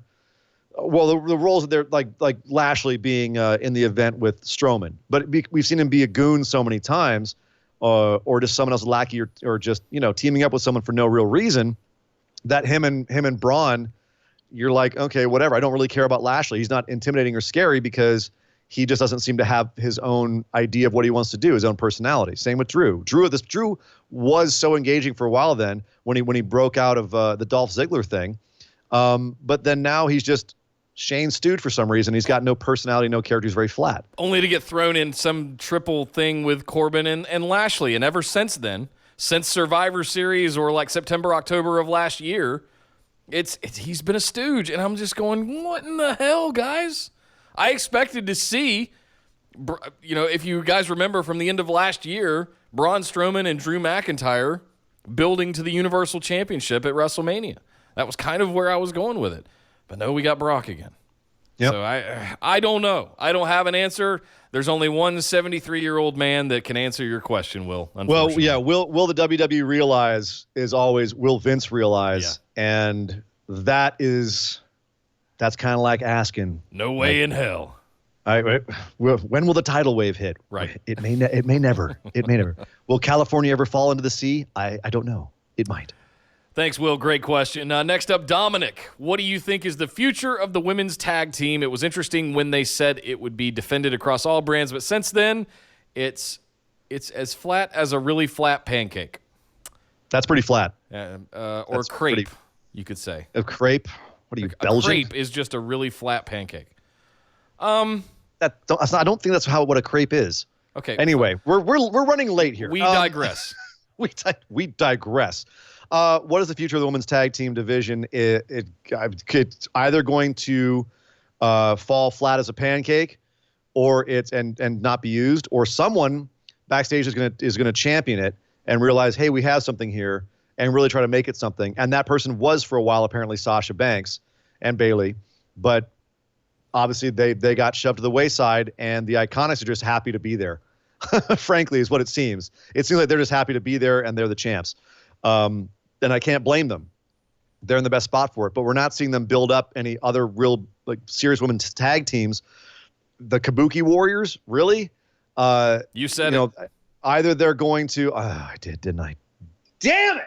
the roles that they're like Lashley being in the event with Strowman. But we've seen him be a goon so many times, or just someone else lackey, or just teaming up with someone for no real reason, that him and Braun, you're like, okay, whatever. I don't really care about Lashley. He's not intimidating or scary because he just doesn't seem to have his own idea of what he wants to do, his own personality. Same with Drew. Drew was so engaging for a while then when he broke out of the Dolph Ziggler thing. But then now he's just Shane stewed for some reason. He's got no personality, no character. He's very flat. Only to get thrown in some triple thing with Corbin and Lashley. And ever since then, since Survivor Series or like September, October of last year, he's been a stooge. And I'm just going, what in the hell, guys? I expected to see, if you guys remember from the end of last year, Braun Strowman and Drew McIntyre building to the Universal Championship at WrestleMania. That was kind of where I was going with it. But no, we got Brock again. Yep. So I don't know. I don't have an answer. There's only one 73-year-old man that can answer your question, Will. Well, yeah. Will the WWE realize is always will Vince realize? Yeah. And that's kind of like asking. No way in hell. When will the tidal wave hit? Right. It may never. It may never. Will California ever fall into the sea? I don't know. It might. Thanks, Will. Great question. Next up, Dominic. What do you think is the future of the women's tag team? It was interesting when they said it would be defended across all brands, but since then, it's as flat as a really flat pancake. That's pretty flat. Or crepe, you could say. A crepe? What are you, Belgian? A crepe is just a really flat pancake. I don't think that's what a crepe is. Okay. Anyway, we're running late here. We digress. We digress. What is the future of the women's tag team division? It's either going to fall flat as a pancake, or and not be used, or someone backstage is gonna champion it and realize, hey, we have something here, and really try to make it something. And that person was for a while apparently Sasha Banks and Bayley, but obviously they got shoved to the wayside, and the Iconics are just happy to be there. Frankly, is what it seems. It seems like they're just happy to be there, and they're the champs. And I can't blame them. They're in the best spot for it. But we're not seeing them build up any other real serious women's tag teams. The Kabuki Warriors, really? You said it. Either they're going to. I did, didn't I? Damn it!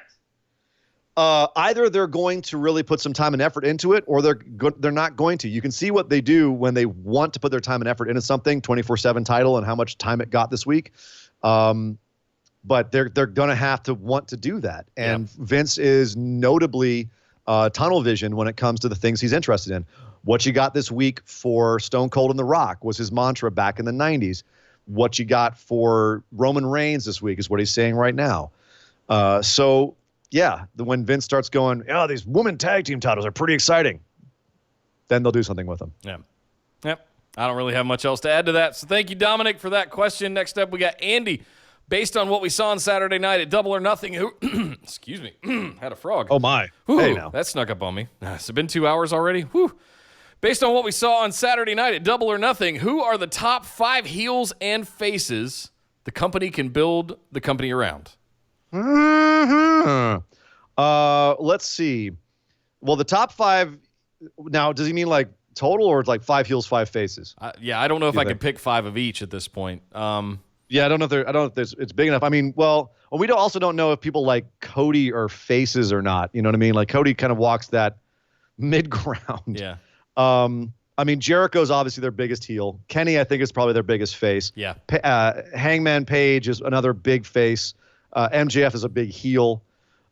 Either they're going to really put some time and effort into it, or they're not going to. You can see what they do when they want to put their time and effort into something. 24/7 title and how much time it got this week. but they're going to have to want to do that. And Vince is notably tunnel vision when it comes to the things he's interested in. What you got this week for Stone Cold and The Rock was his mantra back in the 90s. What you got for Roman Reigns this week is what he's saying right now. So, yeah, when Vince starts going, these women tag team titles are pretty exciting, then they'll do something with them. Yeah. Yep. I don't really have much else to add to that. So thank you, Dominic, for that question. Next up, we got Andy. Based on what we saw on Saturday night at Double or Nothing, who, excuse me, had a frog. Oh, my. Whew, hey, now. That snuck up on me. It's been 2 hours already. Whew. Based on what we saw on Saturday night at Double or Nothing, who are the top 5 heels and faces the company can build the company around? Mm-hmm. Let's see. Well, the top 5, now, does he mean like total or like 5 heels, 5 faces? Yeah, I don't know if I could pick 5 of each at this point. Yeah, I don't know if it's big enough. I mean, well, we also don't know if people like Cody are faces or not. You know what I mean? Like Cody kind of walks that mid ground. Yeah. I mean, Jericho's obviously their biggest heel. Kenny, I think, is probably their biggest face. Yeah. Hangman Page is another big face. MJF is a big heel.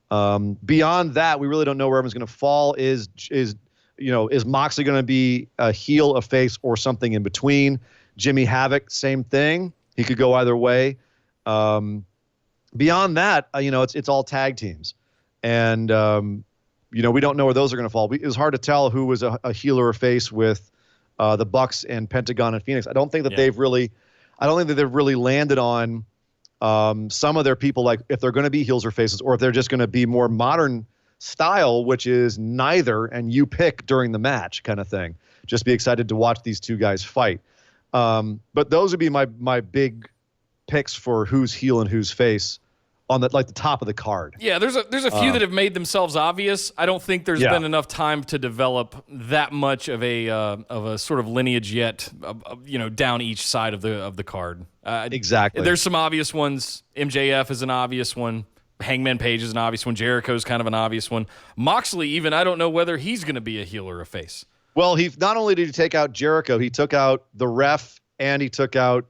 Beyond that, we really don't know where everyone's going to fall. Is Moxley going to be a heel, a face, or something in between? Jimmy Havoc, same thing. He could go either way. Beyond that, it's all tag teams. And, we don't know where those are going to fall. It was hard to tell who was a heel or a face with the Bucks and Pentagon and Phoenix. I don't think that they've really landed on some of their people, like if they're going to be heels or faces, or if they're just going to be more modern style, which is neither, and you pick during the match kind of thing. Just be excited to watch these two guys fight. But those would be my big picks for who's heel and who's face on the top of the card. Yeah, there's a few that have made themselves obvious. I don't think there's been enough time to develop that much of a sort of lineage yet, down each side of the card. Exactly. There's some obvious ones. MJF is an obvious one. Hangman Page is an obvious one. Jericho's kind of an obvious one. Moxley, even, I don't know whether he's going to be a heel or a face. Well, he not only did he take out Jericho, he took out the Ref and he took out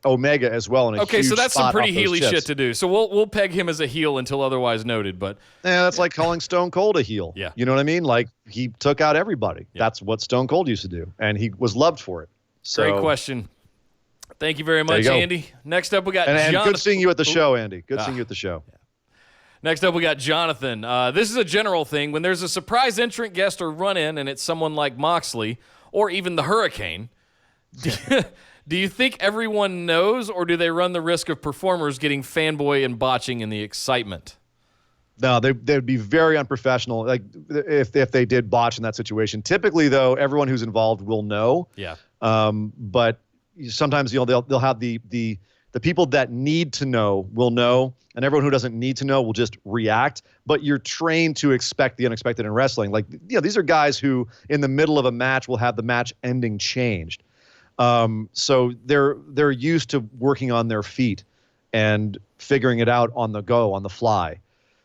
Omega as well. Okay, so that's some pretty heely shit to do. So we'll peg him as a heel until otherwise noted. But that's like calling Stone Cold a heel. Yeah, you know what I mean? Like he took out everybody. Yeah. That's what Stone Cold used to do, and he was loved for it. So, great question. Thank you very much, Andy. Next up, we got and Jonathan. Good seeing you at the show, Andy. Good seeing you at the show. Yeah. Next up, we got Jonathan. This is a general thing. When there's a surprise entrant guest or run-in, and it's someone like Moxley or even the Hurricane, do you think everyone knows, or do they run the risk of performers getting fanboy and botching in the excitement? No, they'd be very unprofessional. Like if they did botch in that situation. Typically, though, everyone who's involved will know. Yeah. But sometimes they'll have the people that need to know will know, and everyone who doesn't need to know will just react. But you're trained to expect the unexpected in wrestling. Like, these are guys who, in the middle of a match, will have the match ending changed. So they're used to working on their feet and figuring it out on the go, on the fly.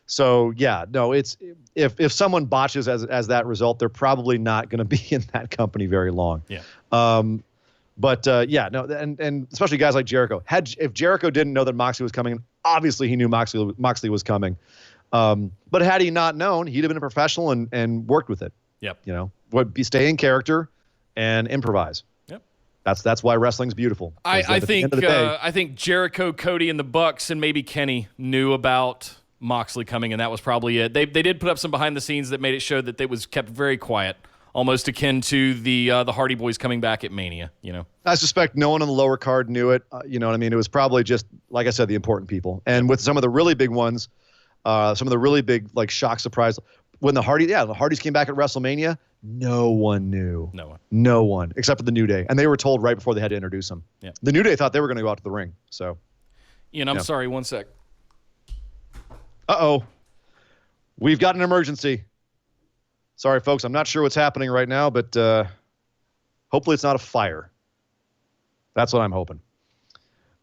So yeah, no, it's if someone botches as that result, they're probably not going to be in that company very long. Yeah. Yeah, no, and especially guys like Jericho. If Jericho didn't know that Moxley was coming, obviously he knew Moxley was coming. But had he not known, he'd have been a professional and worked with it. Yep. Stay in character and improvise. Yep. That's why wrestling's beautiful. I think Jericho, Cody, and the Bucks, and maybe Kenny knew about Moxley coming, and that was probably it. They did put up some behind the scenes that made it show that it was kept very quiet. Almost akin to the Hardy Boys coming back at Mania, I suspect no one on the lower card knew it. You know what I mean? It was probably just, like I said, the important people. And with some of the really big ones, some of the really big, like, shock surprise, when the Hardys came back at WrestleMania, no one knew. No one, except for the New Day. And they were told right before they had to introduce them. Yeah. The New Day thought they were going to go out to the ring. So, Ian, I'm sorry, 1 sec. Uh-oh. We've got an emergency. Sorry, folks. I'm not sure what's happening right now, but hopefully it's not a fire. That's what I'm hoping.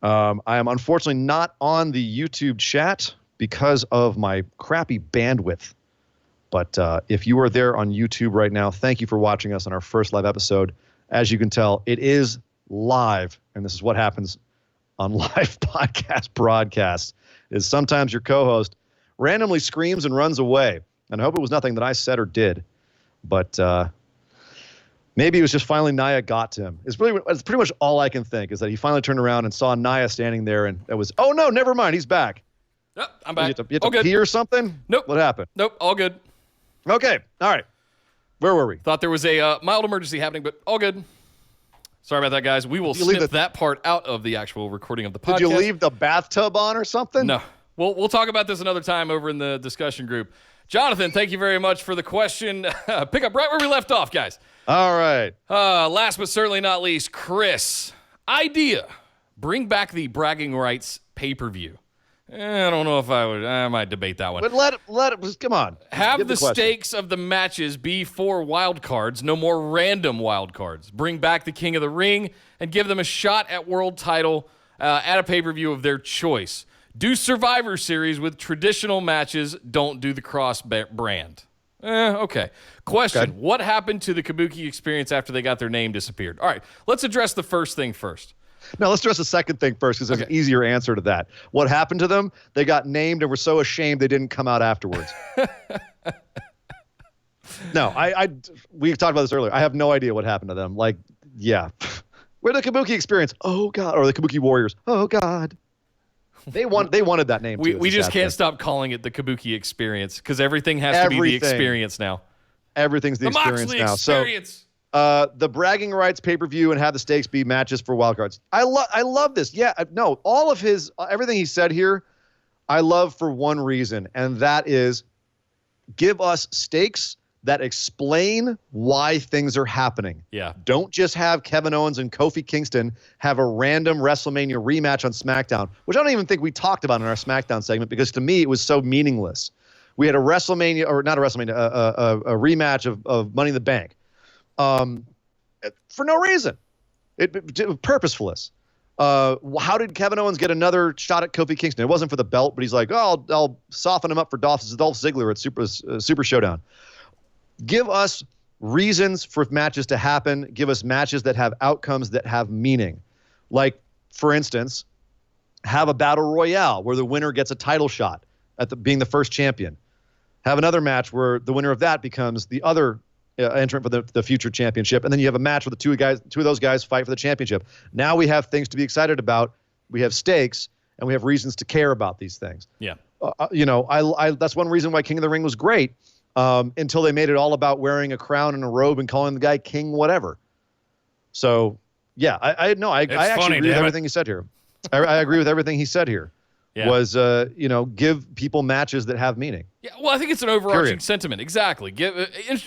I am unfortunately not on the YouTube chat because of my crappy bandwidth. But if you are there on YouTube right now, thank you for watching us on our first live episode. As you can tell, it is live, and this is what happens on live podcast broadcasts. is sometimes your co-host randomly screams and runs away. And I hope it was nothing that I said or did. But maybe it was just finally Nia got to him. It's pretty much all I can think is that he finally turned around and saw Nia standing there, and it was, oh, no, never mind. He's back. Yep, I'm back. You have to pee or something? Nope. What happened? Nope, all good. Okay, all right. Where were we? Thought there was a mild emergency happening, but all good. Sorry about that, guys. We will snip that part out of the actual recording of the podcast. Did you leave the bathtub on or something? No. We'll talk about this another time over in the discussion group. Jonathan, thank you very much for the question. Pick up right where we left off, guys. All right. Last but certainly not least, Chris. Idea. Bring back the bragging rights pay-per-view. I don't know if I might debate that one. But let it, come on. Have the stakes of the matches be 4 wild cards, no more random wild cards. Bring back the King of the Ring and give them a shot at world title at a pay-per-view of their choice. Do Survivor Series with traditional matches. Don't do the cross-brand. Okay. Question. Okay. What happened to the Kabuki experience after they got their name disappeared? All right. Let's address the first thing first. No, let's address the second thing first because there's an easier answer to that. What happened to them? They got named and were so ashamed they didn't come out afterwards. No, we talked about this earlier. I have no idea what happened to them. Like, yeah. We're the Kabuki experience. Oh, God. Or the Kabuki Warriors. Oh, God. They wanted that name, too. We just can't stop calling it the Kabuki experience because everything has to be the experience now. Everything's the experience Moxley now. Experience. So the bragging rights pay-per-view and have the stakes be matches for wildcards. I love this. Yeah, no, all of everything he said here, I love for one reason, and that is give us stakes that explain why things are happening. Yeah. Don't just have Kevin Owens and Kofi Kingston have a random WrestleMania rematch on SmackDown, which I don't even think we talked about in our SmackDown segment because to me it was so meaningless. We had a WrestleMania, or not a WrestleMania, a rematch of Money in the Bank. For no reason. It purposefulness. How did Kevin Owens get another shot at Kofi Kingston? It wasn't for the belt, but he's like, oh, I'll soften him up for Dolph Ziggler at Super Showdown. Give us reasons for matches to happen. Give us matches that have outcomes that have meaning. Like, for instance, have a battle royale where the winner gets a title shot at being the first champion. Have another match where the winner of that becomes the other entrant for the future championship, and then you have a match where the two of those guys fight for the championship. Now we have things to be excited about. We have stakes, and we have reasons to care about these things. Yeah. That's one reason why King of the Ring was great until they made it all about wearing a crown and a robe and calling the guy King whatever. So, yeah, I actually agree with everything he said here. I agree with everything he said here. Yeah. Was give people matches that have meaning. Yeah, well, I think it's an overarching sentiment. Exactly.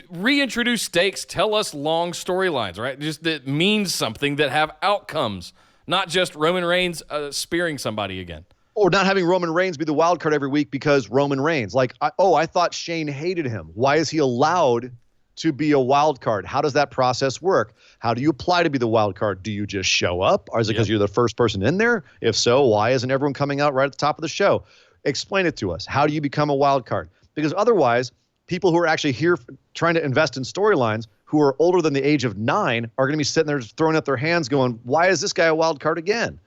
Reintroduce stakes. Tell us long storylines, right? Just that means something that have outcomes, not just Roman Reigns spearing somebody again. Or not having Roman Reigns be the wild card every week because Roman Reigns. Like, I thought Shane hated him. Why is he allowed to be a wild card? How does that process work? How do you apply to be the wild card? Do you just show up? Or is it because you're the first person in there? If so, why isn't everyone coming out right at the top of the show? Explain it to us. How do you become a wild card? Because otherwise, people who are actually here trying to invest in storylines who are older than the age of 9 are going to be sitting there just throwing up their hands going, why is this guy a wild card again?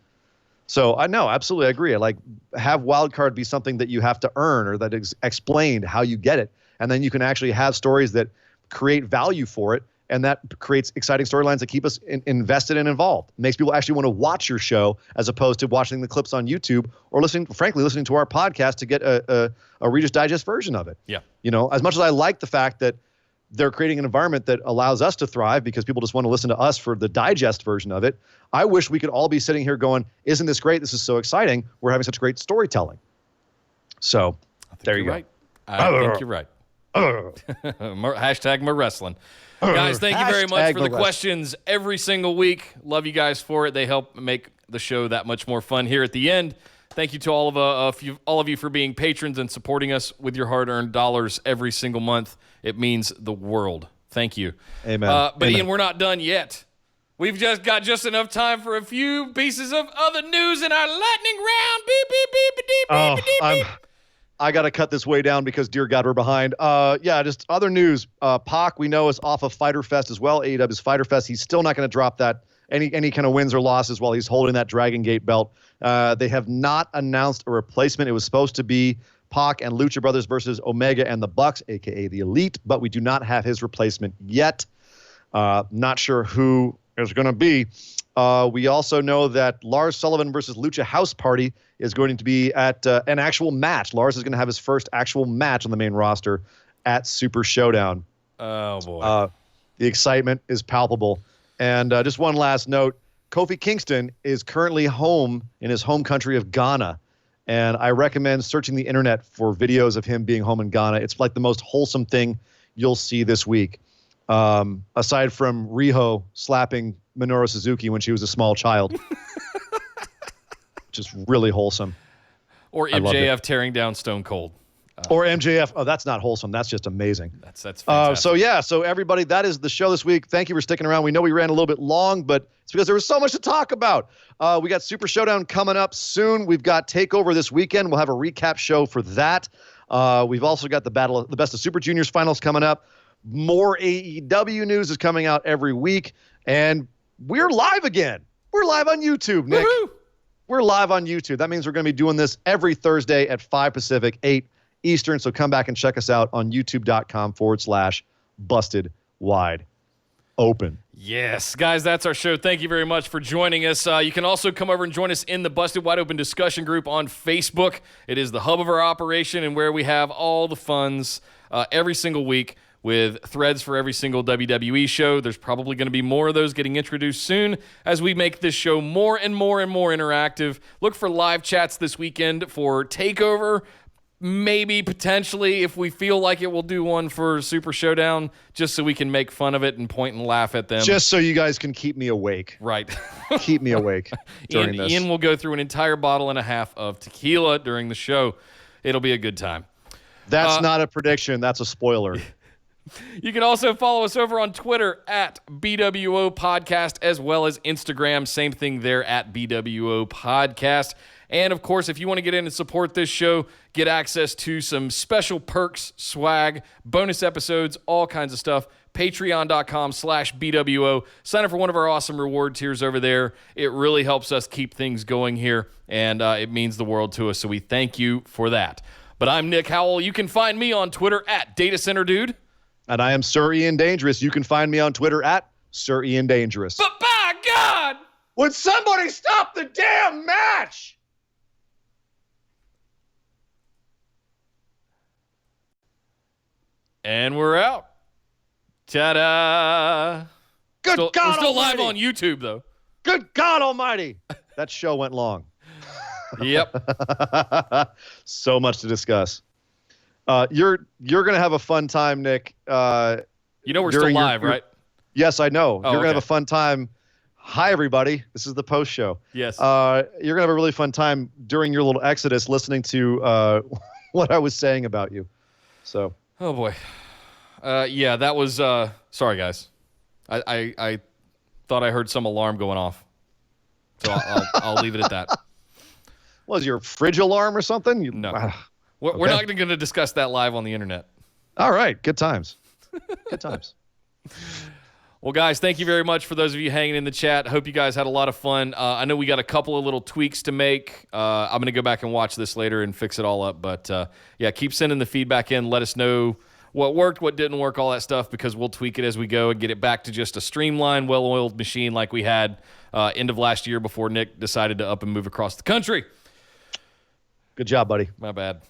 So I know, absolutely, I agree. I like have wild card be something that you have to earn or that is explained how you get it. And then you can actually have stories that create value for it, and that creates exciting storylines that keep us invested and involved. It makes people actually want to watch your show as opposed to watching the clips on YouTube or listening to our podcast to get a Reader's Digest version of it. Yeah. As much as I like the fact that they're creating an environment that allows us to thrive because people just want to listen to us for the digest version of it, I wish we could all be sitting here going, isn't this great? This is so exciting. We're having such great storytelling. So there you go. Right. I think you're right. Hashtag more wrestling. Guys, thank you very much for the questions every single week. Love you guys for it. They help make the show that much more fun here at the end. Thank you to all of you for being patrons and supporting us with your hard-earned dollars every single month. It means the world. Thank you. Amen. But Ian, we're not done yet. We've just got enough time for a few pieces of other news in our lightning round. Beep, beep, beep, beep, beep, beep, beep. I got to cut this way down because, dear God, we're behind. Just other news. Pac, we know, is off of Fyter Fest as well, AEW's Fyter Fest. He's still not going to drop that any kind of wins or losses while he's holding that Dragon Gate belt. They have not announced a replacement. It was supposed to be Pac and Lucha Brothers versus Omega and the Bucks, a.k.a. the Elite, but we do not have his replacement yet. Not sure who is going to be. We also know that Lars Sullivan versus Lucha House Party is going to be at an actual match. Lars is going to have his first actual match on the main roster at Super Showdown. Oh, boy. The excitement is palpable. And just one last note, Kofi Kingston is currently home in his home country of Ghana. And I recommend searching the internet for videos of him being home in Ghana. It's like the most wholesome thing you'll see this week. Aside from Riho slapping Minoru Suzuki when she was a small child. Just really wholesome. Or MJF tearing down Stone Cold. Or MJF. Oh, that's not wholesome. That's just amazing. That's fantastic. So everybody, that is the show this week. Thank you for sticking around. We know we ran a little bit long, but it's because there was so much to talk about. We got Super Showdown coming up soon. We've got TakeOver this weekend. We'll have a recap show for that. We've also got the Best of Super Juniors finals coming up. More AEW news is coming out every week, and we're live again. We're live on YouTube, Nick. Woo-hoo! We're live on YouTube. That means we're going to be doing this every Thursday at 5 Pacific, 8 Eastern. So come back and check us out on youtube.com/BustedWideOpen. Yes, guys, that's our show. Thank you very much for joining us. You can also come over and join us in the Busted Wide Open discussion group on Facebook. It is the hub of our operation and where we have all the funds every single week with threads for every single WWE show. There's probably going to be more of those getting introduced soon as we make this show more and more and more interactive. Look for live chats this weekend for TakeOver. Maybe, potentially, if we feel like it, we'll do one for Super Showdown just so we can make fun of it and point and laugh at them. Just so you guys can keep me awake. Right. Keep me awake during this. Ian will go through an entire bottle and a half of tequila during the show. It'll be a good time. That's not a prediction. That's a spoiler. You can also follow us over on Twitter at BWO Podcast, as well as Instagram. Same thing there at BWO Podcast. And, of course, if you want to get in and support this show, get access to some special perks, swag, bonus episodes, all kinds of stuff, patreon.com/BWO. Sign up for one of our awesome reward tiers over there. It really helps us keep things going here, and it means the world to us, so we thank you for that. But I'm Nick Howell. You can find me on Twitter at DataCenterDude. And I am Sir Ian Dangerous. You can find me on Twitter at Sir Ian Dangerous. But by God! Would somebody stop the damn match? And we're out. Ta-da! Good God We're still Almighty. live on YouTube, though. Good God Almighty. That show went long. Yep. So much to discuss. You're going to have a fun time, Nick. We're still live, right? Yes, I know. Oh, You're going to have a fun time. Hi, everybody. This is the post show. Yes. You're going to have a really fun time during your little exodus listening to what I was saying about you. So. Oh, boy. Yeah, that was... sorry, guys. I thought I heard some alarm going off. So I'll leave it at that. Was your fridge alarm or something? No. We're not going to discuss that live on the internet. All right. Good times. Good times. Well, guys, thank you very much for those of you hanging in the chat. Hope you guys had a lot of fun. I know we got a couple of little tweaks to make. I'm going to go back and watch this later and fix it all up. But, yeah, keep sending the feedback in. Let us know what worked, what didn't work, all that stuff, because we'll tweak it as we go and get it back to just a streamlined, well-oiled machine like we had end of last year before Nick decided to up and move across the country. Good job, buddy. My bad.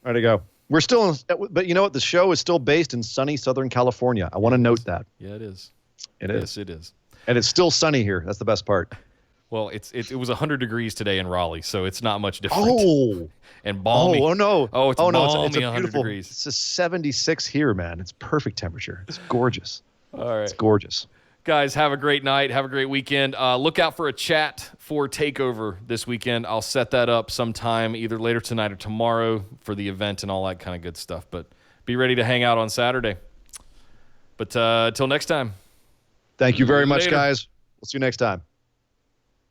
Ready to go. We're still, but you know what? The show is still based in sunny Southern California. I want to note that. Yeah, it is. It is. Yes, it is. And it's still sunny here. That's the best part. Well, it was 100 degrees today in Raleigh, so it's not much different. Oh. And balmy. Oh, no. Oh, it's balmy, it's a 100 beautiful, degrees. It's a 76 here, man. It's perfect temperature. It's gorgeous. All right. It's gorgeous. Guys, have a great night. Have a great weekend. Look out for a chat for TakeOver this weekend. I'll set that up sometime either later tonight or tomorrow for the event and all that kind of good stuff. But be ready to hang out on Saturday. But until next time. Thank you very much, Later. guys. We'll see you next time.